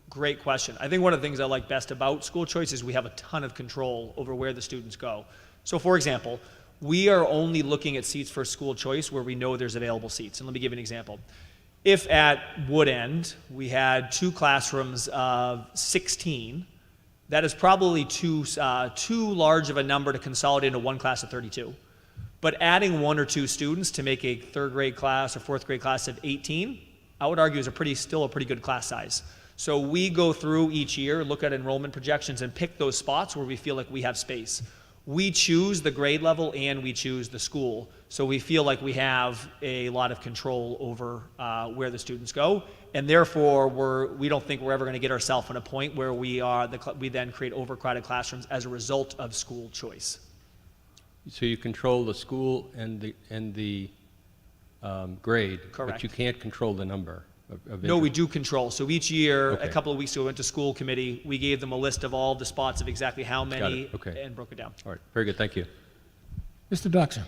Great question. I think one of the things I like best about school choice is we have a ton of control over where the students go. So for example, we are only looking at seats for school choice where we know there's available seats. And let me give you an example. If at Wood End we had 2 classrooms of 16, that is probably too large of a number to consolidate into one class of 32. But adding 1 or 2 students to make a 3rd grade class or 4th grade class of 18, I would argue is still a pretty good class size. So we go through each year, look at enrollment projections, and pick those spots where we feel like we have space. We choose the grade level and we choose the school, so we feel like we have a lot of control over where the students go, and therefore we don't think we're ever going to get ourselves in a point where we then create overcrowded classrooms as a result of school choice. So you control the school and the grade, Correct. but you can't control the number of No, we interest. do control. So each year, Okay. a couple of weeks ago, we went to school committee. We gave them a list of all the spots of exactly how Got many it. Okay. and broke it down. All right, very good, thank you. Mr. Doxer?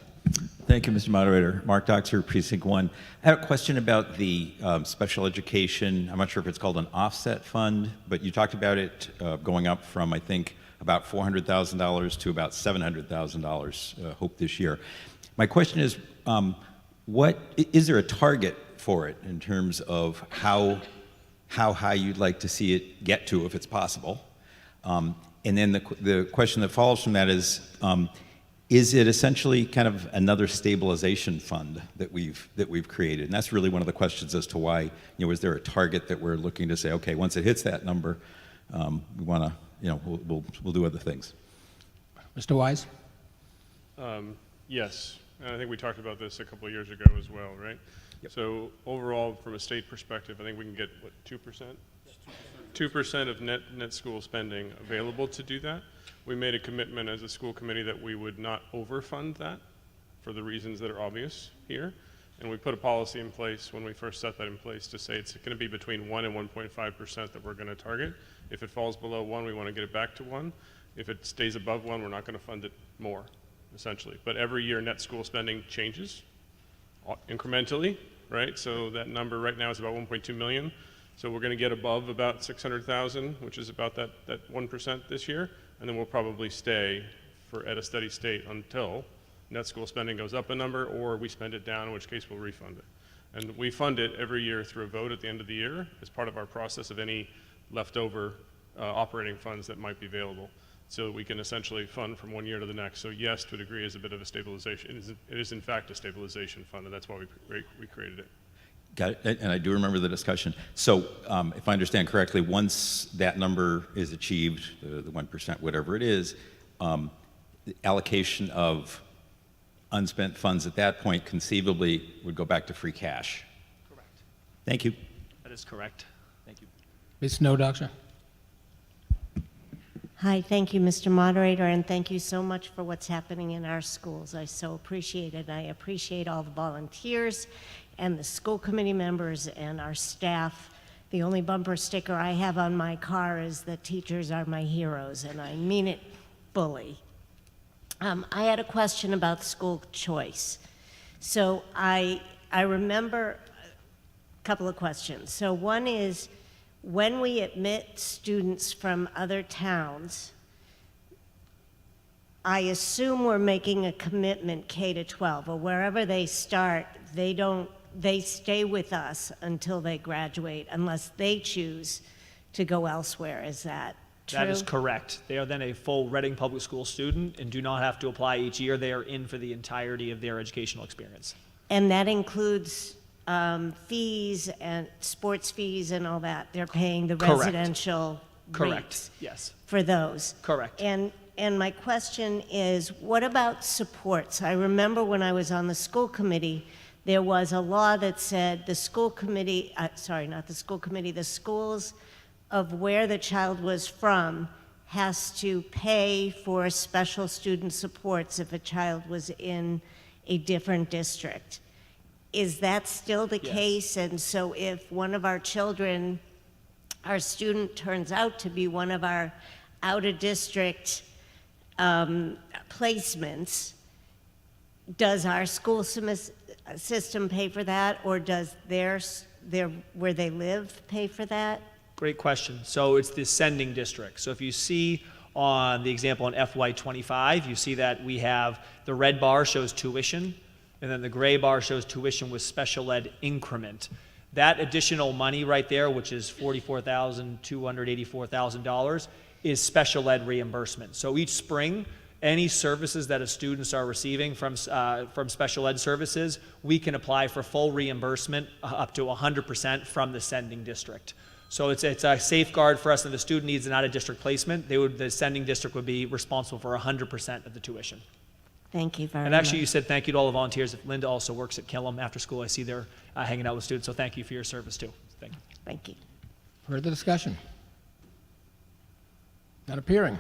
Thank you, Mr. Moderator. Mark Doxer, Precinct 1. I have a question about the special education. I'm not sure if it's called an offset fund, but you talked about it going up from, I think, about $400,000 to about $700,000, hope this year. My question is, is there a target for it in terms of how high you'd like to see it get to, if it's possible? And then the question that follows from that is it essentially kind of another stabilization fund that we've created? And that's really one of the questions as to why, is there a target that we're looking to say, okay, once it hits that number, we want to, we'll do other things. Mr. Wise? Yes, and I think we talked about this a couple of years ago as well, right? Yep. So overall, from a state perspective, I think we can get, what, 2%? 2% of net school spending available to do that. We made a commitment as a school committee that we would not overfund that for the reasons that are obvious here. And we put a policy in place when we first set that in place to say it's going to be between 1 and 1.5% that we're going to target. If it falls below 1, we want to get it back to 1. If it stays above 1, we're not going to fund it more, essentially. But every year, net school spending changes incrementally, right? So that number right now is about 1.2 million. So we're going to get above about 600,000, which is about that 1% this year, and then we'll probably stay at a steady state until net school spending goes up a number, or we spend it down, in which case we'll refund it. And we fund it every year through a vote at the end of the year as part of our process of any leftover operating funds that might be available. So we can essentially fund from one year to the next. So yes, to a degree, is a bit of a stabilization. It is in fact a stabilization fund, and that's why we created it. Got it, and I do remember the discussion. So if I understand correctly, once that number is achieved, the 1%, whatever it is, the allocation of unspent funds at that point conceivably would go back to free cash. Correct. Thank you. That is correct. Thank you. Ms. Snowdoxer? Hi, thank you, Mr. Moderator, and thank you so much for what's happening in our schools. I so appreciate it. I appreciate all the volunteers and the school committee members and our staff. The only bumper sticker I have on my car is that teachers are my heroes, and I mean it fully. I had a question about school choice. So I remember a couple of questions. So one is, when we admit students from other towns, I assume we're making a commitment K to 12, or wherever they start, they stay with us until they graduate unless they choose to go elsewhere. Is that true? That is correct. They are then a full Reading Public School student and do not have to apply each year. They are in for the entirety of their educational experience. And that includes fees and sports fees and all that. They're paying the Correct. residential Correct, rates yes. for those. Correct. And my question is, what about supports? I remember when I was on the school committee, there was a law that said the school committee, not the school committee, the schools of where the child was from has to pay for special student supports if a child was in a different district. Is that still the case? And so if one of our children, our student turns out to be one of our out-of-district placements, does our school system pay for that, or does their where they live pay for that? Great question. So it's the sending district. So if you see on the example in FY25, you see that we have the red bar shows tuition, and then the gray bar shows tuition with special ed increment. That additional money right there, which is $44,284,000, is special ed reimbursement. So each spring, any services that students are receiving from special ed services, we can apply for full reimbursement up to 100% from the sending district. So it's a safeguard for us, and the student needs an out-of-district placement. The sending district would be responsible for 100% of the tuition. Thank you very much. And actually, you said thank you to all the volunteers. Linda also works at Killam after school. I see they're hanging out with students, so thank you for your service too. Thank you. Thank you. Further discussion? Not appearing.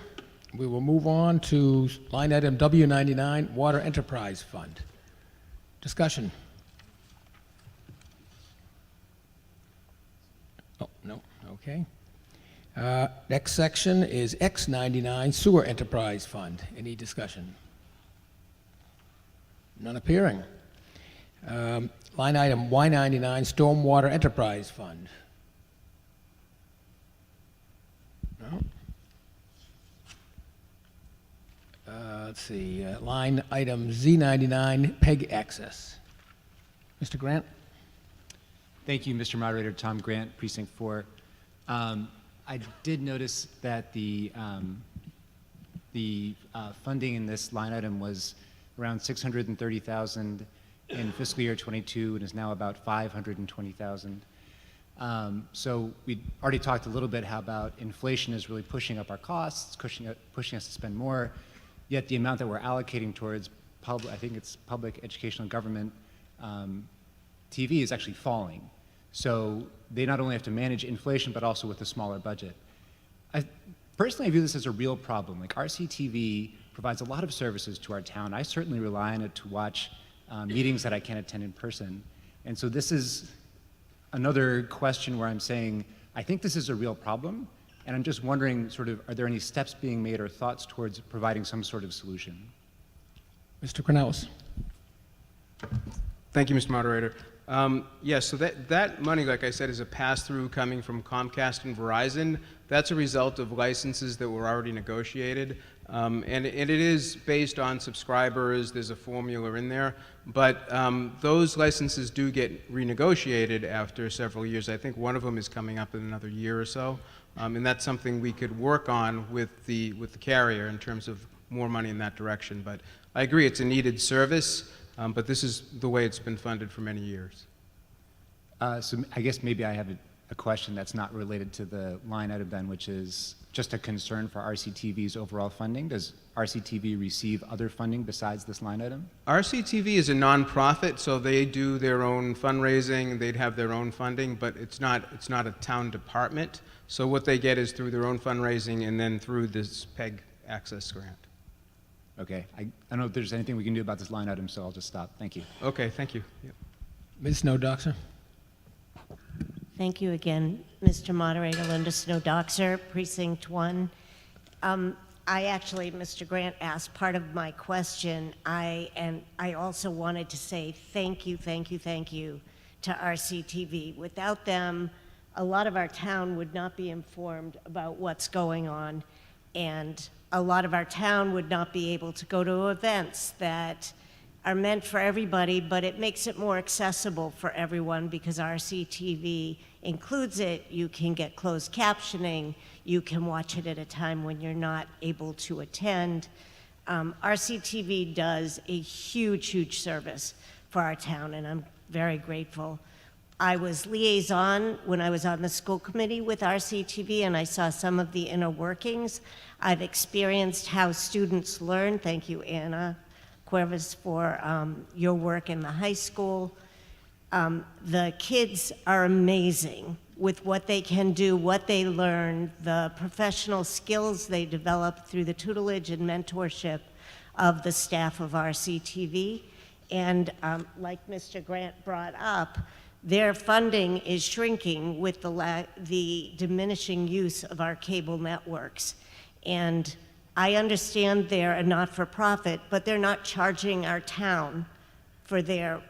We will move on to line item W99, Water Enterprise Fund. Discussion. Oh, no, okay. Next section is X99, Sewer Enterprise Fund. Any discussion? None appearing. Line item Y99, Stormwater Enterprise Fund. No. Let's see, line item Z99, PEG access. Mr. Grant? Thank you, Mr. Moderator. Tom Grant, Precinct 4. I did notice that the funding in this line item was around $630,000 in fiscal year 22 and is now about $520,000. So we already talked a little bit how about inflation is really pushing up our costs, pushing us to spend more, yet the amount that we're allocating towards I think it's public educational government TV is actually falling. So they not only have to manage inflation, but also with a smaller budget. Personally, I view this as a real problem. Like RCTV provides a lot of services to our town. I certainly rely on it to watch meetings that I can't attend in person. And so this is another question where I'm saying, I think this is a real problem, and I'm just wondering, sort of, are there any steps being made or thoughts towards providing some sort of solution? Mr. Cornelis. Thank you, Mr. Moderator. Yes, so that money, like I said, is a pass-through coming from Comcast and Verizon. That's a result of licenses that were already negotiated. And it is based on subscribers. There's a formula in there. But those licenses do get renegotiated after several years. I think one of them is coming up in another year or so. And that's something we could work on with the carrier in terms of more money in that direction. But I agree, it's a needed service. But this is the way it's been funded for many years. So I guess maybe I have a question that's not related to the line item then, which is just a concern for RCTV's overall funding? Does RCTV receive other funding besides this line item? RCTV is a nonprofit, so they do their own fundraising, they'd have their own funding, but it's not a town department. So what they get is through their own fundraising and then through this PEG access grant. Okay, I don't know if there's anything we can do about this line item, so I'll just stop. Thank you. Okay, thank you. Yep. Ms. Snowdoxer? Thank you again, Mr. Moderator. Linda Snowdoxer, Precinct 1. I actually, Mr. Grant asked part of my question. I also wanted to say thank you to RCTV. Without them, a lot of our town would not be informed about what's going on, and a lot of our town would not be able to go to events that are meant for everybody, but it makes it more accessible for everyone because RCTV includes it. You can get closed captioning. You can watch it at a time when you're not able to attend. RCTV does a huge service for our town, and I'm very grateful. I was liaison when I was on the school committee with RCTV, and I saw some of the inner workings. I've experienced how students learn. Thank you, Anna Cuevas, for your work in the high school. The kids are amazing with what they can do, what they learn, the professional skills they develop through the tutelage and mentorship of the staff of RCTV. And like Mr. Grant brought up, their funding is shrinking with the diminishing use of our cable networks. And I understand they're a not-for-profit, but they're not charging our town for their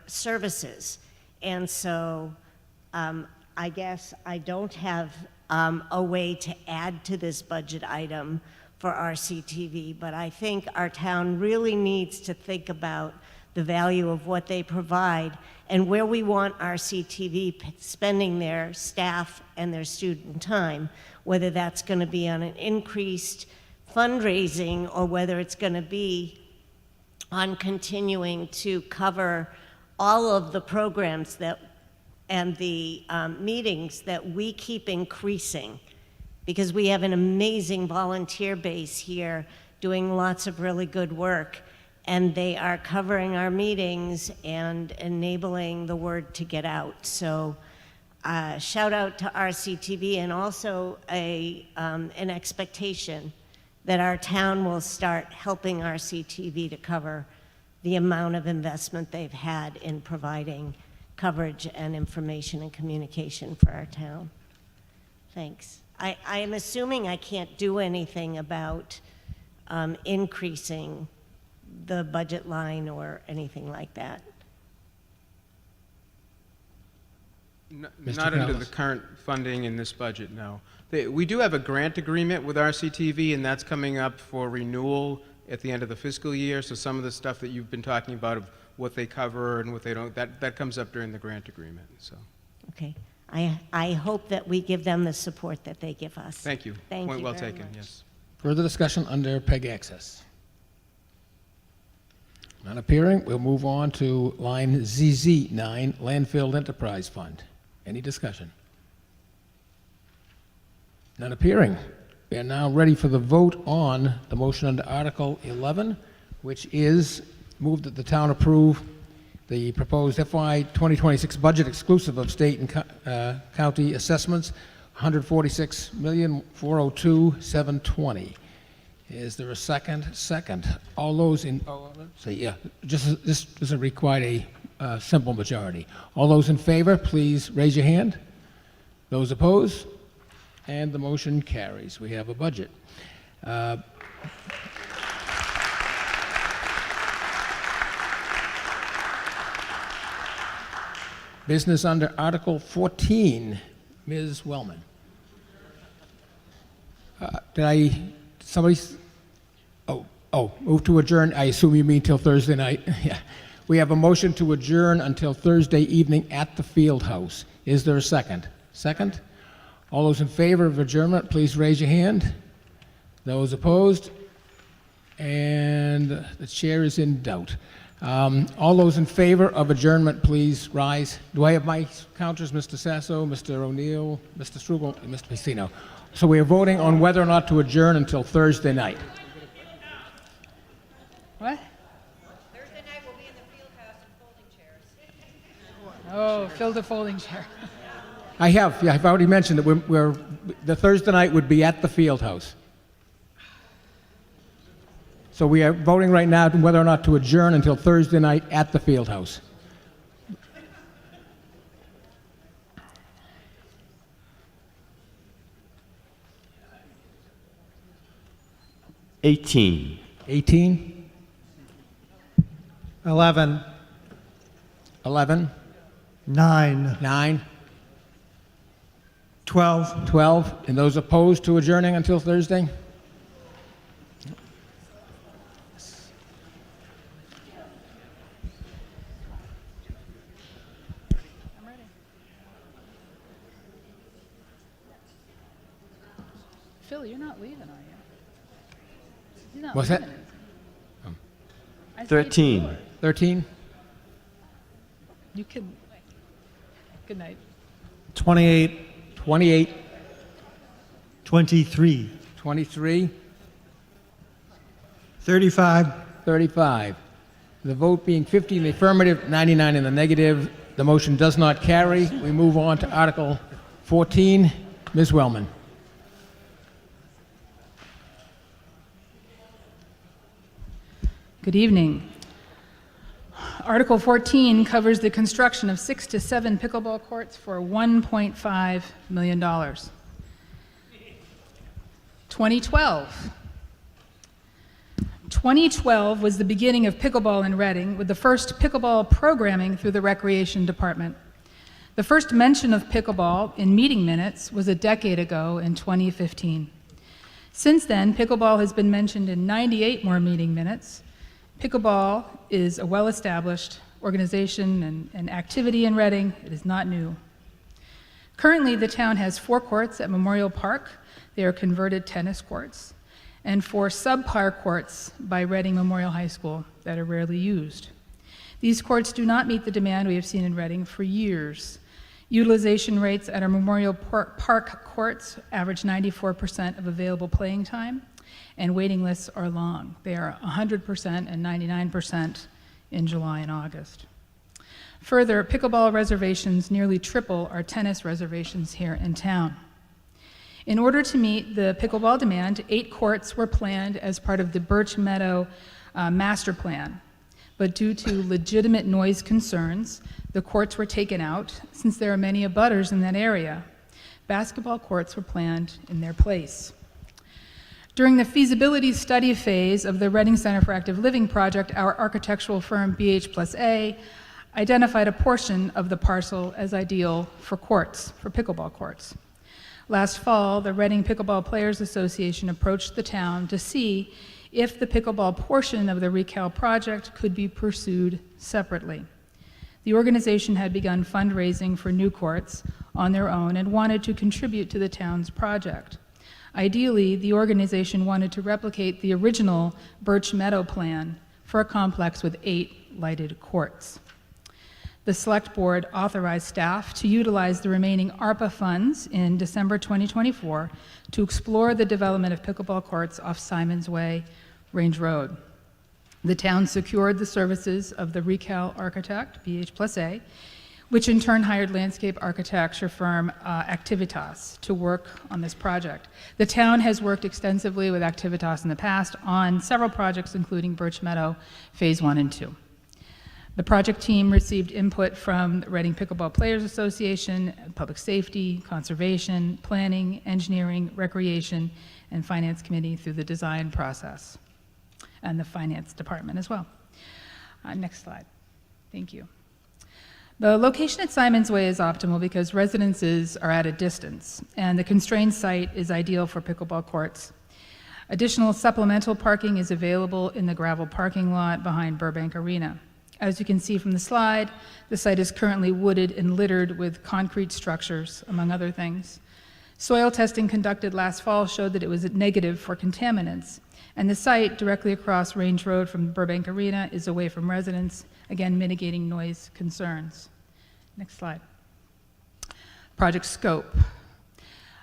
services. And so I guess I don't have a way to add to this budget item for RCTV, but I think our town really needs to think about the value of what they provide and where we want RCTV spending their staff and their student time, whether that's going to be on an increased fundraising or whether it's going to be on continuing to cover all of the programs that and the meetings that we keep increasing, because we have an amazing volunteer base here doing lots of really good work, and they are covering our meetings and enabling the word to get out. So shout out to RCTV, and also an expectation that our town will start helping RCTV to cover the amount of investment they've had in providing coverage and information and communication for our town. Thanks. I am assuming I can't do anything about increasing the budget line or anything like that. Not under the current funding in this budget, no. We do have a grant agreement with RCTV, and that's coming up for renewal at the end of the fiscal year. So some of the stuff that you've been talking about of what they cover and what they don't, that comes up during the grant agreement. So. Okay. I hope that we give them the support that they give us. Thank you. Thank Point you well very taken, much. yes. Further discussion under PEG access? Not appearing. We'll move on to line ZZ9, Landfill Enterprise Fund. Any discussion? Not appearing. We are now ready for the vote on the motion under Article 11, which is move that the town approve the proposed FY 2026 budget exclusive of state and county assessments, $146,402,720. Is there a second? Second. All those in, say, yeah, this doesn't require a simple majority. All those in favor, please raise your hand. Those opposed? And the motion carries. We have a budget. Business under Article 14, Ms. Wellman. Move to adjourn. I assume you mean till Thursday night? Yeah. We have a motion to adjourn until Thursday evening at the Field House. Is there a second? Second? All those in favor of adjournment, please raise your hand. Those opposed? And the chair is in doubt. All those in favor of adjournment, please rise. Do I have my counters, Mr. Sasso, Mr. O'Neill, Mr. Strugel, and Mr. Pacino? So we are voting on whether or not to adjourn until Thursday night. What? Thursday night we'll be in the field house in folding chairs. Oh, fill the folding chair. I've already mentioned that the Thursday night would be at the field house. So we are voting right now on whether or not to adjourn until Thursday night at the field house. $18. 18? 11. 11? 9. 9? 12. 12? And those opposed to adjourning until Thursday? Phil, you're not leaving, are you? You're not What's leaving, that? is he? I stayed 13. before. 13? You can. Good night. 28. 28? 23. 23? 35. 35. The vote being 50 in the affirmative, 99 in the negative, the motion does not carry. We move on to Article 14. Ms. Wellman. Good evening. Article 14 covers the construction of 6 to 7 pickleball courts for $1.5 million. 2012. 2012 was the beginning of pickleball in Reading, with the first pickleball programming through the Recreation Department. The first mention of pickleball in meeting minutes was a decade ago in 2015. Since then, pickleball has been mentioned in 98 more meeting minutes. Pickleball is a well-established organization and activity in Reading. It is not new. Currently, the town has 4 courts at Memorial Park. They are converted tennis courts, and 4 subpar courts by Reading Memorial High School that are rarely used. These courts do not meet the demand we have seen in Reading for years. Utilization rates at our Memorial Park courts average 94% of available playing time, and waiting lists are long. They are 100% and 99% in July and August. Further, pickleball reservations nearly triple our tennis reservations here in town. In order to meet the pickleball demand, 8 courts were planned as part of the Birch Meadow master plan. But due to legitimate noise concerns, the courts were taken out since there are many abutters in that area. Basketball courts were planned in their place. During the feasibility study phase of the Reading Center for Active Living project, our architectural firm BH+A identified a portion of the parcel as ideal for courts, for pickleball courts. Last fall, the Reading Pickleball Players Association approached the town to see if the pickleball portion of the recal project could be pursued separately. The organization had begun fundraising for new courts on their own and wanted to contribute to the town's project. Ideally, the organization wanted to replicate the original Birch Meadow plan for a complex with 8 lighted courts. The Select Board authorized staff to utilize the remaining ARPA funds in December 2024 to explore the development of pickleball courts off Simons Way, Range Road. The town secured the services of the Recal architect, BH+A, which in turn hired landscape architecture firm Activitas to work on this project. The town has worked extensively with Activitas in the past on several projects, including Birch Meadow Phase 1 and 2. The project team received input from the Reading Pickleball Players Association, Public Safety, Conservation, Planning, Engineering, Recreation, and Finance Committee through the design process, and the Finance Department as well. Next slide. Thank you. The location at Simons Way is optimal because residences are at a distance, and the constrained site is ideal for pickleball courts. Additional supplemental parking is available in the gravel parking lot behind Burbank Arena. As you can see from the slide, the site is currently wooded and littered with concrete structures, among other things. Soil testing conducted last fall showed that it was negative for contaminants, And the site directly across Range Road from Burbank Arena is away from residents, again mitigating noise concerns. Next slide. Project scope.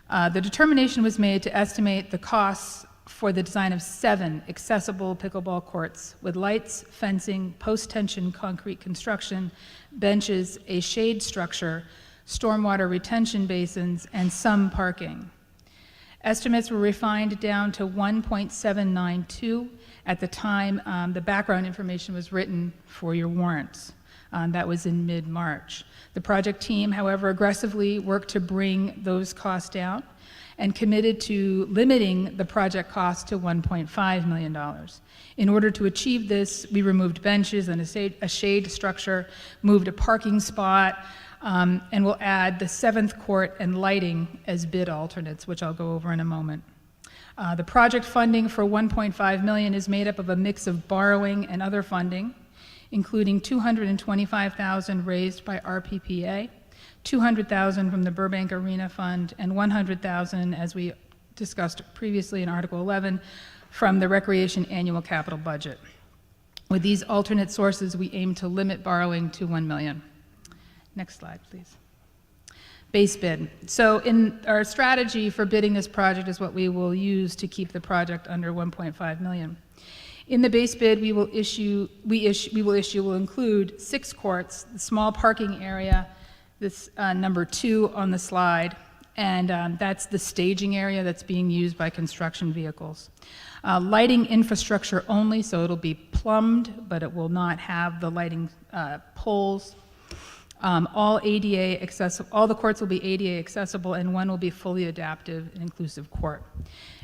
The determination was made to estimate the costs for the design of 7 accessible pickleball courts with lights, fencing, post-tension concrete construction, benches, a shade structure, stormwater retention basins, and some parking. Estimates were refined down to 1.792 at the time the background information was written for your warrants. That was in mid-March. The project team, however, aggressively worked to bring those costs down and committed to limiting the project cost to $1.5 million. In order to achieve this, we removed benches and a shade structure, moved a parking spot, and we'll add the 7th court and lighting as bid alternates, which I'll go over in a moment. The project funding for $1.5 million is made up of a mix of borrowing and other funding, including $225,000 raised by RPPA, $200,000 from the Burbank Arena Fund, and $100,000, as we discussed previously in Article 11, from the Recreation Annual Capital Budget. With these alternate sources, we aim to limit borrowing to $1 million. Next slide, please. Base bid. So in our strategy for bidding this project is what we will use to keep the project under $1.5 million. In the base bid, will include 6 courts, the small parking area, this number 2 on the slide, and that's the staging area that's being used by construction vehicles. Lighting infrastructure only, so it'll be plumbed, but it will not have the lighting poles. All the courts will be ADA accessible, and one will be fully adaptive and inclusive court.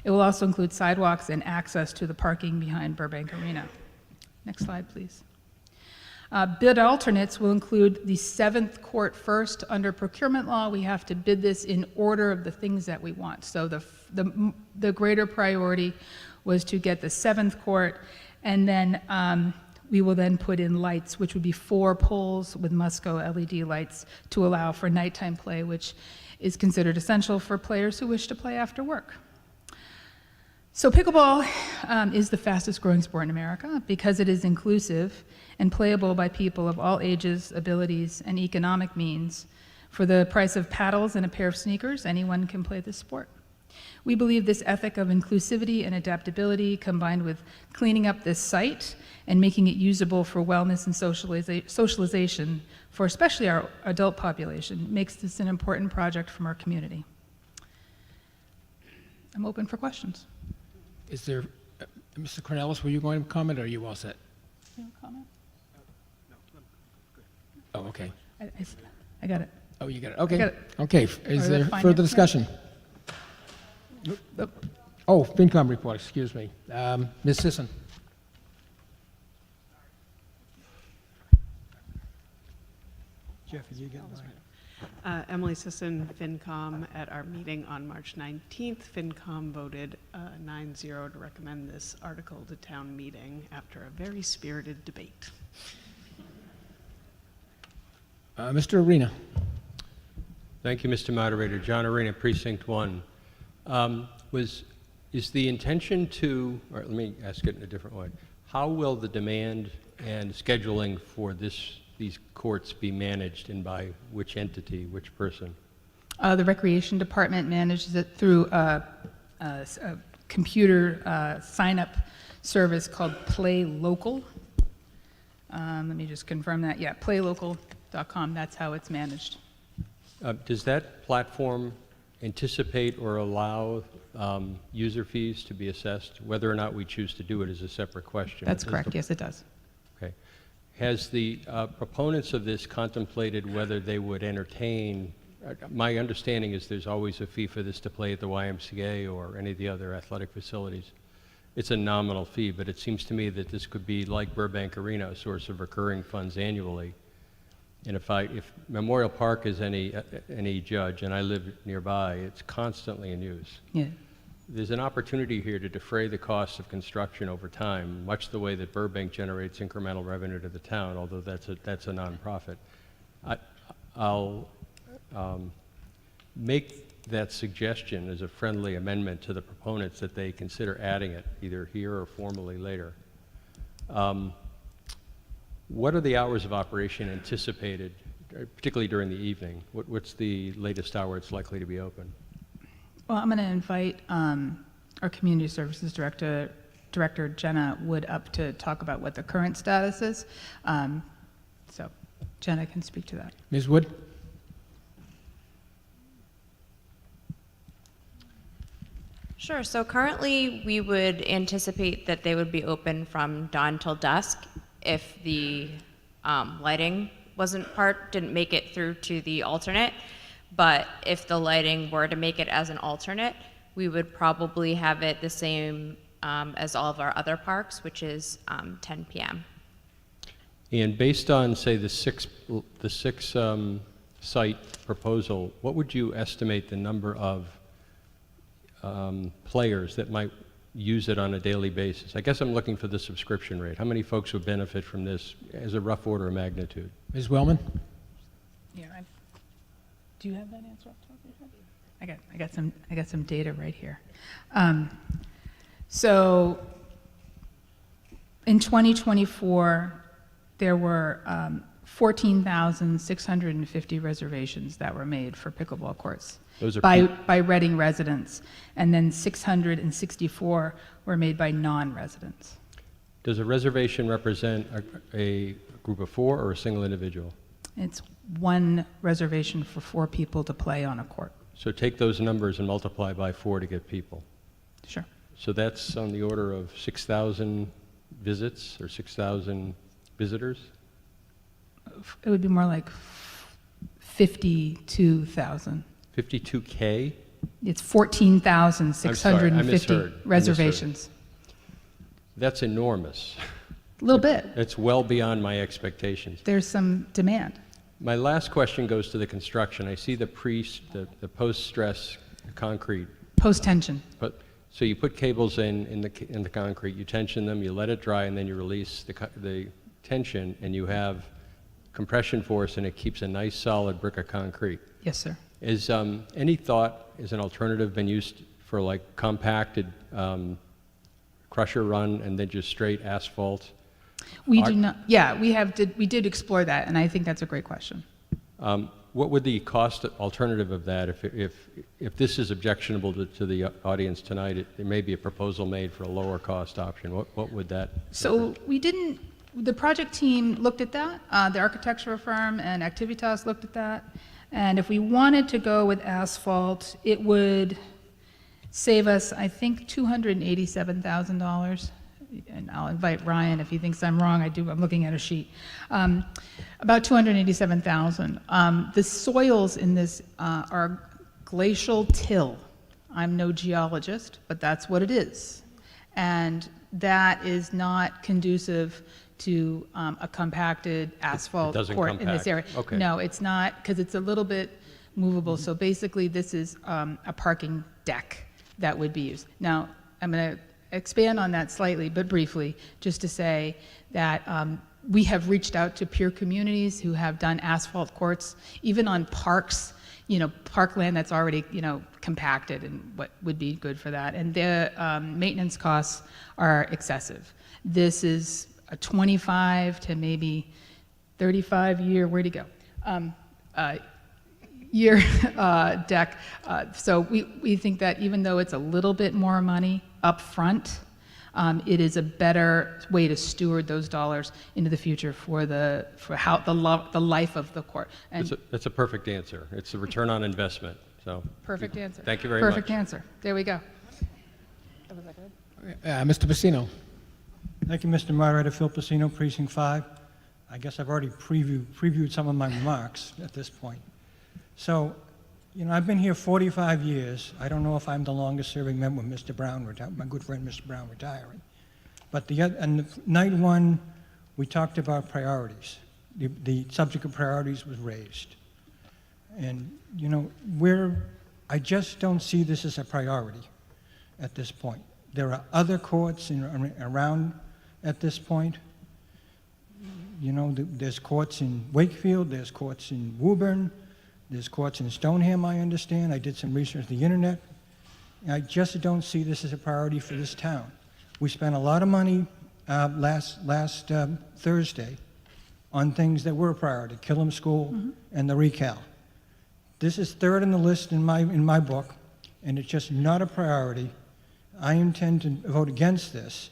It will also include sidewalks and access to the parking behind Burbank Arena. Next slide, please. Bid alternates will include the 7th court first. Under procurement law, we have to bid this in order of the things that we want. So the greater priority was to get the 7th court, and then we will then put in lights, which would be 4 poles with Musco LED lights to allow for nighttime play, which is considered essential for players who wish to play after work. So pickleball is the fastest growing sport in America because it is inclusive and playable by people of all ages, abilities, and economic means. For the price of paddles and a pair of sneakers, anyone can play this sport. We believe this ethic of inclusivity and adaptability, combined with cleaning up this site and making it usable for wellness and socialization for especially our adult population, makes this an important project from our community. I'm open for questions. Is there, Mr. Cornelis, were you going to comment, or are you all set? You want to comment? Oh, okay. I got it. Oh, you got it. Okay. I got it. Okay. Is there further discussion? Oh, FinCom report, excuse me. Ms. Sisson. Jeff, did you get mine? Emily Sisson, FinCom. At our meeting on March 19th, FinCom voted 9-0 to recommend this article to town meeting after a very spirited debate. Mr. Arena. Thank you, Mr. Moderator. John Arena, Precinct 1. Is the intention to, or let me ask it in a different way, how will the demand and scheduling for these courts be managed, and by which entity, which person? The Recreation Department manages it through a computer sign-up service called Play Local. Let me just confirm that. Yeah, playlocal.com, that's how it's managed. Does that platform anticipate or allow user fees to be assessed? Whether or not we choose to do it is a separate question. That's correct, yes, it does. Okay. Has the proponents of this contemplated whether they would entertain, my understanding is there's always a fee for this to play at the YMCA or any of the other athletic facilities. It's a nominal fee, but it seems to me that this could be like Burbank Arena, a source of recurring funds annually. And if Memorial Park is any judge, and I live nearby, it's constantly in use. Yeah. There's an opportunity here to defray the costs of construction over time, much the way that Burbank generates incremental revenue to the town, although that's a nonprofit. I'll make that suggestion as a friendly amendment to the proponents that they consider adding it, either here or formally later. What are the hours of operation anticipated, particularly during the evening? What's the latest hour it's likely to be open? Well, I'm going to invite our Community Services Director Jenna Wood up to talk about what the current status is. So Jenna can speak to that. Ms. Wood? Sure. So currently, we would anticipate that they would be open from dawn till dusk if the lighting didn't make it through to the alternate. But if the lighting were to make it as an alternate, we would probably have it the same as all of our other parks, which is 10 p.m. And based on, say, the six site proposal, what would you estimate the number of players that might use it on a daily basis? I guess I'm looking for the subscription rate. How many folks would benefit from this as a rough order of magnitude? Ms. Wellman? Yeah, do you have that answer off the top of your head? I got some data right here. So in 2024, there were 14,650 reservations that were made for pickleball courts. Those are by Reading residents, and then 664 were made by non-residents. Does a reservation represent a group of 4 or a single individual? It's one reservation for 4 people to play on a court. So take those numbers and multiply by 4 to get people. Sure. So that's on the order of 6,000 visits or 6,000 visitors? It would be more like 52,000. 52K? It's 14,650 I misheard. reservations. That's enormous. A little bit. It's well beyond my expectations. There's some demand. My last question goes to the construction. I see the post-stress concrete. Post-tension. So you put cables in the concrete, you tension them, you let it dry, and then you release the tension, and you have compression force, and it keeps a nice solid brick of concrete. Yes, sir. Is any thought, is an alternative been used for like compacted crusher run and then just straight asphalt? We do not. Yeah, we did explore that, and I think that's a great question. What would the cost alternative of that, if this is objectionable to the audience tonight, there may be a proposal made for a lower cost option. What would that? So we didn't. The project team looked at that. The architectural firm and Activitas looked at that. And if we wanted to go with asphalt, it would save us, I think, $287,000. And I'll invite Ryan if he thinks I'm wrong. I'm looking at a sheet. About $287,000. The soils in this are glacial till. I'm no geologist, but that's what it is. And that is not conducive to a compacted asphalt court in this area. Okay. No, it's not, because it's a little bit movable. So basically, this is a parking deck that would be used. Now, I'm going to expand on that slightly, but briefly, just to say that we have reached out to peer communities who have done asphalt courts, even on parks, parkland that's already, compacted and what would be good for that. And the maintenance costs are excessive. This is a 25 to maybe 35-year, where'd he go? Year deck. So we think that even though it's a little bit more money up front, it is a better way to steward those dollars into the future for the life of the court. And That's a perfect answer. It's a return on investment. So perfect answer. Thank you very much. Perfect answer. There we go. Mr. Pacino. Thank you, Mr. Moderator. Phil Pacino, Precinct 5. I guess I've already previewed some of my remarks at this point. So, I've been here 45 years. I don't know if I'm the longest serving member, Mr. Brown, my good friend Mr. Brown retiring. But night one, we talked about priorities. The subject of priorities was raised. And, I just don't see this as a priority at this point. There are other courts around at this point. There's courts in Wakefield, there's courts in Woburn, There's courts in Stoneham, I understand. I did some research on the internet. And I just don't see this as a priority for this town. We spent a lot of money last Thursday on things that were a priority, Killam School and the recal. This is third on the list in my book, and it's just not a priority. I intend to vote against this.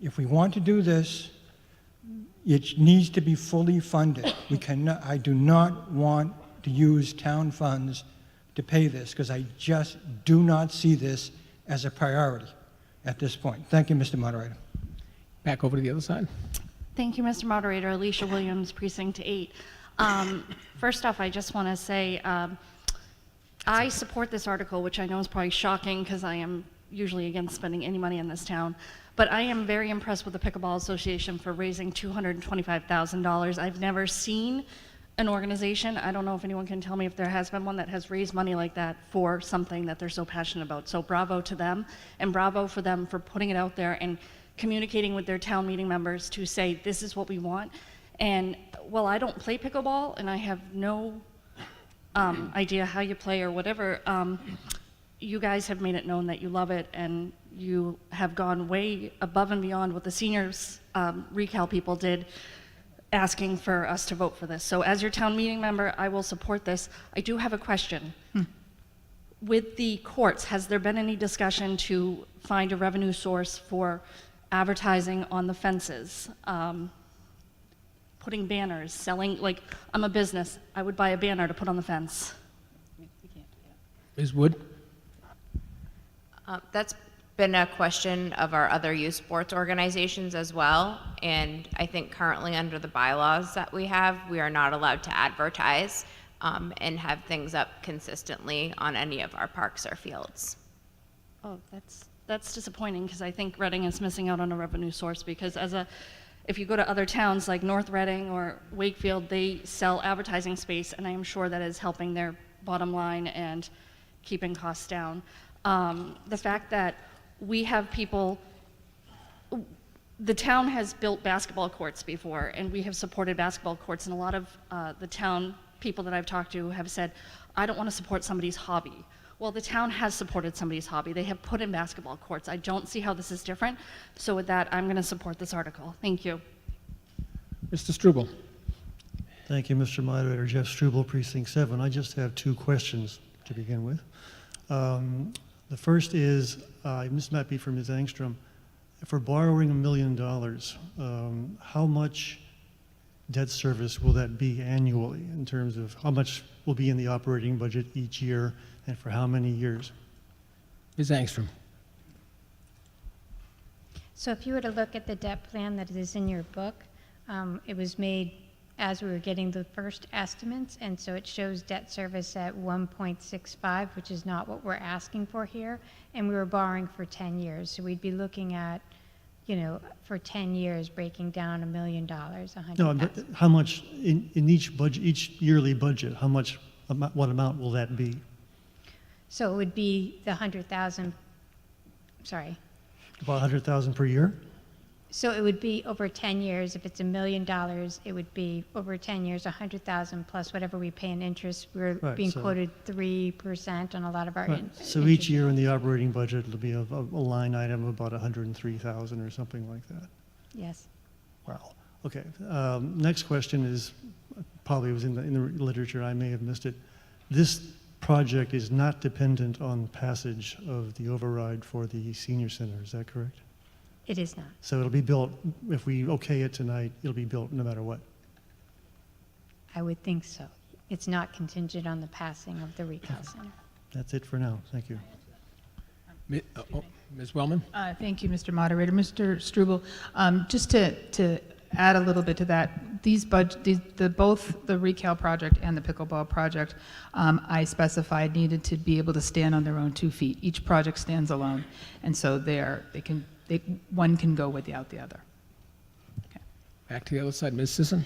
If we want to do this, it needs to be fully funded. I do not want to use town funds to pay this, because I just do not see this as a priority at this point. Thank you, Mr. Moderator. Back over to the other side. Thank you, Mr. Moderator. Alicia Williams, Precinct 8. First off, I just want to say I support this article, which I know is probably shocking because I am usually against spending any money in this town. But I am very impressed with the Pickleball Association for raising $225,000. I've never seen an organization, I don't know if anyone can tell me if there has been one that has raised money like that for something that they're so passionate about. So bravo to them, and bravo for them for putting it out there and communicating with their town meeting members to say, this is what we want. And while I don't play pickleball and I have no idea how you play or whatever, you guys have made it known that you love it, and you have gone way above and beyond what the seniors recal people did, asking for us to vote for this. So as your town meeting member, I will support this. I do have a question. With the courts, has there been any discussion to find a revenue source for advertising on the fences? Putting banners, selling, like, I'm a business, I would buy a banner to put on the fence. Ms. Wood? That's been a question of our other youth sports organizations as well, and I think currently under the bylaws that we have, we are not allowed to advertise and have things up consistently on any of our parks or fields. Oh, that's disappointing, because I think Reading is missing out on a revenue source, because if you go to other towns like North Reading or Wakefield, they sell advertising space, and I am sure that is helping their bottom line and keeping costs down. The fact that we have people, the town has built basketball courts before, and we have supported basketball courts, and a lot of the town people that I've talked to have said, I don't want to support somebody's hobby. Well, the town has supported somebody's hobby. They have put in basketball courts. I don't see how this is different. So with that, I'm going to support this article. Thank you. Mr. Struble. Thank you, Mr. Moderator. Jeff Struble, Precinct 7. I just have two questions to begin with. The first is, this might be for Ms. Angstrom. For borrowing $1 million, how much debt service will that be annually, in terms of how much will be in the operating budget each year, and for how many years? Ms. Angstrom. So if you were to look at the debt plan that is in your book, it was made as we were getting the first estimates, and so it shows debt service at 1.65, which is not what we're asking for here, and we were borrowing for 10 years. So we'd be looking at, for 10 years, breaking down $1 million, $100,000. No, but how much in each budget, each yearly budget, what amount will that be? So it would be the 100,000, sorry. About 100,000 per year? So it would be over 10 years. If it's $1 million, it would be over 10 years, 100,000 plus whatever we pay in interest. We're being quoted 3% on a lot of our So each year in the operating budget, it'll be a line item of about 103,000 or something like that. Yes. Wow. Okay. Next question is, probably was in the literature, I may have missed it. This project is not dependent on passage of the override for the senior center, is that correct? It is not. So it'll be built, if we okay it tonight, it'll be built no matter what? I would think so. It's not contingent on the passing of the Recall Center. That's it for now. Thank you. Ms. Wellman? Thank you, Mr. Moderator. Mr. Struble, just to add a little bit to that, both the Recall project and the Pickleball project, I specified needed to be able to stand on their own 2 feet. Each project stands alone, and so one can go without the other. Okay. Back to the other side. Ms. Sisson?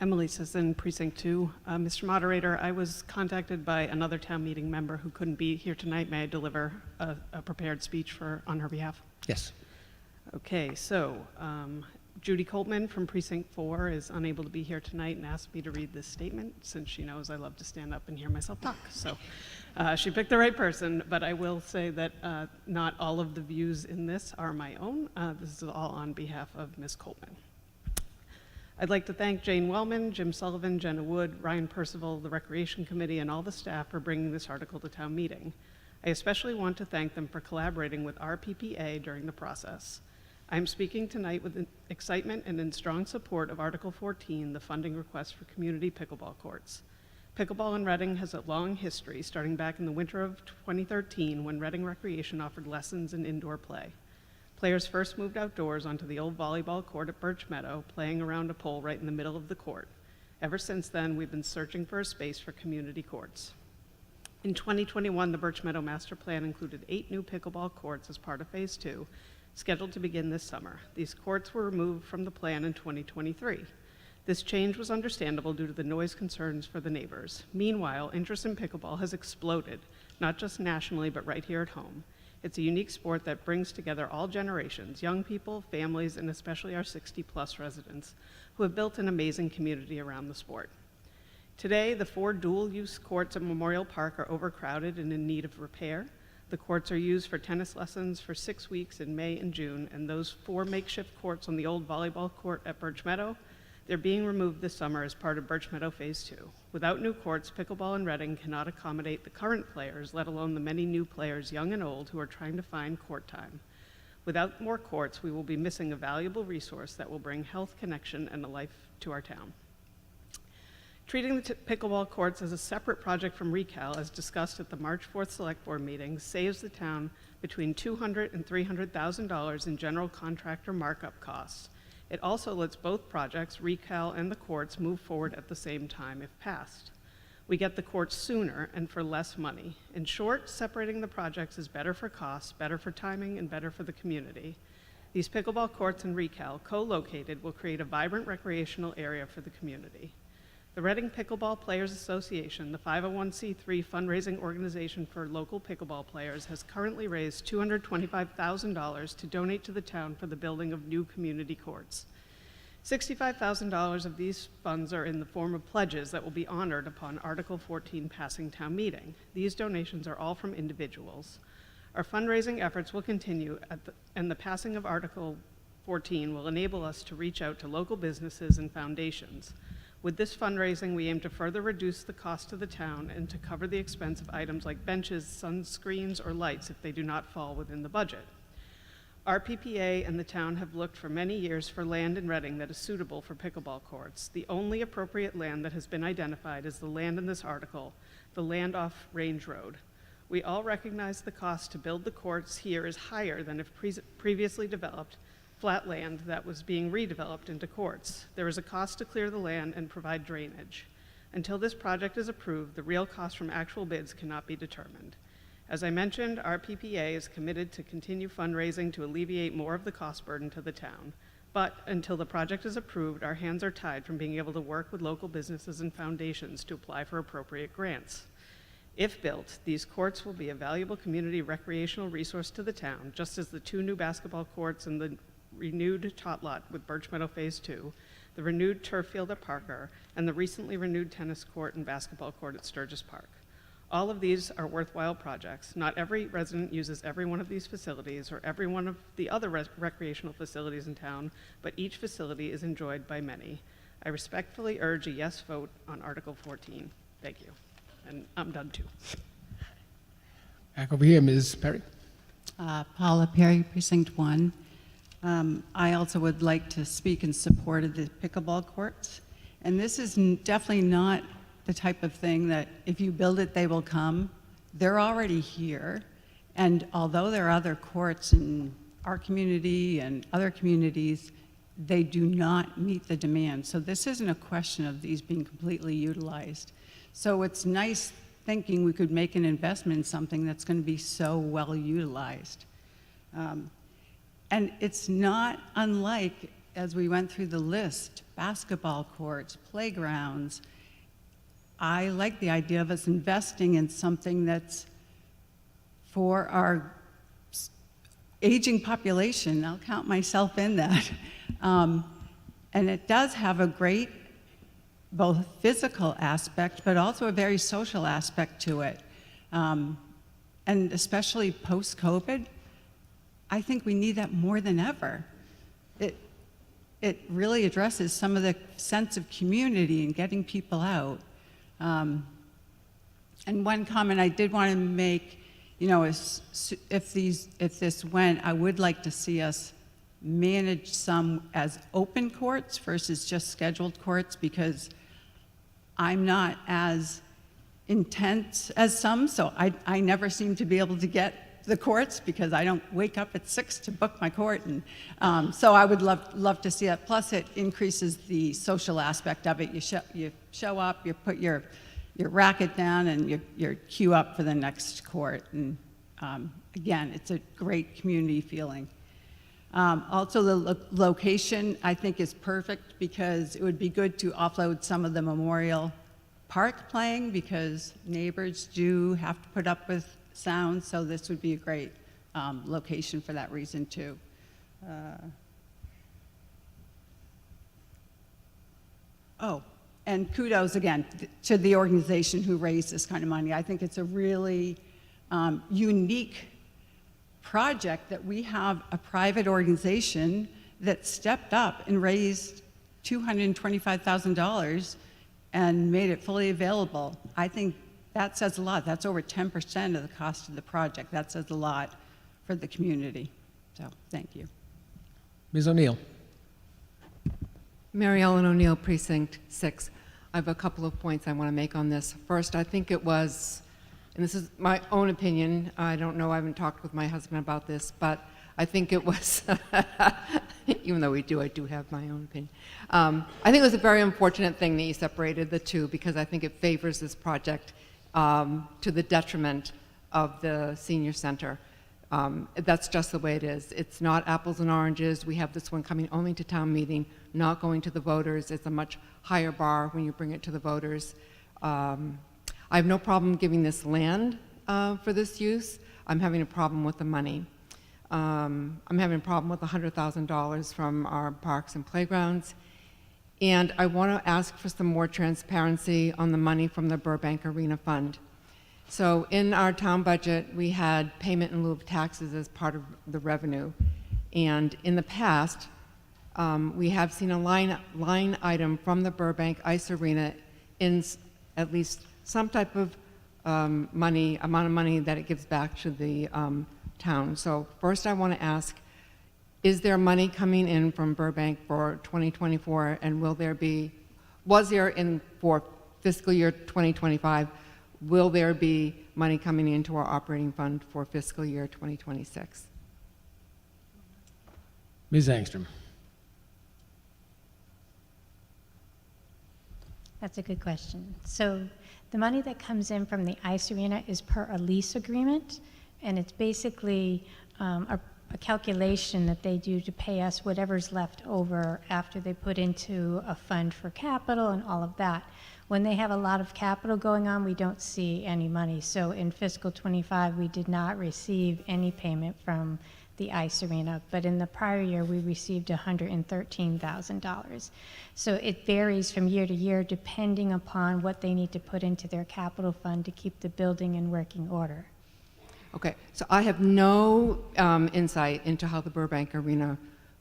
Emily Sisson, Precinct 2. Mr. Moderator, I was contacted by another town meeting member who couldn't be here tonight. May I deliver a prepared speech on her behalf? Yes. Okay, so Judy Coltman from Precinct 4 is unable to be here tonight and asked me to read this statement since she knows I love to stand up and hear myself talk. So she picked the right person, but I will say that not all of the views in this are my own. This is all on behalf of Ms. Coltman. I'd like to thank Jane Wellman, Jim Sullivan, Jenna Wood, Ryan Percival, the Recreation Committee, and all the staff for bringing this article to town meeting. I especially want to thank them for collaborating with RPPA during the process. I'm speaking tonight with excitement and in strong support of Article 14, the funding request for community pickleball courts. Pickleball in Reading has a long history, starting back in the winter of 2013 when Reading Recreation offered lessons in indoor play. Players first moved outdoors onto the old volleyball court at Birch Meadow, playing around a pole right in the middle of the court. Ever since then, we've been searching for a space for community courts. In 2021, the Birch Meadow Master Plan included 8 new pickleball courts as part of Phase 2, scheduled to begin this summer. These courts were removed from the plan in 2023. This change was understandable due to the noise concerns for the neighbors. Meanwhile, interest in pickleball has exploded, not just nationally, but right here at home. It's a unique sport that brings together all generations, young people, families, and especially our 60-plus residents, who have built an amazing community around the sport. Today, the 4 dual-use courts at Memorial Park are overcrowded and in need of repair. The courts are used for tennis lessons for 6 weeks in May and June, and those 4 makeshift courts on the old volleyball court at Birch Meadow, they're being removed this summer as part of Birch Meadow Phase 2. Without new courts, pickleball in Reading cannot accommodate the current players, let alone the many new players, young and old, who are trying to find court time. Without more courts, we will be missing a valuable resource that will bring health, connection, and a life to our town. Treating the pickleball courts as a separate project from RECAL, as discussed at the March 4th Select Board meeting, saves the town between $200,000 and $300,000 in general contractor markup costs. It also lets both projects, RECAL and the courts, move forward at the same time if passed. We get the courts sooner and for less money. In short, separating the projects is better for costs, better for timing, and better for the community. These pickleball courts and RECAL, co-located, will create a vibrant recreational area for the community. The Reading Pickleball Players Association, the 501c3 fundraising organization for local pickleball players, has currently raised $225,000 to donate to the town for the building of new community courts. $65,000 of these funds are in the form of pledges that will be honored upon Article 14 passing town meeting. These donations are all from individuals. Our fundraising efforts will continue, and the passing of Article 14 will enable us to reach out to local businesses and foundations. With this fundraising, we aim to further reduce the cost to the town and to cover the expense of items like benches, sunscreens, or lights if they do not fall within the budget. RPPA and the town have looked for many years for land in Reading that is suitable for pickleball courts. The only appropriate land that has been identified is the land in this article, the land off Range Road. We all recognize the cost to build the courts here is higher than if previously developed flat land that was being redeveloped into courts. There is a cost to clear the land and provide drainage. Until this project is approved, the real cost from actual bids cannot be determined. As I mentioned, our PPA is committed to continue fundraising to alleviate more of the cost burden to the town. But until the project is approved, our hands are tied from being able to work with local businesses and foundations to apply for appropriate grants. If built, these courts will be a valuable community recreational resource to the town, just as the 2 new basketball courts and the renewed tot lot with Birch Meadow Phase 2, the renewed turf field at Parker, and the recently renewed tennis court and basketball court at Sturgis Park. All of these are worthwhile projects. Not every resident uses every one of these facilities or every one of the other recreational facilities in town, but each facility is enjoyed by many. I respectfully urge a yes vote on Article 14. Thank you. And I'm done too. Back over here, Ms. Perry. Paula Perry, Precinct 1. I also would like to speak in support of the pickleball courts. And this is definitely not the type of thing that if you build it, they will come. They're already here. And although there are other courts in our community and other communities, they do not meet the demand. So this isn't a question of these being completely utilized. So it's nice thinking we could make an investment in something that's going to be so well utilized. And it's not unlike, as we went through the list, basketball courts, playgrounds. I like the idea of us investing in something that's for aging population. I'll count myself in that. And it does have a great both physical aspect, but also a very social aspect to it. And especially post-COVID, I think we need that more than ever. It really addresses some of the sense of community and getting people out. And one comment I did want to make, you know, is if this went, I would like to see us manage some as open courts versus just scheduled courts, because I'm not as intense as some, so I never seem to be able to get the courts because I don't wake up at 6 to book my court. And so I would love to see that. Plus, it increases the social aspect of it. You show up, you put your racket down, and you queue up for the next court. And again, it's a great community feeling. Also, the location, I think, is perfect because it would be good to offload some of the Memorial Park playing because neighbors do have to put up with sound, so this would be a great location for that reason, too. Oh, and kudos again to the organization who raised this kind of money. I think it's a really unique project that we have a private organization that stepped up and raised $225,000 and made it fully available. I think that says a lot. That's over 10% of the cost of the project. That says a lot for the community. So, thank you. Ms. O'Neill. Mary Ellen O'Neill, Precinct 6. I have a couple of points I want to make on this. First, I think it was, and this is my own opinion, I don't know, I haven't talked with my husband about this, but I think it was, even though I do have my own opinion. I think it was a very unfortunate thing that you separated the two because I think it favors this project to the detriment of the senior center. That's just the way it is. It's not apples and oranges. We have this one coming only to town meeting, not going to the voters. It's a much higher bar when you bring it to the voters. I have no problem giving this land for this use. I'm having a problem with the money. I'm having a problem with the $100,000 from our parks and playgrounds. And I want to ask for some more transparency on the money from the Burbank Arena Fund. So in our town budget, we had payment in lieu of taxes as part of the revenue. And in the past, we have seen a line item from the Burbank Ice Arena in at least some type of amount of money that it gives back to the town. So first I want to ask, is there money coming in from Burbank for 2024, and was there in for fiscal year 2025, will there be money coming into our operating fund for fiscal year 2026? Ms. Angstrom. That's a good question. So the money that comes in from the ice arena is per a lease agreement, and it's basically a calculation that they do to pay us whatever's left over after they put into a fund for capital and all of that. When they have a lot of capital going on, we don't see any money. So in fiscal 25, we did not receive any payment from the ice arena, but in the prior year, we received $113,000. So it varies from year to year depending upon what they need to put into their capital fund to keep the building in working order. Okay, so I have no insight into how the Burbank Arena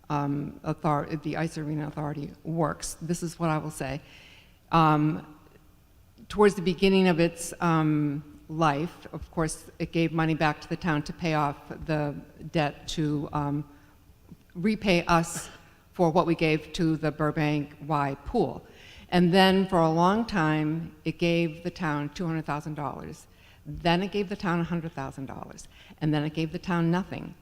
the Ice Arena Authority works. This is what I will say. Towards the beginning of its life, of course, it gave money back to the town to pay off the debt to repay us for what we gave to the Burbank Y pool. And then for a long time, it gave the town $200,000. Then it gave the town $100,000, and then it gave the town nothing.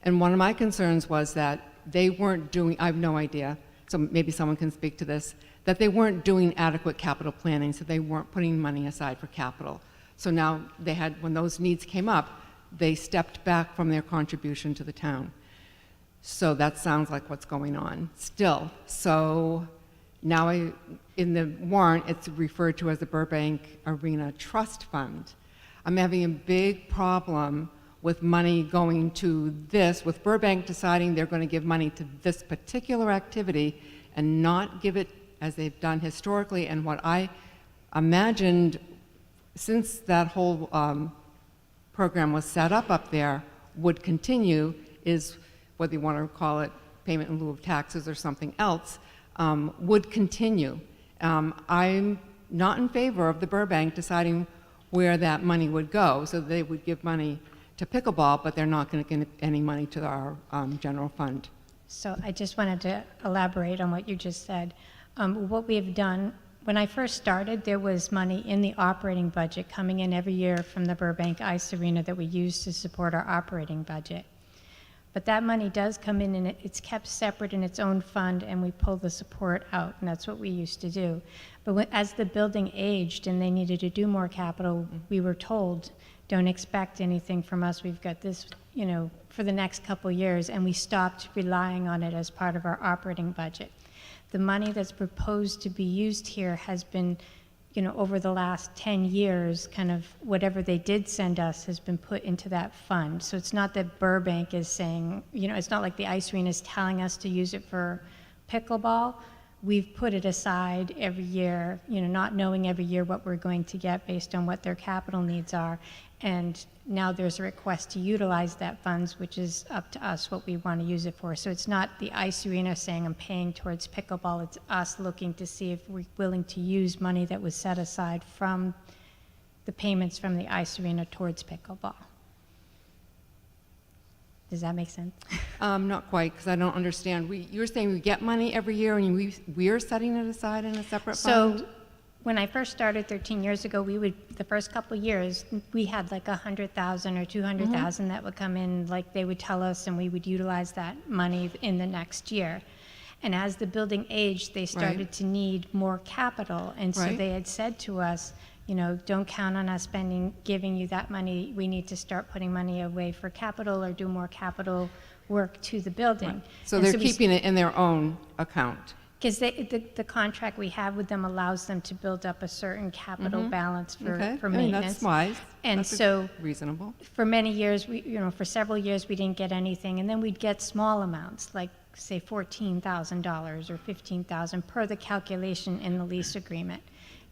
And one of my concerns was that they weren't doing, I have no idea, so maybe someone can speak to this, that they weren't doing adequate capital planning, so they weren't putting money aside for capital. So now they had, when those needs came up, they stepped back from their contribution to the town. So that sounds like what's going on still. So now in the warrant, it's referred to as the Burbank Arena Trust Fund. I'm having a big problem with money going to this, with Burbank deciding they're going to give money to this particular activity and not give it as they've done historically, and what I imagined since that whole program was set up there would continue is, whether you want to call it payment in lieu of taxes or something else, would continue. I'm not in favor of the Burbank deciding where that money would go, so they would give money to pickleball, but they're not going to give any money to our general fund. So I just wanted to elaborate on what you just said. What we have done, when I first started, there was money in the operating budget coming in every year from the Burbank Ice Arena that we used to support our operating budget. But that money does come in and it's kept separate in its own fund, and we pull the support out, and that's what we used to do. But as the building aged and they needed to do more capital, we were told, don't expect anything from us. We've got this, for the next couple years, and we stopped relying on it as part of our operating budget. The money that's proposed to be used here has been, over the last 10 years, kind of whatever they did send us has been put into that fund. So it's not that Burbank is saying, it's not like the ice arena is telling us to use it for pickleball. We've put it aside every year, not knowing every year what we're going to get based on what their capital needs are. And now there's a request to utilize that funds, which is up to us what we want to use it for. So it's not the ice arena saying I'm paying towards pickleball. It's us looking to see if we're willing to use money that was set aside from the payments from the ice arena towards pickleball. Does that make sense? Not quite, because I don't understand. You're saying we get money every year and we're setting it aside in a separate fund? So when I first started 13 years ago, the first couple of years, we had like 100,000 or 200,000 that would come in, like they would tell us, and we would utilize that money in the next year. And as the building aged, they started to need more capital. And so they had said to us, don't count on us giving you that money. We need to start putting money away for capital or do more capital work to the building. So they're keeping it in their own account. Because the contract we have with them allows them to build up a certain capital balance for maintenance. That's wise. And that's so reasonable. For many years, for several years, we didn't get anything, and then we'd get small amounts, like say $14,000 or $15,000 per the calculation in the lease agreement.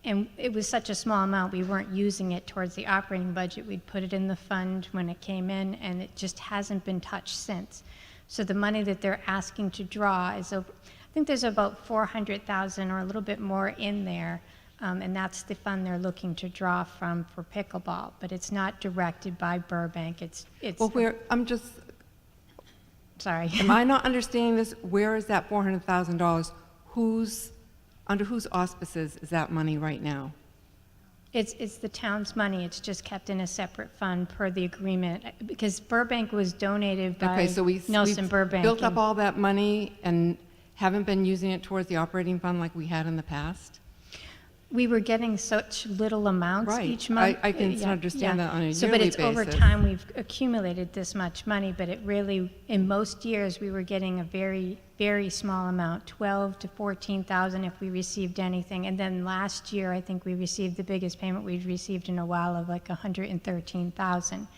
And it was such a small amount, we weren't using it towards the operating budget. We'd put it in the fund when it came in, and it just hasn't been touched since. So the money that they're asking to draw is over, I think there's about 400,000 or a little bit more in there, and that's the fund they're looking to draw from for pickleball. But it's not directed by Burbank. It's. Well, I'm just. Sorry. Am I not understanding this? Where is that $400,000? Under whose auspices is that money right now? It's the town's money. It's just kept in a separate fund per the agreement, because Burbank was donated by Nelson Burbank. Built up all that money and haven't been using it towards the operating fund like we had in the past? We were getting such little amounts each month. I can understand that on a yearly But it's basis. over time we've accumulated this much money, but it really, in most years, we were getting a very, very small amount, 12 to 14,000 if we received anything. And then last year, I think we received the biggest payment we'd received in a while of like 113,000.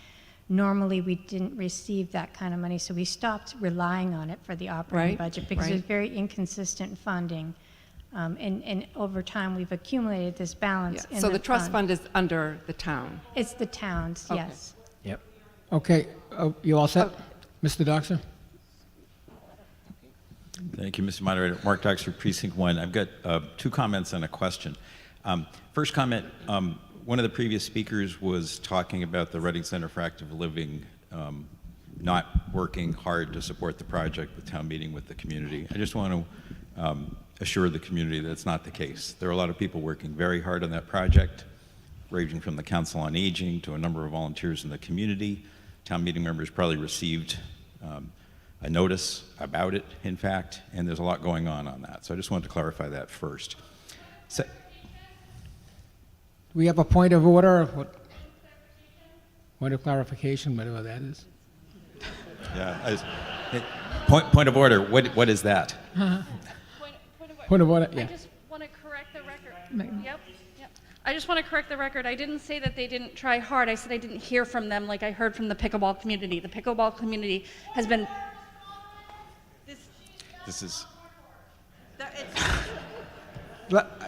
Normally, we didn't receive that kind of money, so we stopped relying on it for the operating budget because it was very inconsistent funding. And over time, we've accumulated this balance in So the trust fund is under the town? It's the town's, yes. Yep. Okay, you all set? Mr. Doxer? Thank you, Mr. Moderator. Mark Doxer, Precinct 1. I've got 2 comments and a question. First comment, one of the previous speakers was talking about the Reading Center for Active Living not working hard to support the project, the town meeting with the community. I just want to assure the community that it's not the case. There are a lot of people working very hard on that project, ranging from the Council on Aging to a number of volunteers in the community. Town meeting members probably received a notice about it, in fact, and there's a lot going on that. So I just wanted to clarify that first. We have a point of order. Point of clarification, whatever that is. Yeah. Point of order. What is that? Point of order. Yeah. I just want to correct the record. Yep. I just want to correct the record. I didn't say that they didn't try hard. I said I didn't hear from them like I heard from the pickleball community. The pickleball community has been... This is.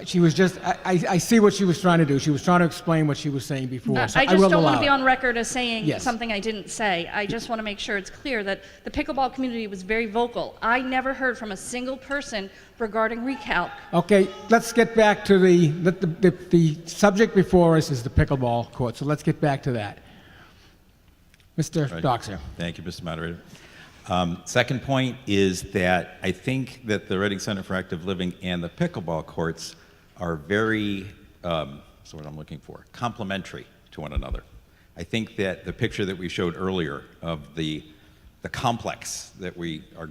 She was just, I see what she was trying to do. She was trying to explain what she was saying before. So I just will don't want allow to be it. on record as saying Yes. something I didn't say. I just want to make sure it's clear that the pickleball community was very vocal. I never heard from a single person regarding recalc. Okay, let's get back to the subject before us is the pickleball court, so let's get back to that. Mr. Right. Doxer. Thank you, Mr. Moderator. Second point is that I think that the Reading Center for Active Living and the pickleball courts are very, what's the word I'm looking for, complementary to one another. I think that the picture that we showed earlier of the complex that we are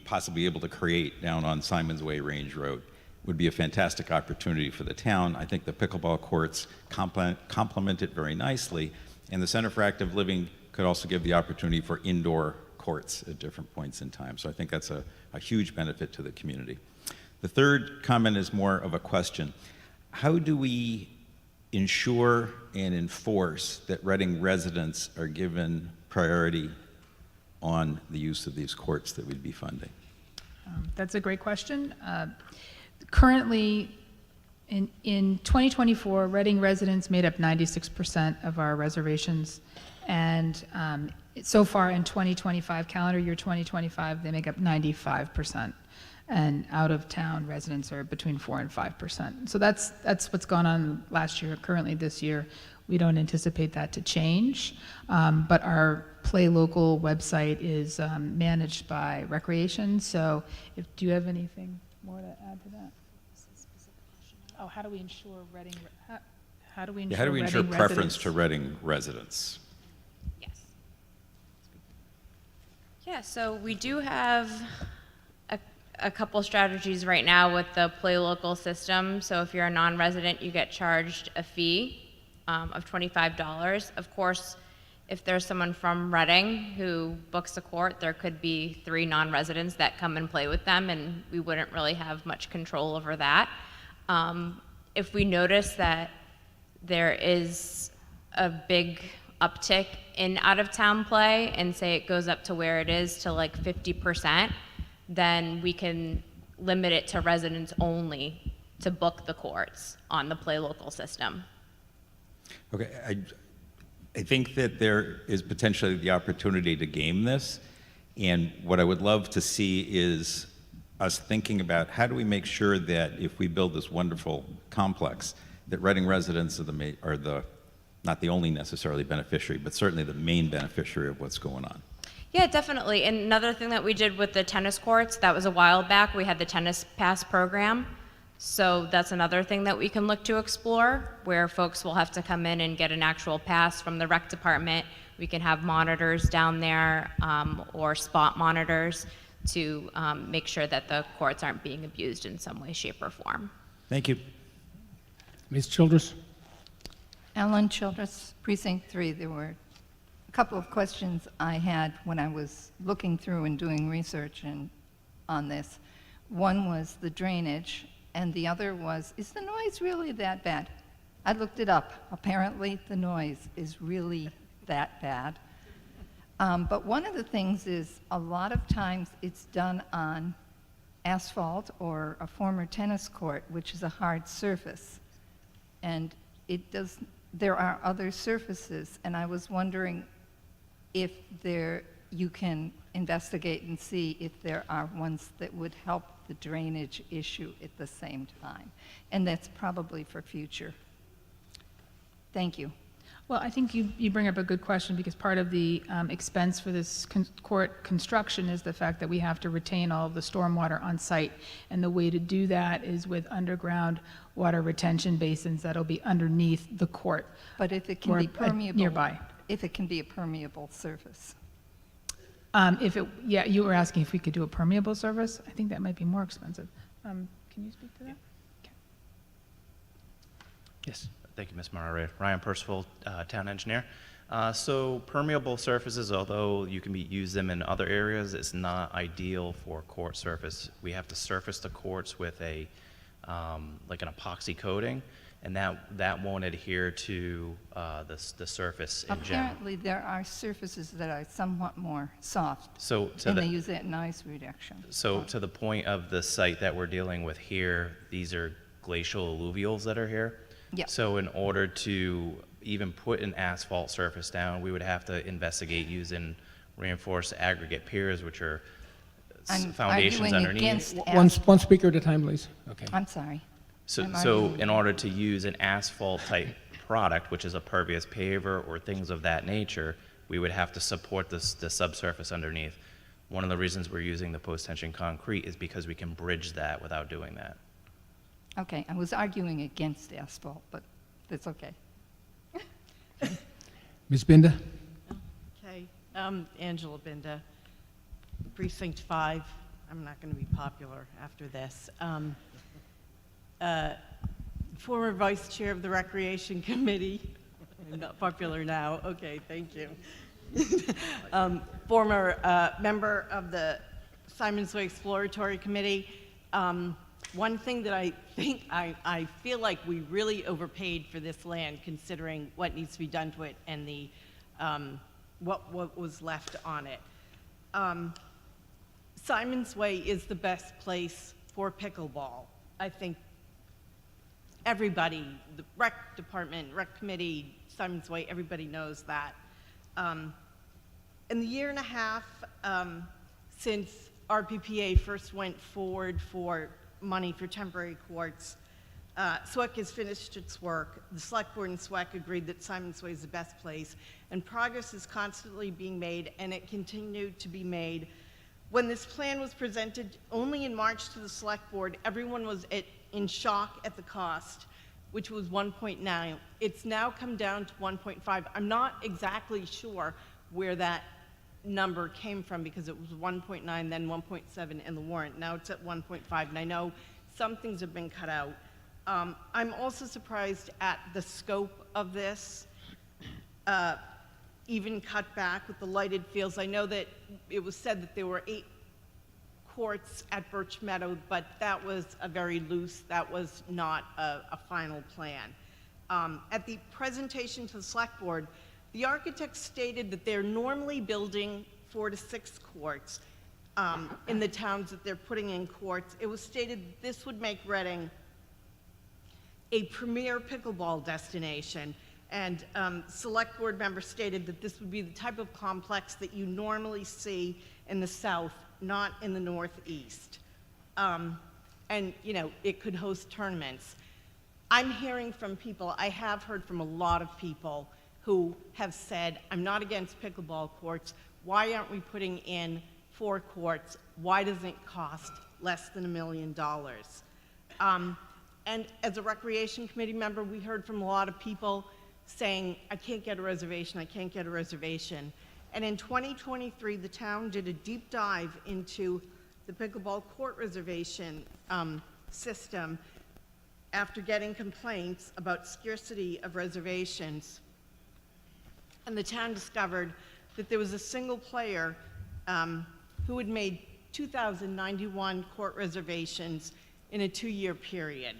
possibly able to create down on Simons Way Range Road would be a fantastic opportunity for the town. I think the pickleball courts complement it very nicely, and the Center for Active Living could also give the opportunity for indoor courts at different points in time. So I think that's a huge benefit to the community. The third comment is more of a question. How do we ensure and enforce that Reading residents are given priority on the use of these courts that we'd be funding? That's a great question. Currently, in 2024, Reading residents made up 96% of our reservations, and so far in 2025, calendar year 2025, they make up 95%, and out-of-town residents are between 4 and 5%. So that's what's gone on last year. Currently, this year, we don't anticipate that to change, but our Play Local website is managed by Recreation. So, do you have anything more to add to that? Oh, how do we ensure Reading? How do we ensure? How do we ensure Reading preference residents? to Reading residents? Yeah, so we do have a couple strategies right now with the Play Local system. So if you're a non-resident, you get charged a fee of $25. Of course, if there's someone from Reading who books a court, there could be 3 non-residents that come and play with them, and we wouldn't really have much control over that. If we notice that there is a big uptick in out-of-town play, and say it goes up to where it is to like 50%, then we can limit it to residents only to book the courts on the Play Local system. Okay, I think that there is potentially the opportunity to game this, and what I would love to see is us thinking about how do we make sure that if we build this wonderful complex, that Reading residents are not the only necessarily beneficiary, but certainly the main beneficiary of what's going on. Yeah, definitely. And another thing that we did with the tennis courts, that was a while back, we had the tennis pass program. So that's another thing that we can look to explore, where folks will have to come in and get an actual pass from the rec department. We can have monitors down there, or spot monitors to make sure that the courts aren't being abused in some way, shape, or form. Thank you. Ms. Childress? Ellen Childress, Precinct 3. There were a couple of questions I had when I was looking through and doing research on this. One was the drainage, and the other was, is the noise really that bad? I looked it up. Apparently, the noise is really that bad. But one of the things is a lot of times it's done on asphalt or a former tennis court, which is a hard surface. And there are other surfaces, and I was wondering if you can investigate and see if there are ones that would help the drainage issue at the same time. And that's probably for future. Thank you. Well, I think you bring up a good question, because part of the expense for this court construction is the fact that we have to retain all of the stormwater on site. And the way to do that is with underground water retention basins that'll be underneath the court. But if it can or be permeable. nearby. If it can be a permeable surface. Yeah, you were asking if we could do a permeable surface. I think that might be more expensive. Can you speak to that? Yes. Thank you, Ms. Moderator. Ryan Percival, Town Engineer. So permeable surfaces, although you can use them in other areas, it's not ideal for court surface. We have to surface the courts with like an epoxy coating, and that won't adhere to the surface in general. Apparently, there are surfaces that are somewhat more soft, So to and the- they use that in ice reduction. So to the point of the site that we're dealing with here, these are glacial alluvials that are here. Yeah. So in order to even put an asphalt surface down, we would have to investigate using reinforced aggregate piers, which are I'm foundations arguing underneath. against One speaker at a time, please. Okay. I'm sorry. So, I'm so arguing- in order to use an asphalt type product, which is a pervious paver or things of that nature, we would have to support the subsurface underneath. One of the reasons we're using the post-tension concrete is because we can bridge that without doing that. Okay, I was arguing against asphalt, but that's okay. Ms. Binder? Okay, Angela Binda, Precinct 5. I'm not going to be popular after this. Former Vice Chair of the Recreation Committee. I'm not popular now. Okay, thank you. Former member of the Simons Way Exploratory Committee. One thing that I think, I feel like we really overpaid for this land considering what needs to be done to it and the, what was left on it. Simons Way is the best place for pickleball. I think everybody, the rec department, rec committee, Simons Way, everybody knows that. In the year and a half since RPPA first went forward for money for temporary courts, SWEC has finished its work. The Select Board and SWEC agreed that Simons Way is the best place, and progress is constantly being made, and it continued to be made. When this plan was presented only in March to the Select Board, everyone was in shock at the cost, which was 1.9. It's now come down to 1.5. I'm not exactly sure where that number came from because it was 1.9, then 1.7 in the warrant. Now it's at 1.5, and I know some things have been cut out. I'm also surprised at the scope of this, even cut back with the lighted fields. I know that it was said that there were 8 courts at Birch Meadow, but that was a very loose, that was not a final plan. At the presentation to the Select Board, the architects stated that they're normally building 4 to 6 courts in the towns that they're putting in courts. It was stated that this would make Reading a premier pickleball destination, and Select Board members stated that this would be the type of complex that you normally see in the south, not in the northeast. And, you know, it could host tournaments. I'm hearing from people, I have heard from a lot of people who have said, I'm not against pickleball courts. Why aren't we putting in 4 courts? Why doesn't it cost less than $1 million? And as a Recreation Committee member, we heard from a lot of people saying, I can't get a reservation, I can't get a reservation. And in 2023, the town did a deep dive into the pickleball court reservation system after getting complaints about scarcity of reservations. And the town discovered that there was a single player who had made 2,091 court reservations in a 2-year period.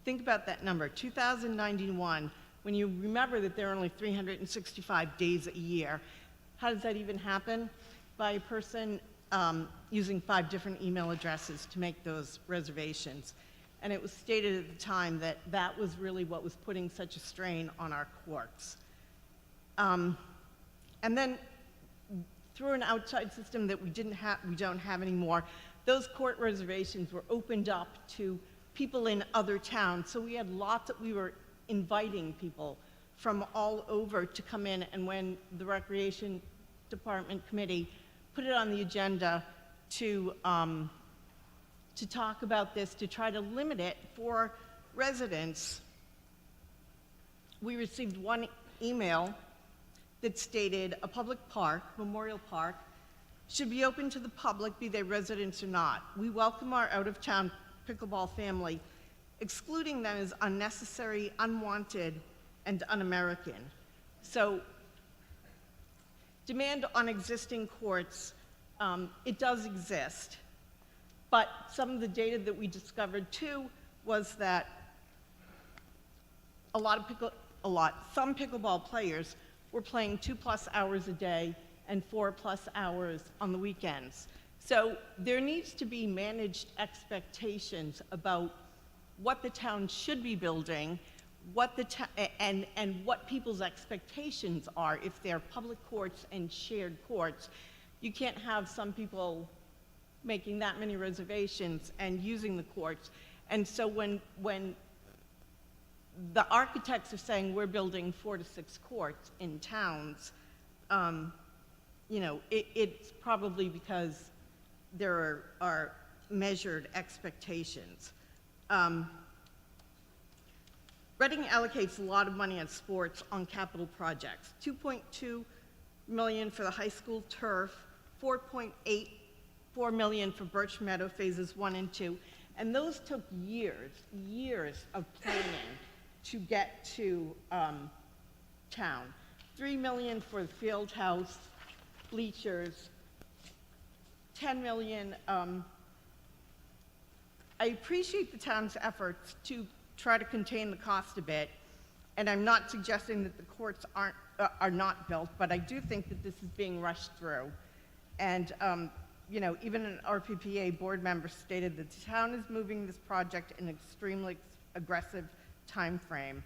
Think about that number, 2,091, when you remember that there are only 365 days a year. How does that even happen? By a person using 5 different email addresses to make those reservations. And it was stated at the time that that was really what was putting such a strain on our courts. And then through an outside system that we don't have anymore, those court reservations were opened up to people in other towns. So we had we were inviting people from all over to come in, and when the Recreation Department Committee put it on the agenda to talk about this, to try to limit it for residents, we received one email that stated a public park, Memorial Park, should be open to the public, be they residents or not. We welcome our out-of-town pickleball family. Excluding them is unnecessary, unwanted, and un-American. So, demand on existing courts, it does exist. But some of the data that we discovered too was that some pickleball players were playing 2+ hours a day and 4+ hours on the weekends. So there needs to be managed expectations about what the town should be building, and what people's expectations are if they're public courts and shared courts. You can't have some people making that many reservations and using the courts. And so when the architects are saying we're building 4 to 6 courts in towns, it's probably because there are measured expectations. Reading allocates a lot of money on sports on capital projects. $2.2 million for the high school turf, $4.84 million for Birch Meadow phases 1 and 2. And those took years of planning to get to town. $3 million for the field house, bleachers, $10 million. I appreciate the town's efforts to try to contain the cost a bit, and I'm not suggesting that the courts are not built, but I do think that this is being rushed through. And even an RPPA board member stated that the town is moving this project in an extremely aggressive time frame.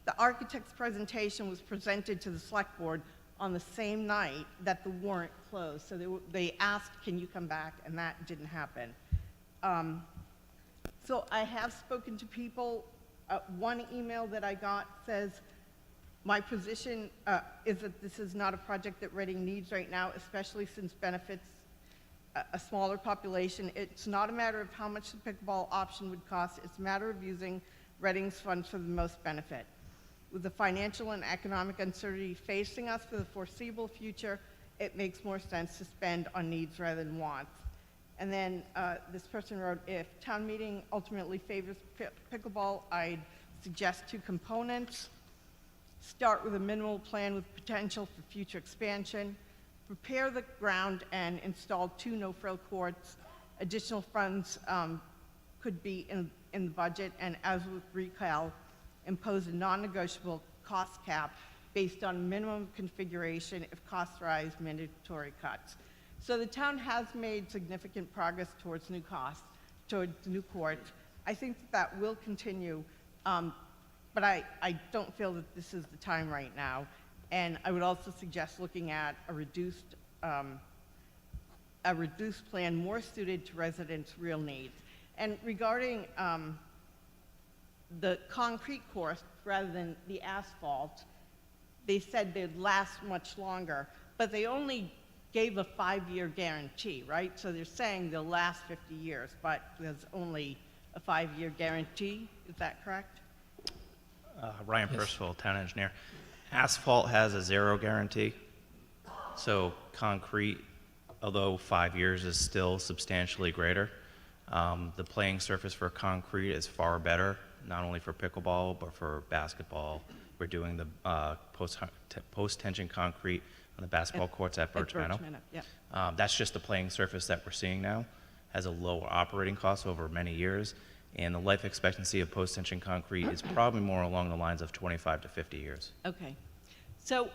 The architect's presentation was presented to the select board on the same night that the warrant closed. So they asked, can you come back? And that didn't happen. So I have spoken to people. One email that I got says, my position is that this is not a project that Reading needs right now, especially since benefits a smaller population. It's not a matter of how much the pickleball option would cost. It's a matter of using Reading's funds for the most benefit. With the financial and economic uncertainty facing us for the foreseeable future, it makes more sense to spend on needs rather than wants. And then this person wrote, if town meeting ultimately favors pickleball, I'd suggest 2 components. Start with a minimal plan with potential for future expansion. Prepare the ground and install 2 no-frill courts. Additional funds could be in the budget, and as with recal, impose a non-negotiable cost cap based on minimum configuration. If costs rise, mandatory cuts. So the town has made significant progress towards new courts. I think that will continue, but I don't feel that this is the time right now. And I would also suggest looking at a reduced plan more suited to residents' real needs. And regarding the concrete course rather than the asphalt, they said they'd last much longer, but they only gave a 5-year guarantee, right? So they're saying they'll last 50 years, but there's only a 5-year guarantee. Is that correct? Ryan Percival, town engineer. Asphalt has a 0 guarantee. So concrete, although 5 years is still substantially greater, the playing surface for concrete is far better, not only for pickleball, but for basketball. We're doing the post-tension concrete on the basketball courts at Birch Meadow. Yep. That's just the playing surface that we're seeing now. Has a lower operating cost over many years, and the life expectancy of post-tension concrete is probably more along the lines of 25 to 50 years. Okay. So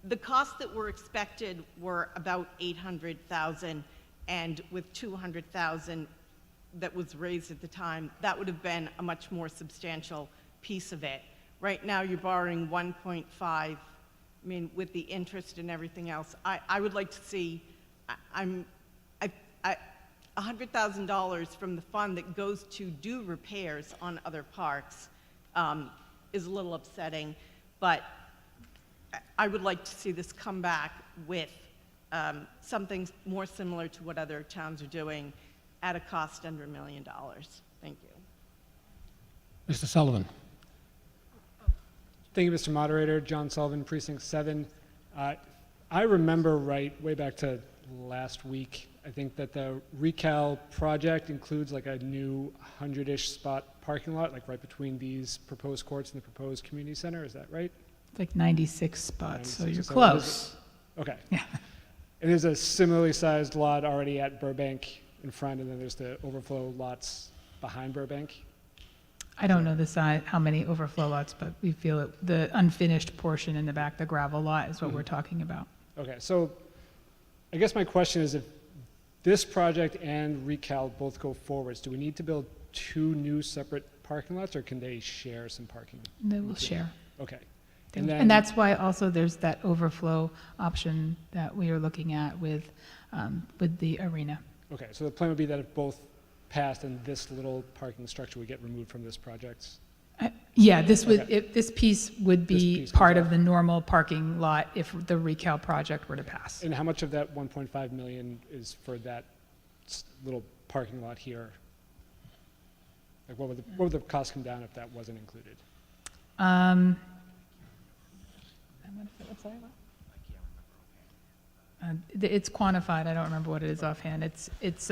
the costs that were expected were about $800,000, and with $200,000 that was raised at the time, that would have been a much more substantial piece of it. Right now, you're borrowing 1.5. I mean, with the interest and everything else, I would like to see, $100,000 from the fund that goes to do repairs on other parks is a little upsetting, but I would like to see this come back with something more similar to what other towns are doing at a cost under $1 million. Thank you. Mr. Sullivan. Thank you, Mr. Moderator. John Sullivan, Precinct 7. I remember way back to last week, I think that the Recal project includes like a new 100-ish spot parking lot, like right between these proposed courts and the proposed community center. Is that right? It's like 96 spots, so 96. you're So close. Okay. Yeah. And there's a similarly sized lot already at Burbank in front, and then there's the overflow lots behind Burbank. I don't know the size, how many overflow lots, but we feel it, the unfinished portion in the back, the gravel lot, is what we're talking about. Okay, so I guess my question is, if this project and Recal both go forwards, do we need to build 2 new separate parking lots, or can they share some parking? They will share. Okay. And that's why also there's that overflow option that we are looking at with the arena. Okay, so the plan would be that if both passed and this little parking structure would get removed from this project? Yeah, this would, Okay. this piece would be piece part goes of the normal parking lot if the Recal project were to pass. And how much of that 1.5 million is for that little parking lot here? Like, what would the cost come down if that wasn't included? It's quantified, I don't remember what it is offhand. It's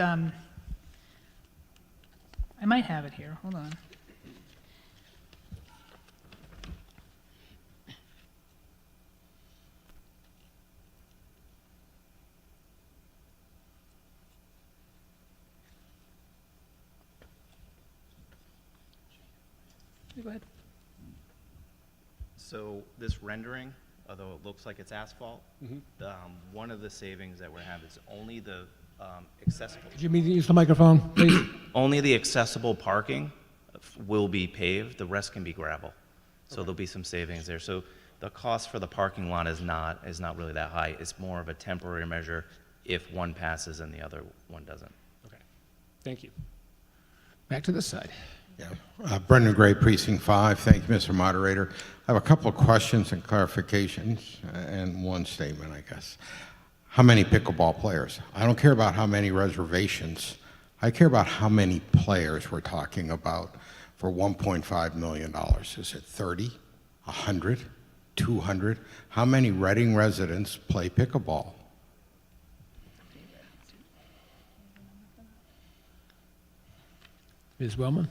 I might have it here, hold on. Go ahead. So this rendering, although it looks like it's asphalt, one of the savings that we have is only the accessible. Could you use the microphone, please? Only the accessible parking will be paved. The rest can be gravel. So there'll be some savings there. So the cost for the parking lot is not really that high. It's more of a temporary measure if one passes and the other one doesn't. Okay, thank you. Back to this side. Yeah. Brendan Gray, Precinct 5. Thank you, Mr. Moderator. I have a couple of questions and clarifications and one statement, I guess. How many pickleball players? I don't care about how many reservations. I care about how many players we're talking about for $1.5 million. Is it 30, 100, 200? How many Reading residents play pickleball? Ms. Wellman?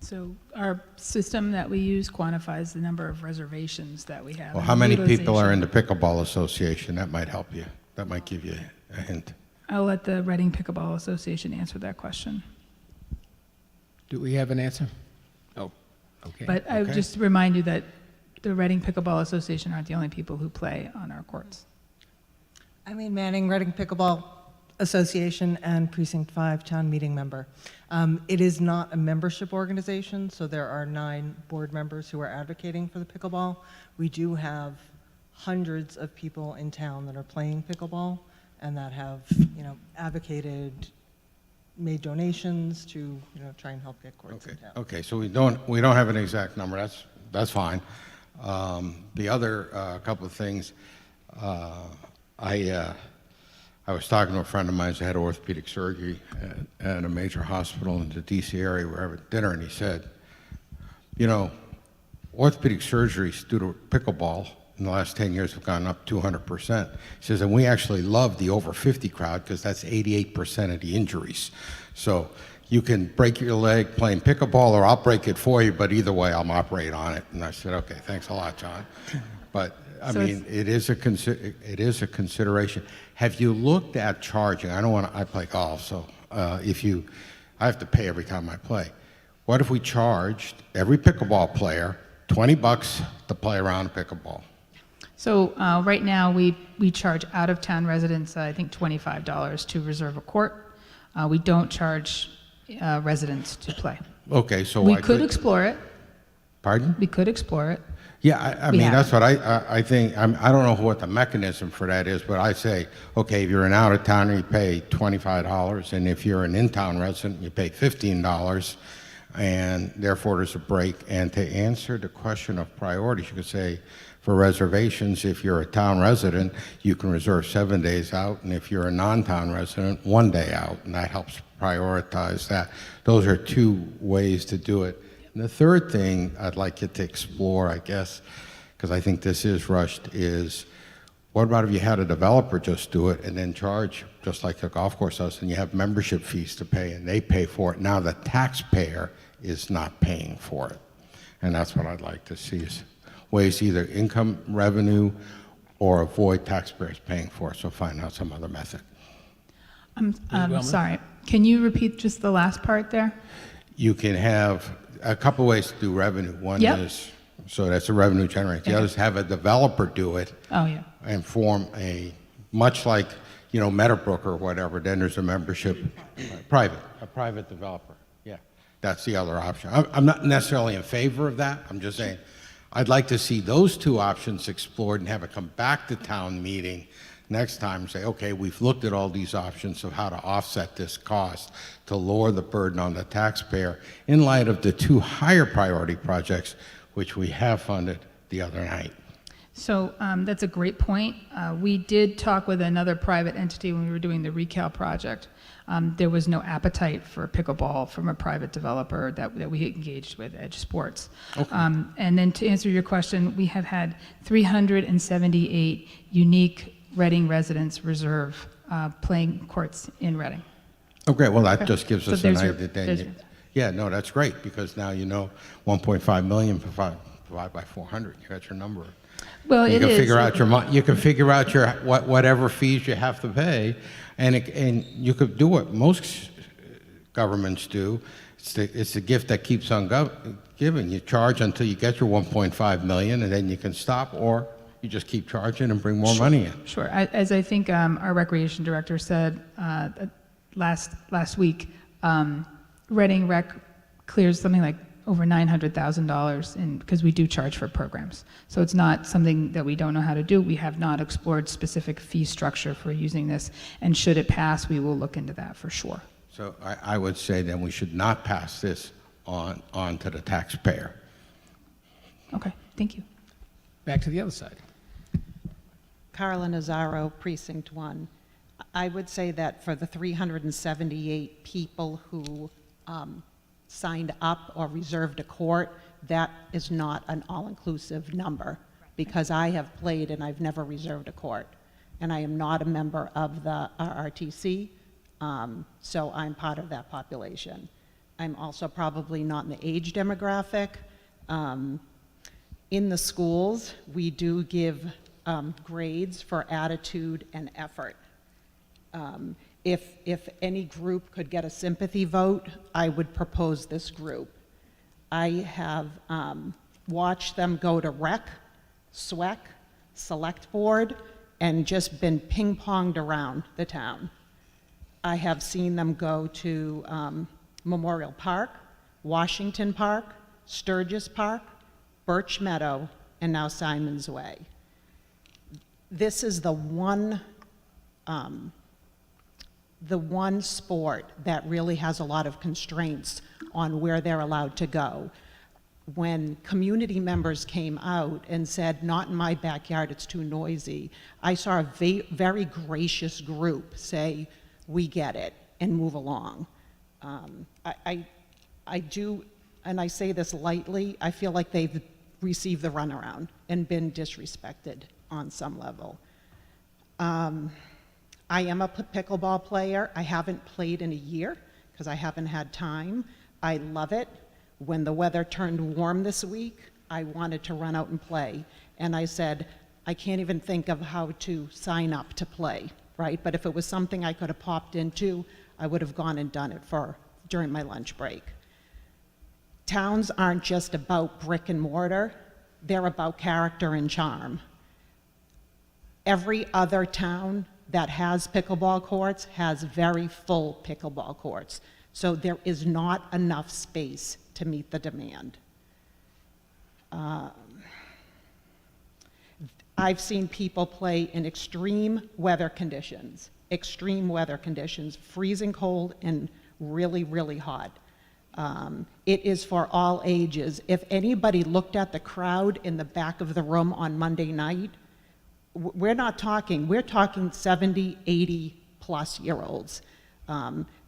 So our system that we use quantifies the number of reservations that we have. Well, and how many people are in utilization. the Pickleball Association? That might help you. That might give you a hint. I'll let the Reading Pickleball Association answer that question. Do we have an answer? Oh, okay. But I would just remind you that the Reading Pickleball Association aren't the only people who play on our courts. Eileen Manning, Reading Pickleball Association and Precinct 5 Town Meeting member. It is not a membership organization, so there are 9 board members who are advocating for the pickleball. We do have hundreds of people in town that are playing pickleball and that have, advocated, made donations to, try and help get courts in town. Okay, so we don't have an exact number. That's fine. The other couple of things, I was talking to a friend of mine who had orthopedic surgery at a major hospital in the D.C. area. We were having dinner, and he said, orthopedic surgeries due to pickleball in the last 10 years have gone up 200%. He says, and we actually love the over 50 crowd because that's 88% of the injuries. So you can break your leg playing pickleball, or I'll break it for you, but either way, I'll operate on it. And I said, okay, thanks a lot, John. But it is a consideration. Have you looked at charging? I play golf, so I have to pay every time I play. What if we charged every pickleball player $20 to play around pickleball? So right now, we charge out-of-town residents, I think, $25 to reserve a court. We don't charge residents to play. Okay, so we could explore it. Pardon? We could explore it. Yeah, I mean, that's what I think. I don't know what the mechanism for that is, but I say, okay, if you're an out-of-towner, you pay $25, and if you're an in-town resident, you pay $15, and therefore there's a break. And to answer the question of priorities, you could say, for reservations, if you're a town resident, you can reserve 7 days out, and if you're a non-town resident, 1 day out, and that helps prioritize that. Those are 2 ways to do it. And the third thing I'd like you to explore, I guess, because I think this is rushed, is what about if you had a developer just do it and then charge, just like a golf course does, and you have membership fees to pay, and they pay for it. Now the taxpayer is not paying for it. And that's what I'd like to see, is ways to either income revenue or avoid taxpayers paying for it, so find out some other method. I'm sorry. Can you repeat just the last part there? You can have a couple ways to do revenue. One Yep. is, so that's a revenue generator. The other is have a developer do it Oh, yeah. and form much like, Meadowbrook or whatever, then there's a membership, a private developer. Yeah, that's the other option. I'm not necessarily in favor of that. I'm just saying, I'd like to see those two options explored and have it come back to town meeting next time and say, okay, we've looked at all these options of how to offset this cost to lower the burden on the taxpayer in light of the two higher priority projects which we have funded the other night. So that's a great point. We did talk with another private entity when we were doing the Recal project. There was no appetite for pickleball from a private developer that we engaged with, Edge Sports. Okay. And then to answer your question, we have had 378 unique Reading residents reserve playing courts in Reading. Okay, well, that Okay. just gives So us an there's your- idea. there's your- Yeah, no, that's great, because now 1.5 million divided by 400, you got your number. Well, You it can is. figure out you can figure out your whatever fees you have to pay, and you could do what most governments do. It's the gift that keeps on giving. You charge until you get your 1.5 million, and then you can stop, or you just keep charging and bring more money in. Sure. As I think our recreation director said last week, Reading Rec clears something like over $900,000 because we do charge for programs. So it's not something that we don't know how to do. We have not explored specific fee structure for using this, and should it pass, we will look into that for sure. So I would say then we should not pass this on to the taxpayer. Okay, thank you. Back to the other side. Carla Nazaro, Precinct 1. I would say that for the 378 people who signed up or reserved a court, that is not an all-inclusive number, because I have played and I've never reserved a court. And I am not a member of the RRTC, so I'm part of that population. I'm also probably not in the age demographic. In the schools, we do give grades for attitude and effort. If any group could get a sympathy vote, I would propose this group. I have watched them go to rec, SWEC, select board, and just been ping-ponged around the town. I have seen them go to Memorial Park, Washington Park, Sturgis Park, Birch Meadow, and now Simon's Way. This is the one sport that really has a lot of constraints on where they're allowed to go. When community members came out and said, not in my backyard, it's too noisy, I saw a very gracious group say, we get it, and move along. I do, and I say this lightly, I feel like they've received the runaround and been disrespected on some level. I am a pickleball player. I haven't played in a year because I haven't had time. I love it. When the weather turned warm this week, I wanted to run out and play. And I said, I can't even think of how to sign up to play, right? But if it was something I could have popped into, I would have gone and done it during my lunch break. Towns aren't just about brick and mortar. They're about character and charm. Every other town that has pickleball courts has very full pickleball courts. So there is not enough space to meet the demand. I've seen people play in extreme weather conditions, freezing cold and really, really hot. It is for all ages. If anybody looked at the crowd in the back of the room on Monday night, we're talking 70, 80 plus year olds.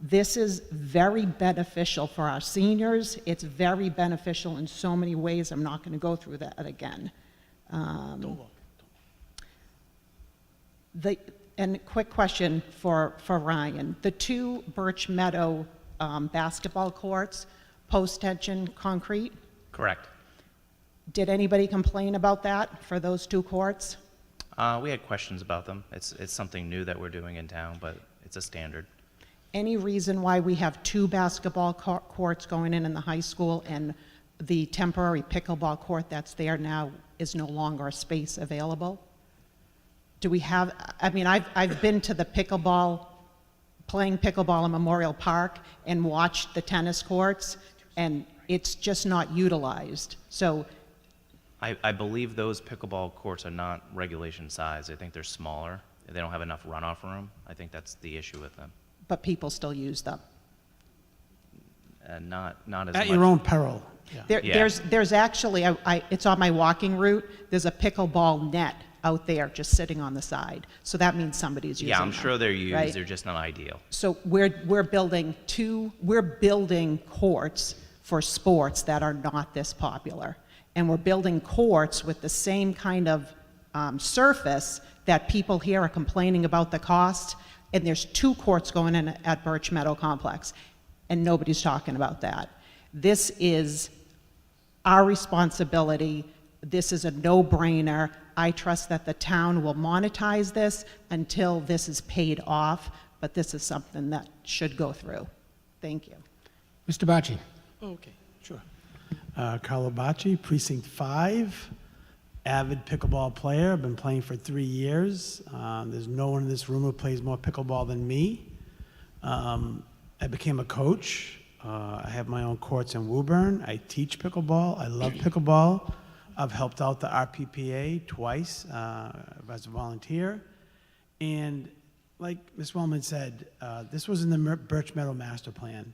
This is very beneficial for our seniors. It's very beneficial in so many ways. I'm not going to go through that again. And quick question for Ryan. The two Birch Meadow basketball courts, post-tension concrete? Correct. Did anybody complain about that for those two courts? We had questions about them. It's something new that we're doing in town, but it's a standard. any reason why we have 2 basketball courts going in the high school and the temporary pickleball court that's there now is no longer a space available? Do we have, I mean, I've been to the playing pickleball in Memorial Park and watched the tennis courts, and it's just not utilized. So I believe those pickleball courts are not regulation size. I think they're smaller. They don't have enough runoff room. I think that's the issue with them. but people still use them. Not as At much. your own peril. Yeah. There's actually, it's on my walking route, there's a pickleball net out there just sitting on the side. So that means somebody's using Yeah, them. I'm sure they're used. right? They're just not ideal. So we're building courts for sports that are not this popular. And we're building courts with the same kind of surface that people here are complaining about the cost. And there's 2 courts going in at Birch Meadow Complex, and nobody's talking about that. This is our responsibility. This is a no-brainer. I trust that the town will monetize this until this is paid off, but this is something that should go through. Thank you. Mr. Bacci. Okay, sure. Carlo Bacci, Precinct 5, avid pickleball player. I've been playing for 3 years. There's no one in this room who plays more pickleball than me. I became a coach. I have my own courts in Woburn. I teach pickleball. I love pickleball. I've helped out the RPPA twice as a volunteer. And like Ms. Wellman said, this was in the Birch Meadow Master Plan.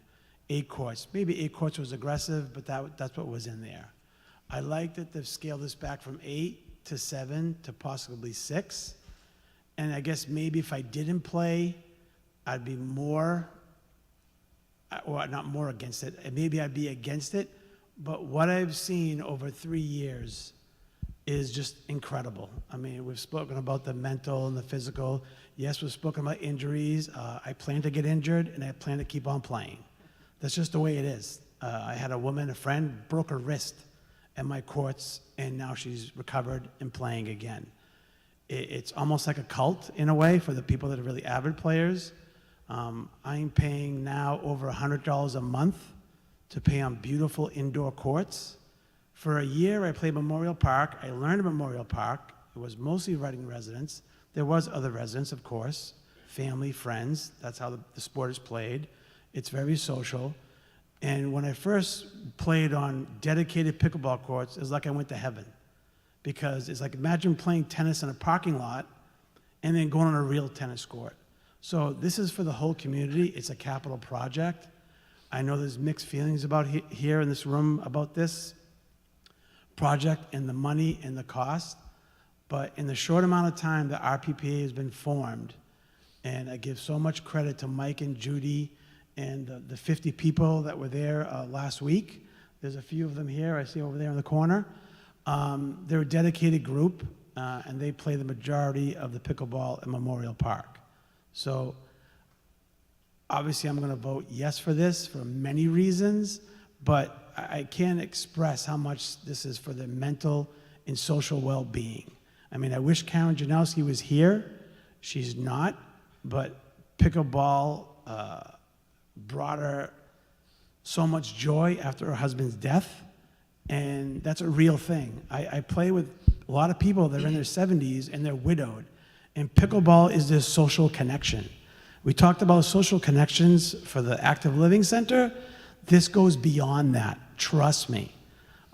8 courts. Maybe 8 courts was aggressive, but that's what was in there. I like that they've scaled this back from 8 to 7 to possibly 6. And I guess maybe if I didn't play, I'd be more, or not more against it, and maybe I'd be against it. But what I've seen over 3 years is just incredible. I mean, we've spoken about the mental and the physical. Yes, we've spoken about injuries. I plan to get injured, and I plan to keep on playing. That's just the way it is. I had a friend, broke her wrist at my courts, and now she's recovered and playing again. It's almost like a cult in a way for the people that are really avid players. I'm paying now over $100 a month to play on beautiful indoor courts. For a year, I played Memorial Park. I learned at Memorial Park. It was mostly Reading residents. There was other residents, of course, family, friends. That's how the sport is played. It's very social. And when I first played on dedicated pickleball courts, it was like I went to heaven. Because it's like, imagine playing tennis in a parking lot and then going on a real tennis court. So this is for the whole community. It's a capital project. I know there's mixed feelings about here in this room about this project and the money and the cost. But in the short amount of time that RPPA has been formed, and I give so much credit to Mike and Judy and the 50 people that were there last week. There's a few of them here, I see over there in the corner. They're a dedicated group, and they play the majority of the pickleball at Memorial Park. So obviously I'm gonna vote yes for this for many reasons, but I can't express how much this is for the mental and social well-being. I mean, I wish Karen Janowski was here. She's not, but pickleball brought her so much joy after her husband's death, and that's a real thing. I play with a lot of people that are in their 70s and they're widowed, and pickleball is this social connection. We talked about social connections for the Active Living Center. This goes beyond that, trust me.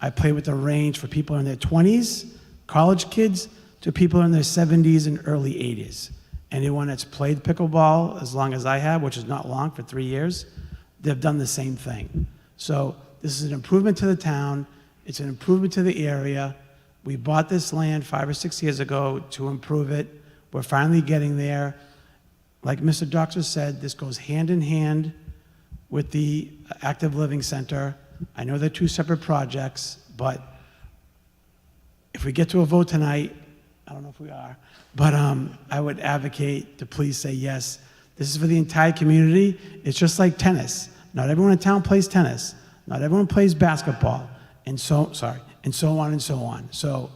I play with the range for people in their 20s, college kids, to people in their 70s and early 80s. Anyone that's played pickleball as long as I have, which is not long, for 3 years, they've done the same thing. So this is an improvement to the town. It's an improvement to the area. We bought this land 5 or 6 years ago to improve it. We're finally getting there. Like Mr. Doxer said, this goes hand in hand with the Active Living Center. I know they're 2 separate projects, but if we get to a vote tonight, I don't know if we are, but I would advocate to please say yes. This is for the entire community. It's just like tennis. Not everyone in town plays tennis. Not everyone plays basketball, and so on and so on. So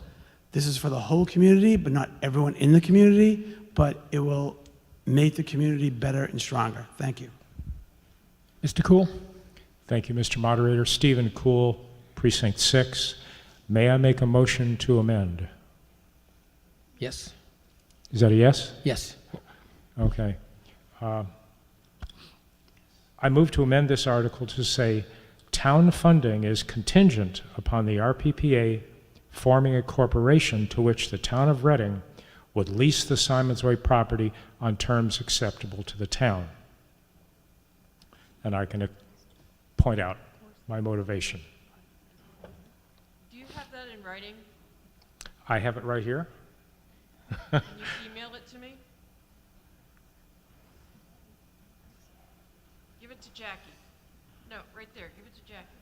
this is for the whole community, but not everyone in the community, but it will make the community better and stronger. Thank you. Mr. Cool? Thank you, Mr. Moderator. Stephen Cool, Precinct 6. May I make a motion to amend? Yes. Is that a yes? Yes. Okay. I move to amend this article to say town funding is contingent upon the RPPA forming a corporation to which the town of Reading would lease the Simons Way property on terms acceptable to the town. And I can point out my motivation. Do you have that in writing? I have it right here. Can you email it to me? Give it to Jackie. No, right there. Give it to Jackie.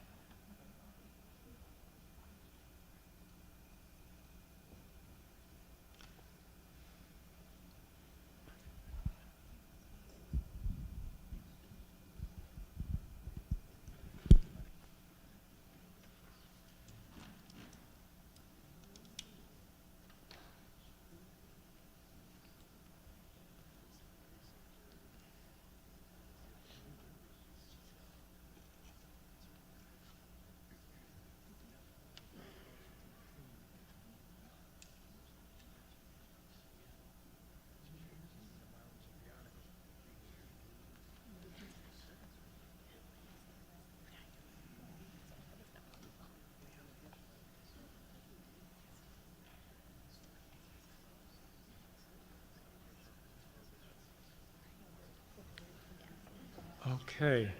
Okay.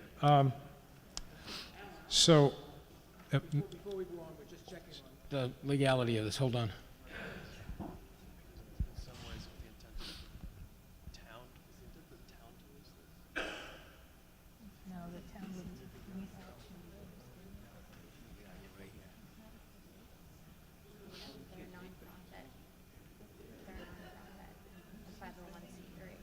So, Before we go on, we're just checking on the legality of this. Hold on. No, the town wouldn't. They're nonprofit. They're nonprofit. 501c3.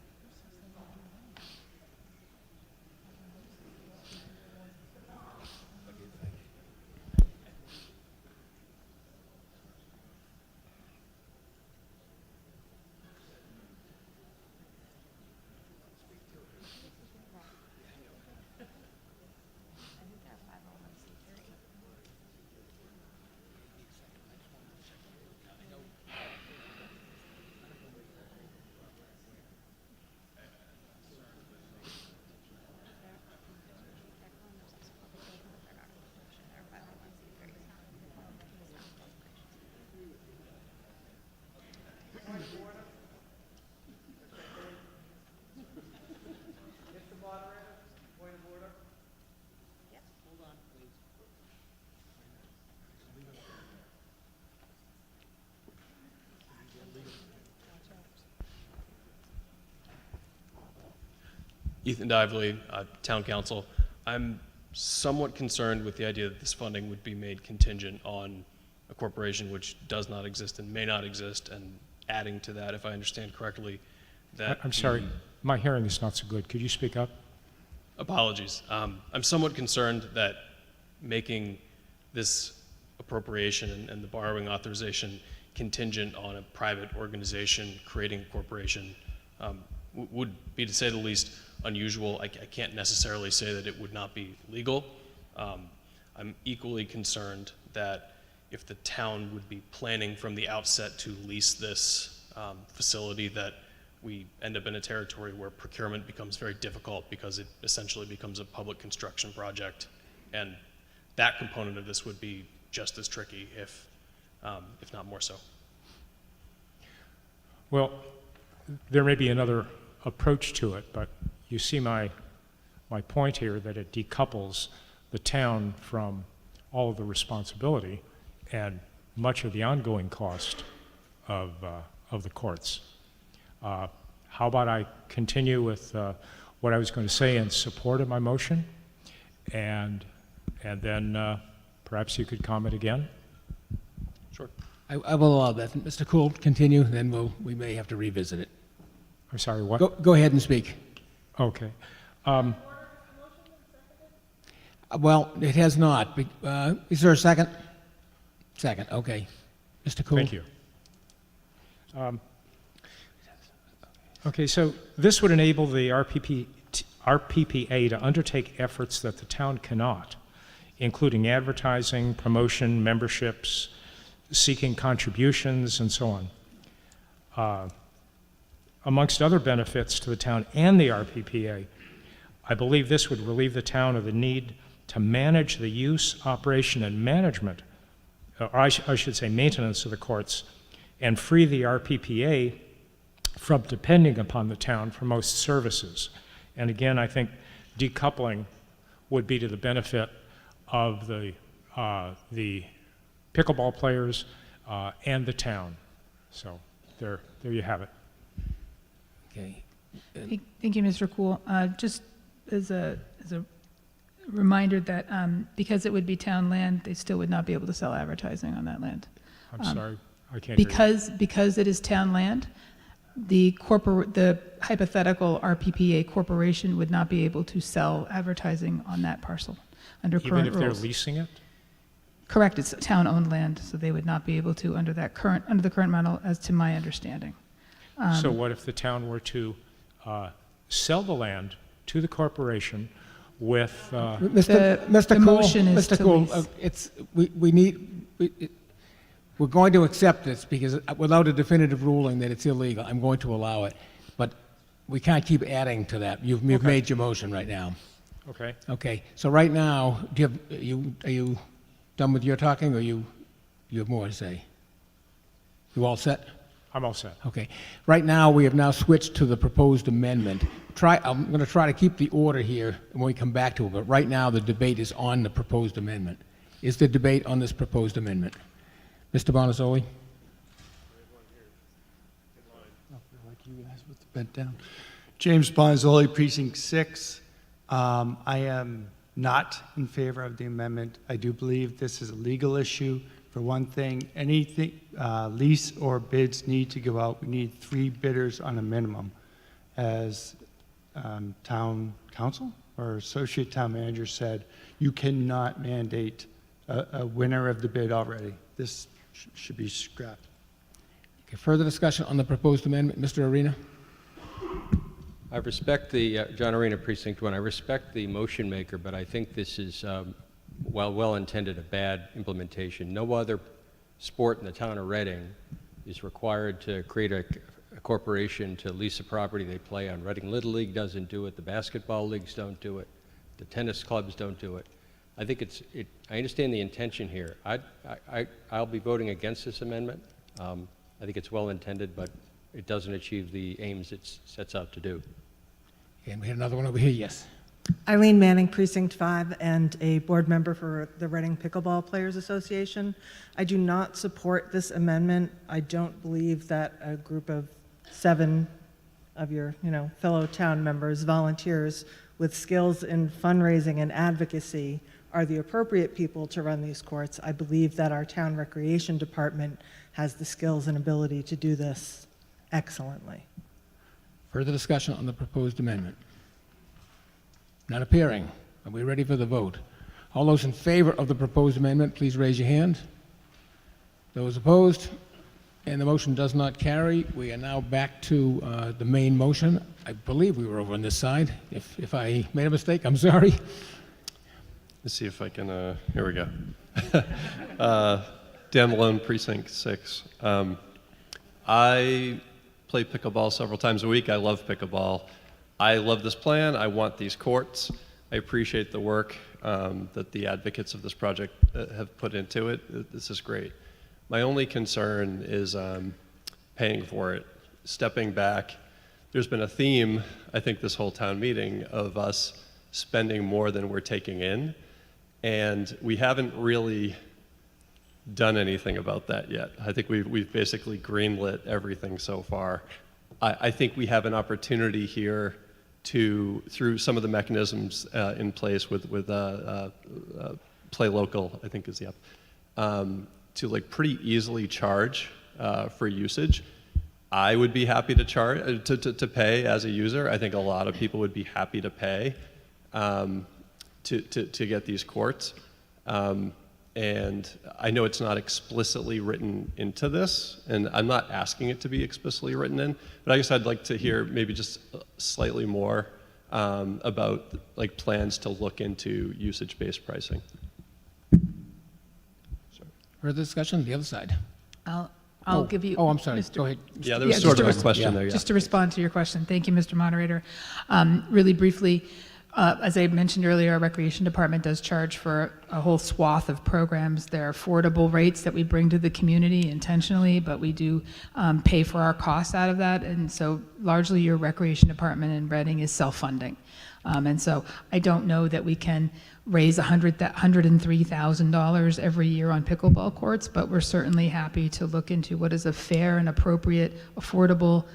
Ethan Dively, Town Council. I'm somewhat concerned with the idea that this funding would be made contingent on a corporation which does not exist and may not exist, and adding to that, if I understand correctly, that I'm sorry, my hearing is not so good. Could you speak up? Apologies. I'm somewhat concerned that making this appropriation and the borrowing authorization contingent on a private organization creating a corporation would be, to say the least, unusual. I can't necessarily say that it would not be legal. I'm equally concerned that if the town would be planning from the outset to lease this facility, that we end up in a territory where procurement becomes very difficult because it essentially becomes a public construction project. And that component of this would be just as tricky, if not more so. Well, there may be another approach to it, but you see my point here, that it decouples the town from all of the responsibility and much of the ongoing cost of the courts. How about I continue with what I was going to say in support of my motion, and then perhaps you could comment again? Sure. I will allow that. Mr. Cool, continue, then we may have to revisit it. I'm sorry, what? Go ahead and speak. Okay. Well, it has not. Is there a second? Second, okay. Mr. Cool. Thank you. Okay, so this would enable the RPPA to undertake efforts that the town cannot, including advertising, promotion, memberships, seeking contributions, and so on. Amongst other benefits to the town and the RPPA, I believe this would relieve the town of the need to manage the use, operation, and management, or I should say maintenance of the courts, and free the RPPA from depending upon the town for most services. And again, I think decoupling would be to the benefit of the pickleball players and the town. So there you have it. Okay. Thank you, Mr. Cool. Just as a reminder that because it would be town land, they still would not be able to sell advertising on that land. I'm sorry, I can't hear you. Because it is town land, the hypothetical RPPA corporation would not be able to sell advertising on that parcel under current rules. Even if they're leasing it? Correct, it's town-owned land, so they would not be able to under the current model, as to my understanding. So what if the town were to sell the land to the corporation with... Mr. Cool, motion is Mr. to Cool, lease. we're going to accept this because without a definitive ruling that it's illegal, I'm going to allow it. But we can't keep adding to that. You've made your motion right now. Okay. Okay, so right now, are you done with your talking, or you have more to say? You all set? I'm all set. Okay. Right now, we have now switched to the proposed amendment. I'm going to try to keep the order here when we come back to it, but right now, the debate is on the proposed amendment. Is the debate on this proposed amendment? Mr. Bonazzoli? Bent down. James Bonzoli, Precinct 6. I am not in favor of the amendment. I do believe this is a legal issue. For one thing, anything, lease or bids need to go out. We need 3 bidders on a minimum. As town council or associate town manager said, you cannot mandate a winner of the bid already. This should be scrapped. Okay, further discussion on the proposed amendment. Mr. Arena? I respect the, John Arena, Precinct 1, I respect the motion maker, but I think this is, while well-intended, a bad implementation. No other sport in the town of Reading is required to create a corporation to lease a property they play on. Reading Little League doesn't do it, the basketball leagues don't do it, the tennis clubs don't do it. I think I understand the intention here. I'll be voting against this amendment. I think it's well-intended, but it doesn't achieve the aims it sets out to do. And we had another one over here, yes. Eileen Manning, Precinct 5, and a board member for the Reading Pickleball Players Association. I do not support this amendment. I don't believe that a group of 7 of your, fellow town members, volunteers with skills in fundraising and advocacy are the appropriate people to run these courts. I believe that our town recreation department has the skills and ability to do this excellently. Further discussion on the proposed amendment? Not appearing. Are we ready for the vote? All those in favor of the proposed amendment, please raise your hand. Those opposed? And the motion does not carry. We are now back to the main motion. I believe we were over on this side. If I made a mistake, I'm sorry. Let's see if I can, here we go. Dan Malone, Precinct 6. I play pickleball several times a week. I love pickleball. I love this plan. I want these courts. I appreciate the work that the advocates of this project have put into it. This is great. My only concern is paying for it, stepping back. There's been a theme, I think, this whole town meeting of us spending more than we're taking in, and we haven't really done anything about that yet. I think we've basically greenlit everything so far. I think we have an opportunity here to, through some of the mechanisms in place with Play Local, I think is the app, to like pretty easily charge for usage. I would be happy to charge to pay as a user. I think a lot of people would be happy to pay to get these courts. And I know it's not explicitly written into this, and I'm not asking it to be explicitly written in, but I guess I'd like to hear maybe just slightly more about like plans to look into usage-based pricing. Further discussion? The other side. I'll give you. Oh, I'm sorry. Mr. Go ahead. Yeah, there was sort of a question there. Yeah. Just to respond to your question, thank you, Mr. Moderator. Really briefly, as I mentioned earlier, our Recreation Department does charge for a whole swath of programs. They're affordable rates that we bring to the community intentionally, but we do pay for our costs out of that. And so largely your Recreation Department in Reading is self-funding. And so I don't know that we can raise $103,000 every year on pickleball courts, but we're certainly happy to look into what is a fair and appropriate, affordable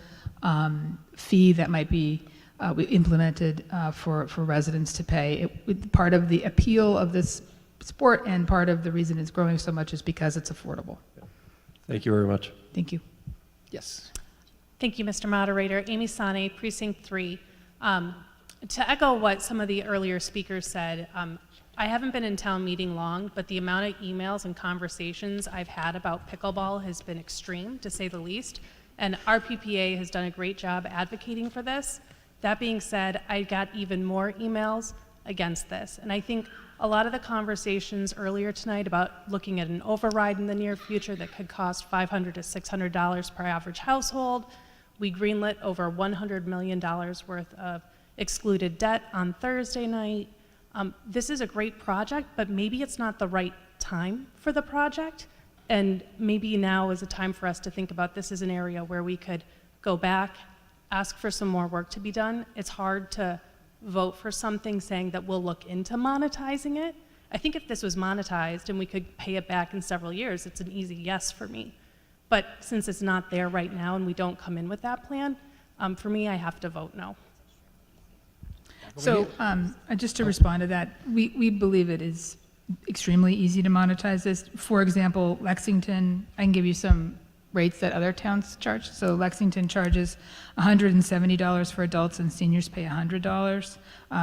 fee that might be implemented for residents to pay. Part of the appeal of this sport and part of the reason it's growing so much is because it's affordable. Thank you very much. Thank you. Yes. Thank you, Mr. Moderator. Amy Sane, Precinct 3. To echo what some of the earlier speakers said, I haven't been in town meeting long, but the amount of emails and conversations I've had about pickleball has been extreme, to say the least, and our PPA has done a great job advocating for this. That being said, I got even more emails against this, and I think a lot of the conversations earlier tonight about looking at an override in the near future that could cost $500 to $600 per average household. We greenlit over $100 million worth of excluded debt on Thursday night. This is a great project, but maybe it's not the right time for the project. And maybe now is a time for us to think about this as an area where we could go back, ask for some more work to be done. It's hard to vote for something saying that we'll look into monetizing it. I think if this was monetized and we could pay it back in several years, it's an easy yes for me. But since it's not there right now and we don't come in with that plan, for me, I have to vote no. So just to respond to that, we believe it is extremely easy to monetize this. For example, Lexington, I can give you some rates that other towns charge. So Lexington charges $170 for adults and seniors pay $100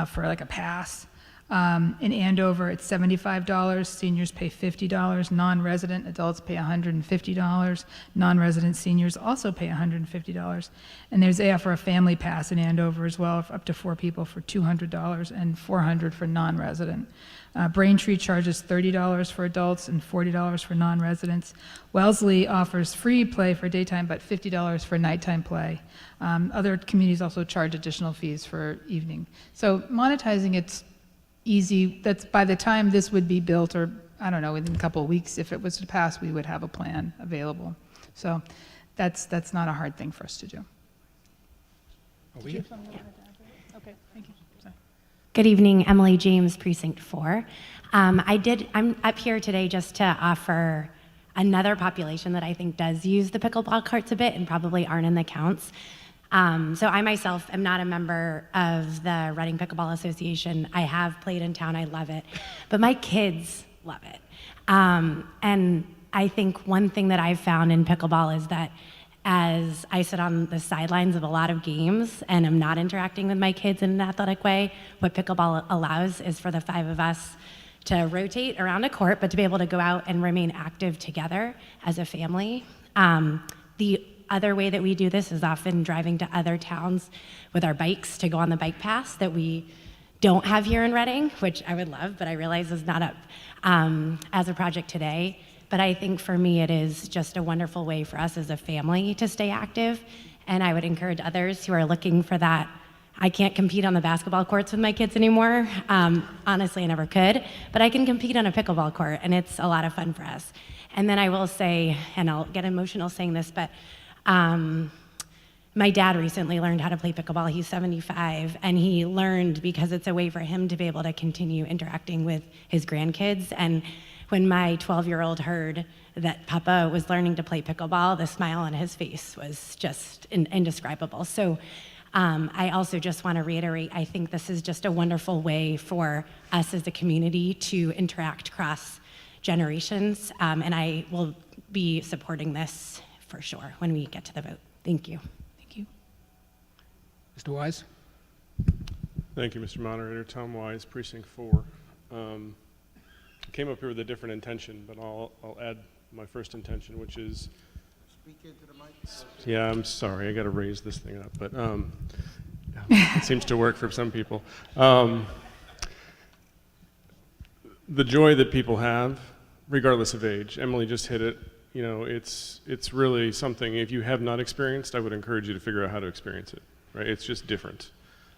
for like a pass. In Andover, it's $75, seniors pay $50, non-resident adults pay $150, non-resident seniors also pay $150. And they offer a family pass in Andover as well, up to 4 people for $200 and $400 for non-resident. Braintree charges $30 for adults and $40 for non-residents. Wellesley offers free play for daytime, but $50 for nighttime play. Other communities also charge additional fees for evening. So monetizing it's easy. That's by the time this would be built, or I don't know, within a couple of weeks, if it was to pass, we would have a plan available. So that's not a hard thing for us to do. Okay, thank you. Sorry. Good evening, Emily James, Precinct 4. I'm up here today just to offer another population that I think does use the pickleball courts a bit and probably aren't in the counts. So I myself am not a member of the Reading Pickleball Association. I have played in town, I love it, but my kids love it. And I think one thing that I've found in pickleball is that as I sit on the sidelines of a lot of games and I'm not interacting with my kids in an athletic way, what pickleball allows is for the 5 of us to rotate around a court, but to be able to go out and remain active together as a family. The other way that we do this is often driving to other towns with our bikes to go on the bike pass that we don't have here in Reading, which I would love, but I realize is not up as a project today. But I think for me, it is just a wonderful way for us as a family to stay active. And I would encourage others who are looking for that. I can't compete on the basketball courts with my kids anymore. Honestly, I never could, but I can compete on a pickleball court, and it's a lot of fun for us. And then I will say, and I'll get emotional saying this, but my dad recently learned how to play pickleball. He's 75, and he learned because it's a way for him to be able to continue interacting with his grandkids. And when my 12-year-old heard that Papa was learning to play pickleball, the smile on his face was just indescribable. So I also just want to reiterate, I think this is just a wonderful way for us as a community to interact across generations, and I will be supporting this for sure when we get to the vote. Thank you. Thank you. Mr. Wise? Thank you, Mr. Moderator. Tom Wise, Precinct 4. I came up here with a different intention, but I'll add my first intention, which is... Speak into the mic. Yeah, I'm sorry. I got to raise this thing up. But It seems to work for some people. The joy that people have, regardless of age, Emily just hit it. You know, it's really something, if you have not experienced, I would encourage you to figure out how to experience it, right? It's just different.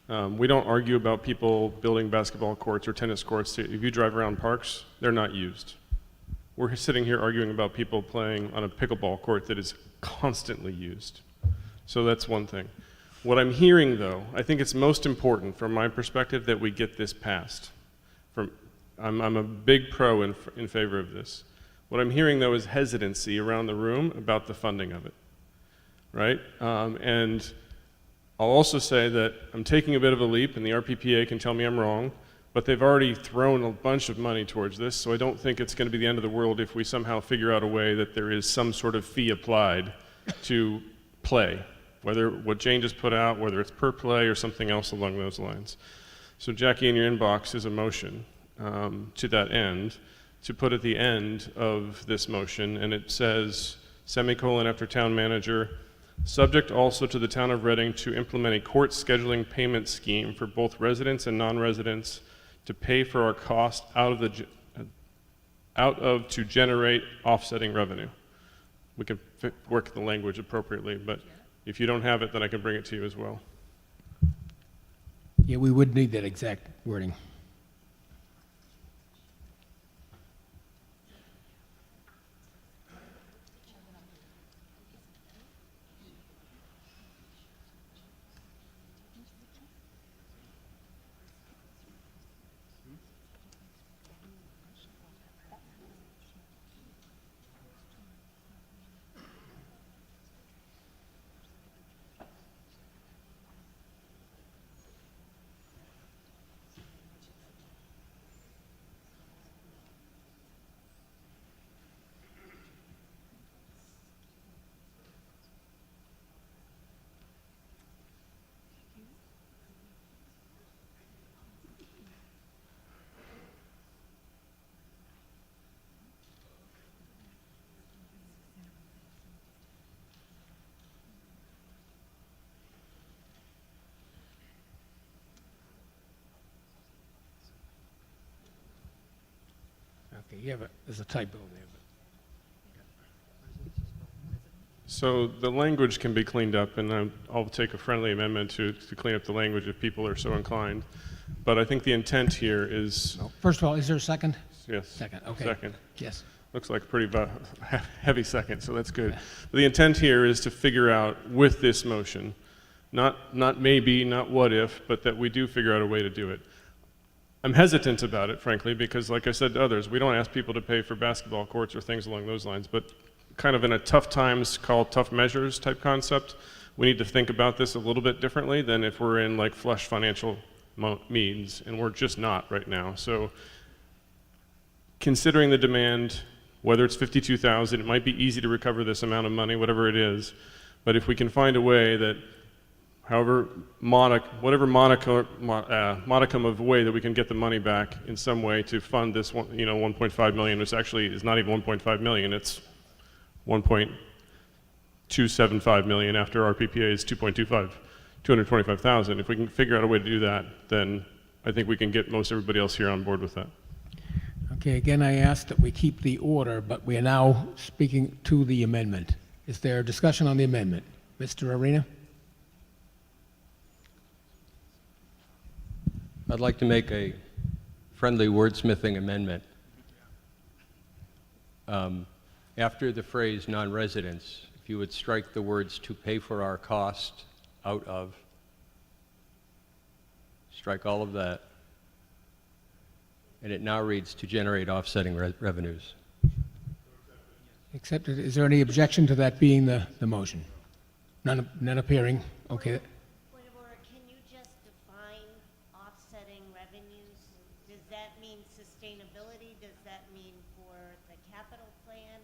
We don't argue about people building basketball courts or tennis courts. If you drive around parks, they're not used. We're sitting here arguing about people playing on a pickleball court that is constantly used. So that's one thing. What I'm hearing, though, I think it's most important from my perspective that we get this passed. I'm a big pro in favor of this. What I'm hearing, though, is hesitancy around the room about the funding of it, right? And I'll also say that I'm taking a bit of a leap, and the RPPA can tell me I'm wrong, but they've already thrown a bunch of money towards this, so I don't think it's going to be the end of the world if we somehow figure out a way that there is some sort of fee applied to play, whether what Jane just put out, whether it's per play or something else along those lines. So Jackie, in your inbox is a motion to that end, to put at the end of this motion, and it says, semicolon after town manager, subject also to the town of Reading to implement a court scheduling payment scheme for both residents and non-residents to pay for our cost out of to generate offsetting revenue. We can work the language appropriately, but if you don't have it, then I can bring it to you as well. Yeah, we would need that exact wording. Okay, there's a typo there. So the language can be cleaned up, and I'll take a friendly amendment to clean up the language if people are so inclined. But I think the intent here is... First of all, is there a second? Yes. Second, okay. Second. Yes. Looks like a pretty heavy second, so that's good. But the intent here is to figure out with this motion, not maybe, not what if, but that we do figure out a way to do it. I'm hesitant about it, frankly, because like I said to others, we don't ask people to pay for basketball courts or things along those lines, but kind of in a tough times called tough measures type concept, we need to think about this a little bit differently than if we're in like flush financial means, and we're just not right now. So considering the demand, whether it's 52,000, it might be easy to recover this amount of money, whatever it is, but if we can find a way that however, whatever modicum of way that we can get the money back in some way to fund this, 1.5 million, which actually is not even 1.5 million, it's 1.275 million after RPPA is 225,000. If we can figure out a way to do that, then I think we can get most everybody else here on board with that. Okay, again, I ask that we keep the order, but we are now speaking to the amendment. Is there a discussion on the amendment? Mr. Arena? I'd like to make a friendly wordsmithing amendment. After the phrase non-residents, if you would strike the words to pay for our cost out of, strike all of that, and it now reads to generate offsetting revenues. Accepted. Is there any objection to that being the motion? None appearing. Okay. Point of order, can you just define offsetting revenues? Does that mean sustainability? Does that mean for the capital plan?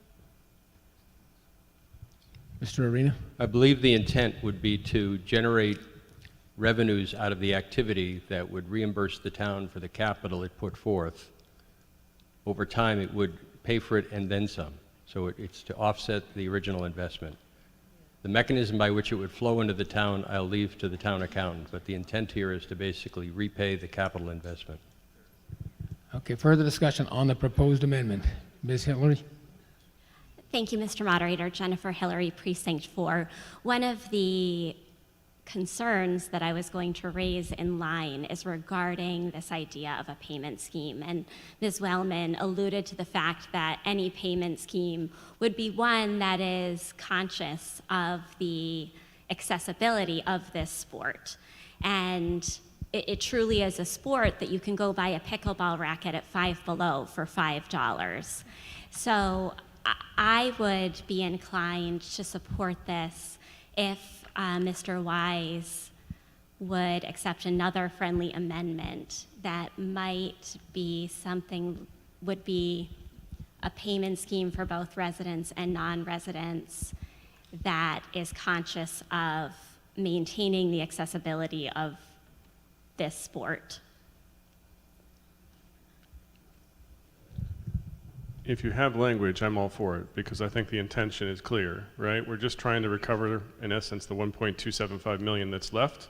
Mr. Arena? I believe the intent would be to generate revenues out of the activity that would reimburse the town for the capital it put forth. Over time, it would pay for it and then some. So it's to offset the original investment. The mechanism by which it would flow into the town, I'll leave to the town accountant, but the intent here is to basically repay the capital investment. Okay, further discussion on the proposed amendment. Ms. Hillary? Thank you, Mr. Moderator. Jennifer Hillary, Precinct 4. One of the concerns that I was going to raise in line is regarding this idea of a payment scheme. And Ms. Wellman alluded to the fact that any payment scheme would be one that is conscious of the accessibility of this sport. And it truly is a sport that you can go buy a pickleball racket at Five Below for $5. So I would be inclined to support this if Mr. Wise would accept another friendly amendment that might be something, would be a payment scheme for both residents and non-residents that is conscious of maintaining the accessibility of this sport. If you have language, I'm all for it, because I think the intention is clear, right? We're just trying to recover, in essence, the 1.275 million that's left.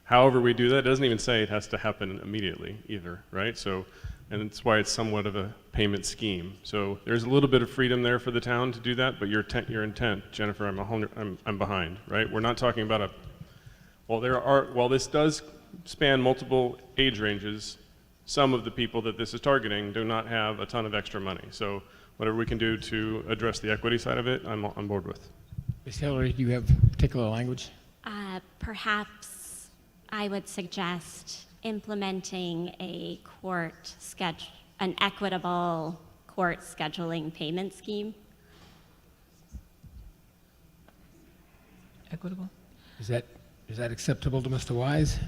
However we do that, it doesn't even say it has to happen immediately either, right? So, and it's why it's somewhat of a payment scheme. So there's a little bit of freedom there for the town to do that, but your intent, Jennifer, I'm behind, right? We're not talking about while this does span multiple age ranges, some of the people that this is targeting do not have a ton of extra money. So whatever we can do to address the equity side of it, I'm on board with. Ms. Hillary, do you have particular language? Perhaps I would suggest implementing an equitable court scheduling payment scheme. Equitable? Is that acceptable to Mr. Wise?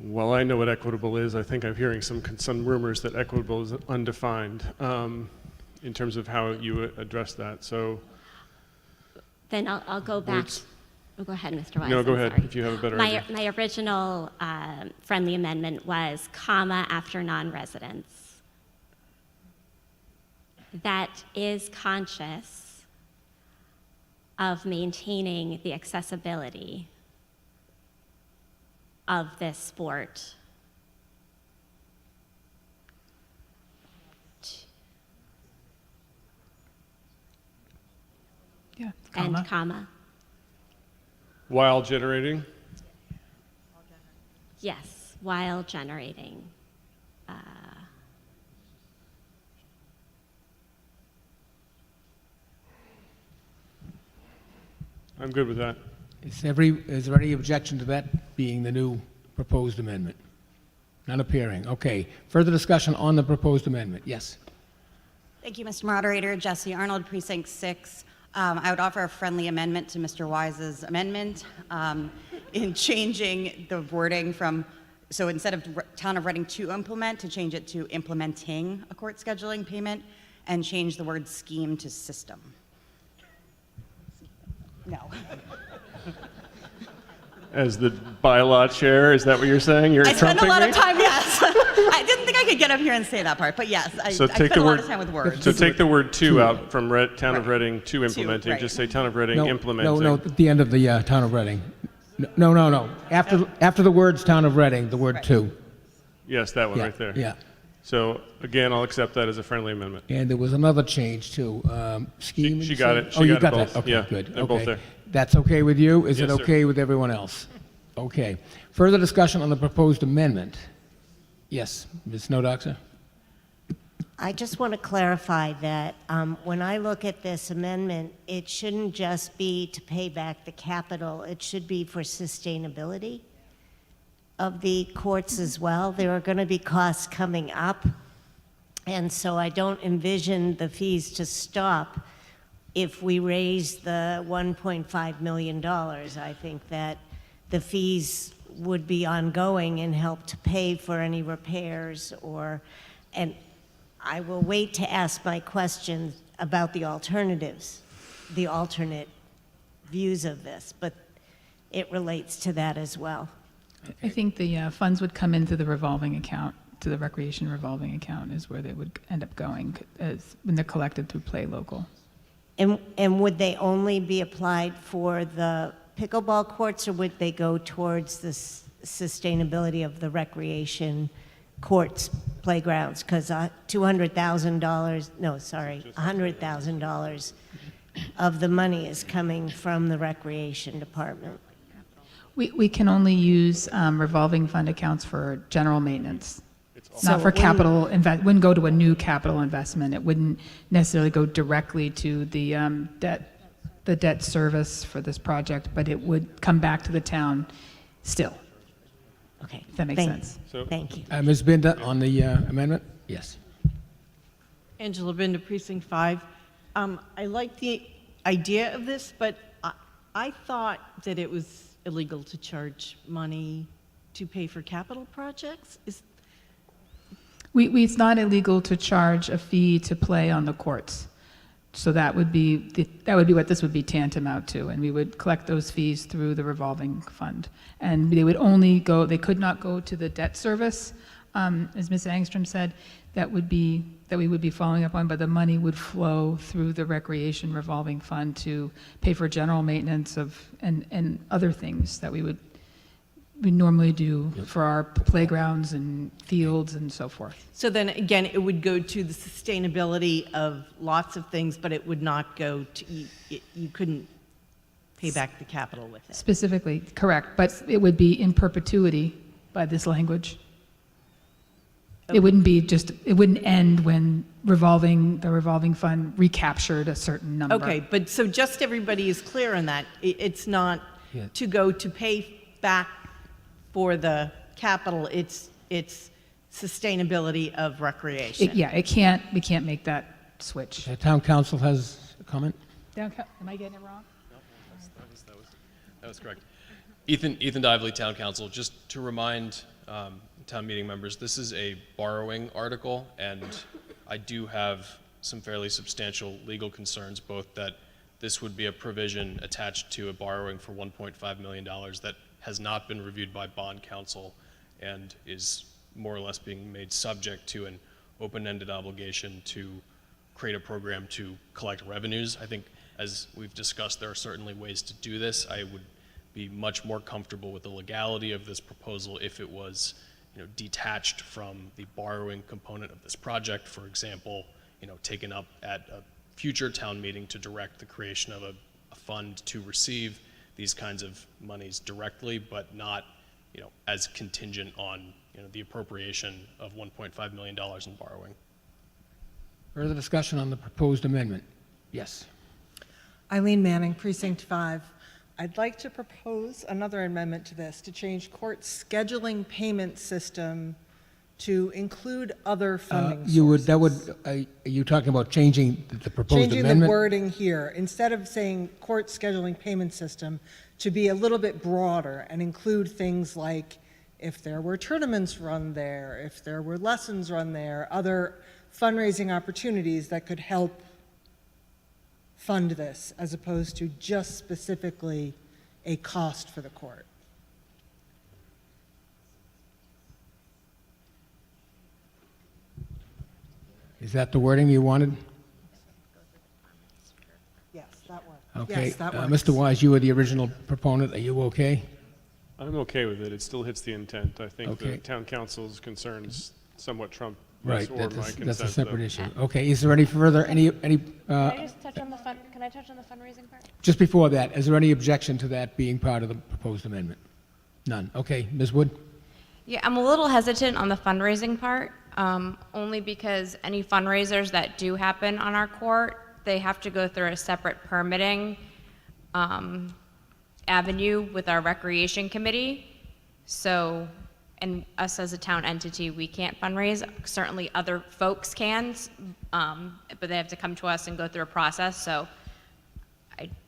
Well, I know what equitable is. I think I'm hearing some rumors that equitable is undefined in terms of how you address that. So Then I'll go back. Oh, go ahead, Mr. Wise. No, go I'm ahead sorry. if you have a better idea. My original friendly amendment was comma after non-residents. That is conscious of maintaining the accessibility of this sport. Yeah, And comma. While generating? Yes, while generating. I'm good with that. Is there any objection to that being the new proposed amendment? None appearing. Okay. Further discussion on the proposed amendment? Yes. Thank you, Mr. Moderator. Jesse Arnold, Precinct 6. I would offer a friendly amendment to Mr. Wise's amendment in changing the wording from, so instead of Town of Reading to implement, to change it to implementing a court scheduling payment, and change the word scheme to system. No. As the bylaw chair, is that what you're saying? You're I spent a lot trumping of me? time, yes. I didn't think I could get up here and say that part, but yes, I So spent a lot of time with words. So take the word "to" out from Town of Reading to implementing. right. Just say Town of Reading No, implementing. no, at the end of the Town of Reading. No. After the words Town of Reading, the word to. Yes, that one Yeah, right there. yeah. So again, I'll accept that as a friendly amendment. And there was another change too. Scheme. She got it. Oh, She you got got it both. that. Okay, Yeah, good. they're Okay. both there. That's okay with you? Is it Yes, sir. okay with everyone else? Okay. Further discussion on the proposed amendment? Yes, Ms. Snodoxer? I just want to clarify that when I look at this amendment, it shouldn't just be to pay back the capital, it should be for sustainability of the courts as well. There are going to be costs coming up, and so I don't envision the fees to stop if we raise the $1.5 million. I think that the fees would be ongoing and help to pay for any repairs and I will wait to ask my question about the alternatives, the alternate views of this, but it relates to that as well. I think the funds would come into the revolving account, to the recreation revolving account is where they would end up going when they're collected through Play Local. And would they only be applied for the pickleball courts, or would they go towards the sustainability of the recreation courts, playgrounds? Because $200,000, no, sorry, $100,000 of the money is coming from the recreation department. We can only use revolving fund accounts for general maintenance. So Not for it capital, wouldn't go to a new capital investment. It wouldn't necessarily go directly to the debt service for this project, but it would come back to the town still. Okay. If that makes sense. Thank you. Ms. Binda on the amendment? Yes. Angela Binda, Precinct 5. I like the idea of this, but I thought that it was illegal to charge money to pay for capital projects. It's not illegal to charge a fee to play on the courts. So that would be what this would be tantamount to, and we would collect those fees through the revolving fund. And they could not go to the debt service, as Ms. Angstrom said, that we would be following up on, but the money would flow through the recreation revolving fund to pay for general maintenance and other things that we normally do for our playgrounds and fields and so forth. So then again, it would go to the sustainability of lots of things, but it would not go to, you couldn't pay back the capital with it. Specifically, correct, but it would be in perpetuity by this language. Okay. It wouldn't end when the revolving fund recaptured a certain number. Okay, but so just everybody is clear on that. It's not to go to pay back for the capital, it's sustainability of recreation. We can't make that switch. The town council has a comment? Am I getting it wrong? That was correct. Ethan Dively, Town Council. Just to remind town meeting members, this is a borrowing article, and I do have some fairly substantial legal concerns, both that this would be a provision attached to a borrowing for $1.5 million that has not been reviewed by bond counsel and is more or less being made subject to an open-ended obligation to create a program to collect revenues. I think, as we've discussed, there are certainly ways to do this. I would be much more comfortable with the legality of this proposal if it was, detached from the borrowing component of this project. For example, taken up at a future town meeting to direct the creation of a fund to receive these kinds of monies directly, but not, as contingent on, the appropriation of $1.5 million in borrowing. Further discussion on the proposed amendment? Yes. Eileen Manning, Precinct 5. I'd like to propose another amendment to this to change court scheduling payment system to include other funding sources. Are you talking about changing the proposed Changing amendment? the wording here, instead of saying court scheduling payment system, to be a little bit broader and include things like if there were tournaments run there, if there were lessons run there, other fundraising opportunities that could help fund this, as opposed to just specifically a cost for the court. Is that the wording you wanted? Yes, that works. Okay. Yes, that works. Mr. Wise, you were the original proponent. Are you okay? I'm okay with it. It still hits the intent. I think Okay. the town council's concerns somewhat trump Right, this or my consent. that's a separate though. issue. Okay, is there any further, Can I just touch on the can I touch on the fundraising part? just before that, is there any objection to that being part of the proposed amendment? None. Okay, Ms. Wood? Yeah, I'm a little hesitant on the fundraising part, only because any fundraisers that do happen on our court, they have to go through a separate permitting avenue with our recreation committee. So, and us as a town entity, we can't fundraise. Certainly other folks can, but they have to come to us and go through a process. So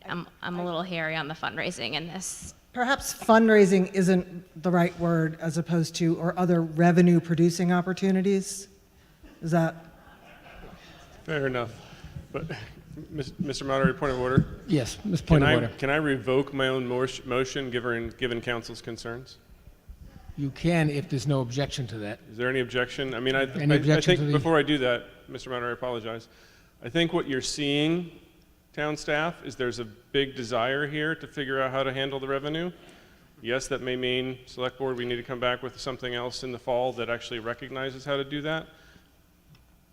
I'm a little hairy on the fundraising in this. Perhaps fundraising isn't the right word, as opposed to, or other revenue producing opportunities? Is that? Fair enough. But, Mr. Moderator, point of order? Yes, point of order. Can I revoke my own motion given council's concerns? You can if there's no objection to that. Is there any objection? I mean, I Any objection think to the- before I do that, Mr. Moderator, I apologize. I think what you're seeing town staff is there's a big desire here to figure out how to handle the revenue. Yes, that may mean, select board, we need to come back with something else in the fall that actually recognizes how to do that,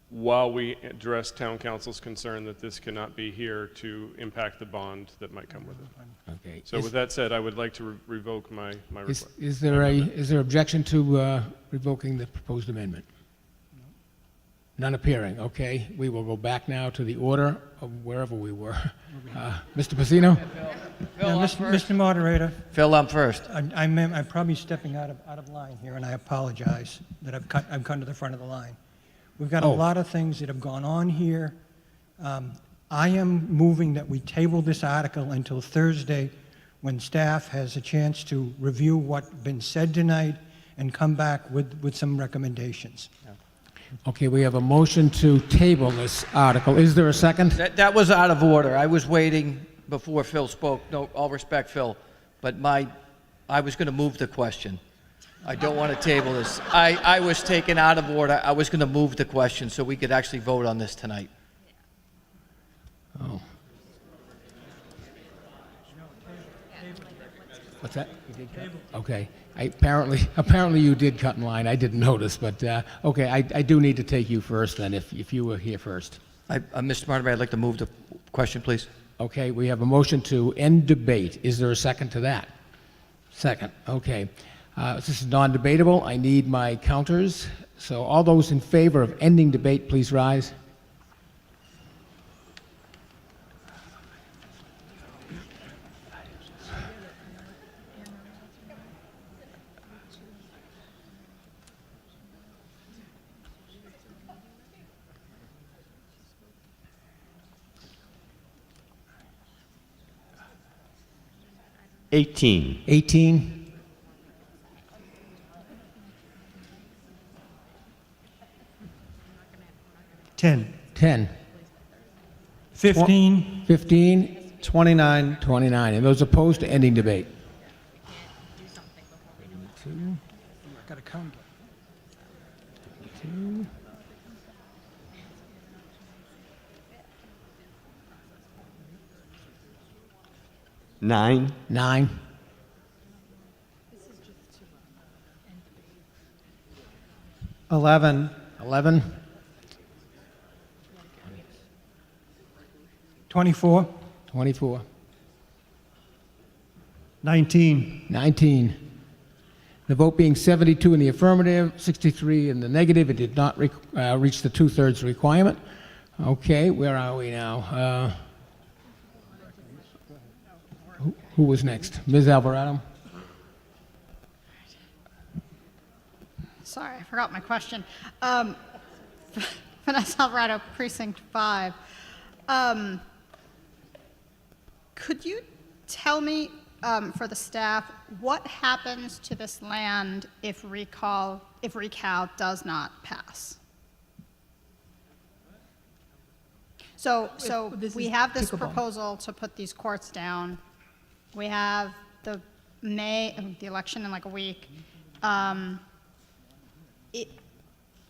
while we address town council's concern that this cannot be here to impact the bond that might come with it. Okay. So with that said, I would like to revoke my request. Is there objection to revoking the proposed amendment? None appearing. Okay, we will go back now to the order of wherever we were. Mr. Pacino? Mr. Moderator. Phil, up first. I'm probably stepping out of line here, and I apologize that I've come to the front of the line. We've got a lot of things that have gone on here. I am moving that we table this article until Thursday, when staff has a chance to review what's been said tonight and come back with some recommendations. Okay, we have a motion to table this article. Is there a second? That was out of order. I was waiting before Phil spoke. No, all respect, Phil, but I was going to move the question. I don't want to table this. I was taken out of order. I was going to move the question so we could actually vote on this tonight. Oh. What's that? Okay. Apparently you did cut in line. I didn't notice, but okay, I do need to take you first then, if you were here first. Mr. Moderator, I'd like to move the question, please. Okay, we have a motion to end debate. Is there a second to that? Second, okay. This is non-debatable. I need my counters. So all those in favor of ending debate, please rise. $18. 18. 10. 10. 15. 15. 29. 29. And those opposed to ending debate? I've got to count. 2. 9. 9. 11. 11. 24. 24. 19. 19. The vote being 72 in the affirmative, 63 in the negative, it did not reach the two-thirds requirement. Okay, where are we now? Who was next? Ms. Alvarado? Sorry, I forgot my question. Vanessa Alvarado, Precinct 5. Could you tell me, for the staff, what happens to this land if recal does not pass? So we have this proposal to put these courts down. We have the election in like a week.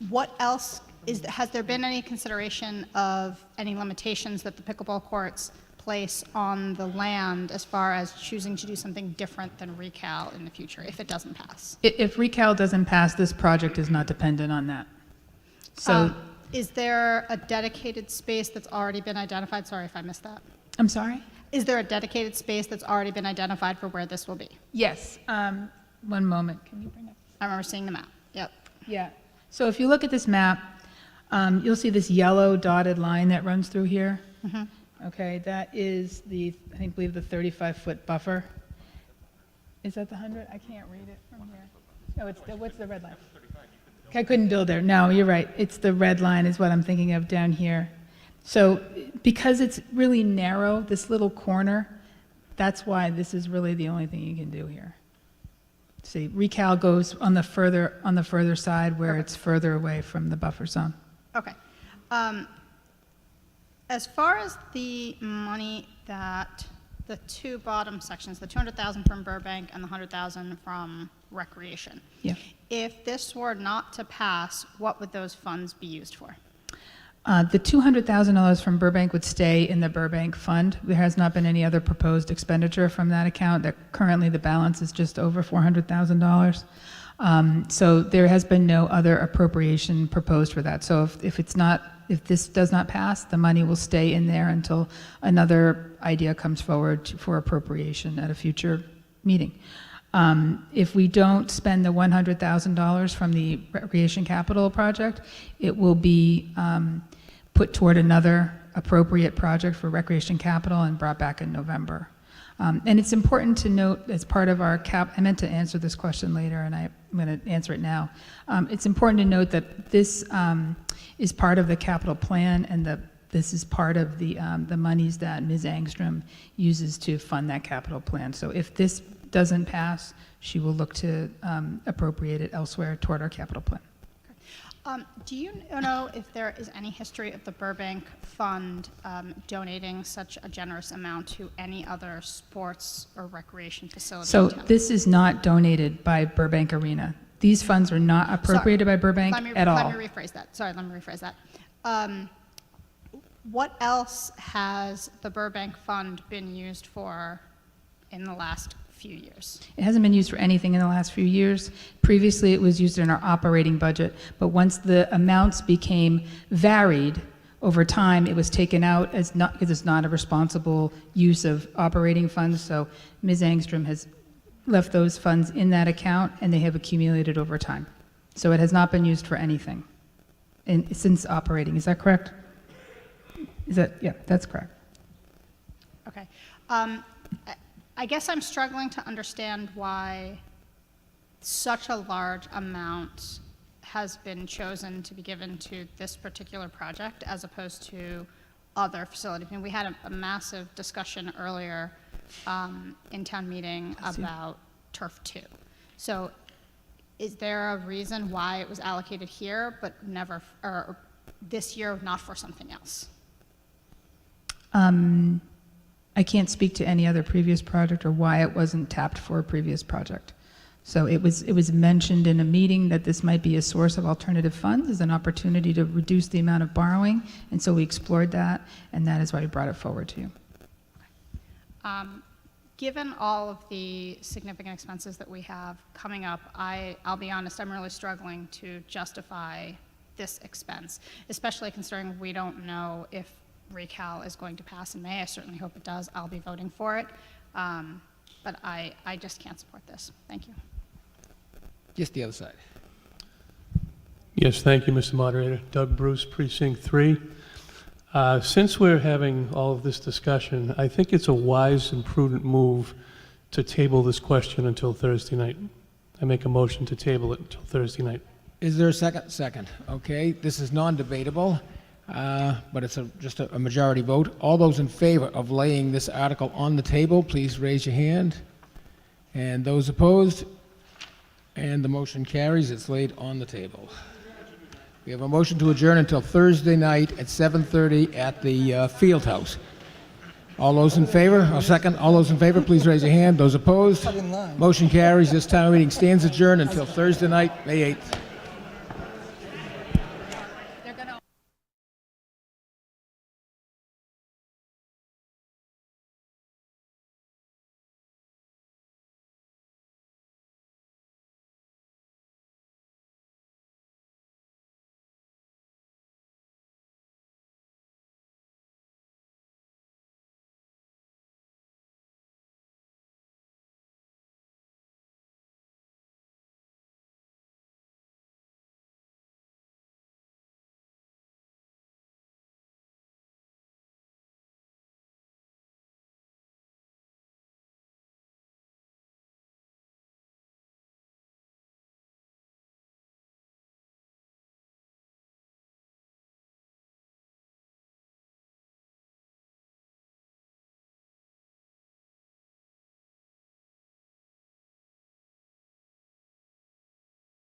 What else has there been any consideration of any limitations that the pickleball courts place on the land as far as choosing to do something different than recal in the future if it doesn't pass? If recal doesn't pass, this project is not dependent on that. So, is there a dedicated space that's already been identified? Sorry if I missed that. I'm sorry? Is there a dedicated space that's already been identified for where this will be? Yes. One moment. Can you bring up? I remember seeing the map. Yep. Yeah. So if you look at this map, you'll see this yellow dotted line that runs through here. Mhm. Okay, that is I believe the 35-foot buffer. Is that the 100? I can't read it from here. No, what's the red line? I couldn't build there. No, you're right. It's the red line is what I'm thinking of down here. So because it's really narrow, this little corner, that's why this is really the only thing you can do here. See, recal goes on the further side where it's further away from the buffer zone. Okay. As far as the money that the two bottom sections, the 200,000 from Burbank and the 100,000 from Recreation. Yeah. If this were not to pass, what would those funds be used for? The $200,000 from Burbank would stay in the Burbank fund. There has not been any other proposed expenditure from that account. Currently, the balance is just over $400,000. So there has been no other appropriation proposed for that. So if this does not pass, the money will stay in there until another idea comes forward for appropriation at a future meeting. If we don't spend the $100,000 from the recreation capital project, it will be put toward another appropriate project for recreation capital and brought back in November. And it's important to note, as part of our I meant to answer this question later, and I'm going to answer it now. It's important to note that this is part of the capital plan, and this is part of the monies that Ms. Angstrom uses to fund that capital plan. So if this doesn't pass, she will look to appropriate it elsewhere toward our capital plan. Do you know if there is any history of the Burbank Fund donating such a generous amount to any other sports or recreation facility? So in town? this is not donated by Burbank Arena. These funds are not appropriated by Burbank at all. Let me rephrase that. Sorry, let me rephrase that. What else has the Burbank Fund been used for in the last few years? It hasn't been used for anything in the last few years. Previously, it was used in our operating budget, but once the amounts became varied over time, it was taken out because it's not a responsible use of operating funds. So Ms. Angstrom has left those funds in that account, and they have accumulated over time. So it has not been used for anything since operating. Is that correct? Yeah, that's correct. Okay. I guess I'm struggling to understand why such a large amount has been chosen to be given to this particular project as opposed to other facilities. I mean, we had a massive discussion earlier in town meeting about Turf 2. So is there a reason why it was allocated here but never, or this year not for something else? I can't speak to any other previous project or why it wasn't tapped for a previous project. So it was mentioned in a meeting that this might be a source of alternative funds as an opportunity to reduce the amount of borrowing, and so we explored that, and that is why we brought it forward to you. Given all of the significant expenses that we have coming up, I'll be honest, I'm really struggling to justify this expense, especially considering we don't know if Recal is going to pass in May. I certainly hope it does. I'll be voting for it. But I just can't support this. Thank you. Just the other side. Yes, thank you, Mr. Moderator. Doug Bruce, Precinct 3. Since we're having all of this discussion, I think it's a wise and prudent move to table this question until Thursday night. I make a motion to table it until Thursday night. Is there a second? Second. Okay, this is non-debatable, but it's just a majority vote. All those in favor of laying this article on the table, please raise your hand. And those opposed? And the motion carries. It's laid on the table. We have a motion to adjourn until Thursday night at 7:30 at the Field House. All those in favor? A second. All those in favor, please raise your hand. Those opposed? Motion carries. This town meeting stands adjourned until Thursday night, May 8th.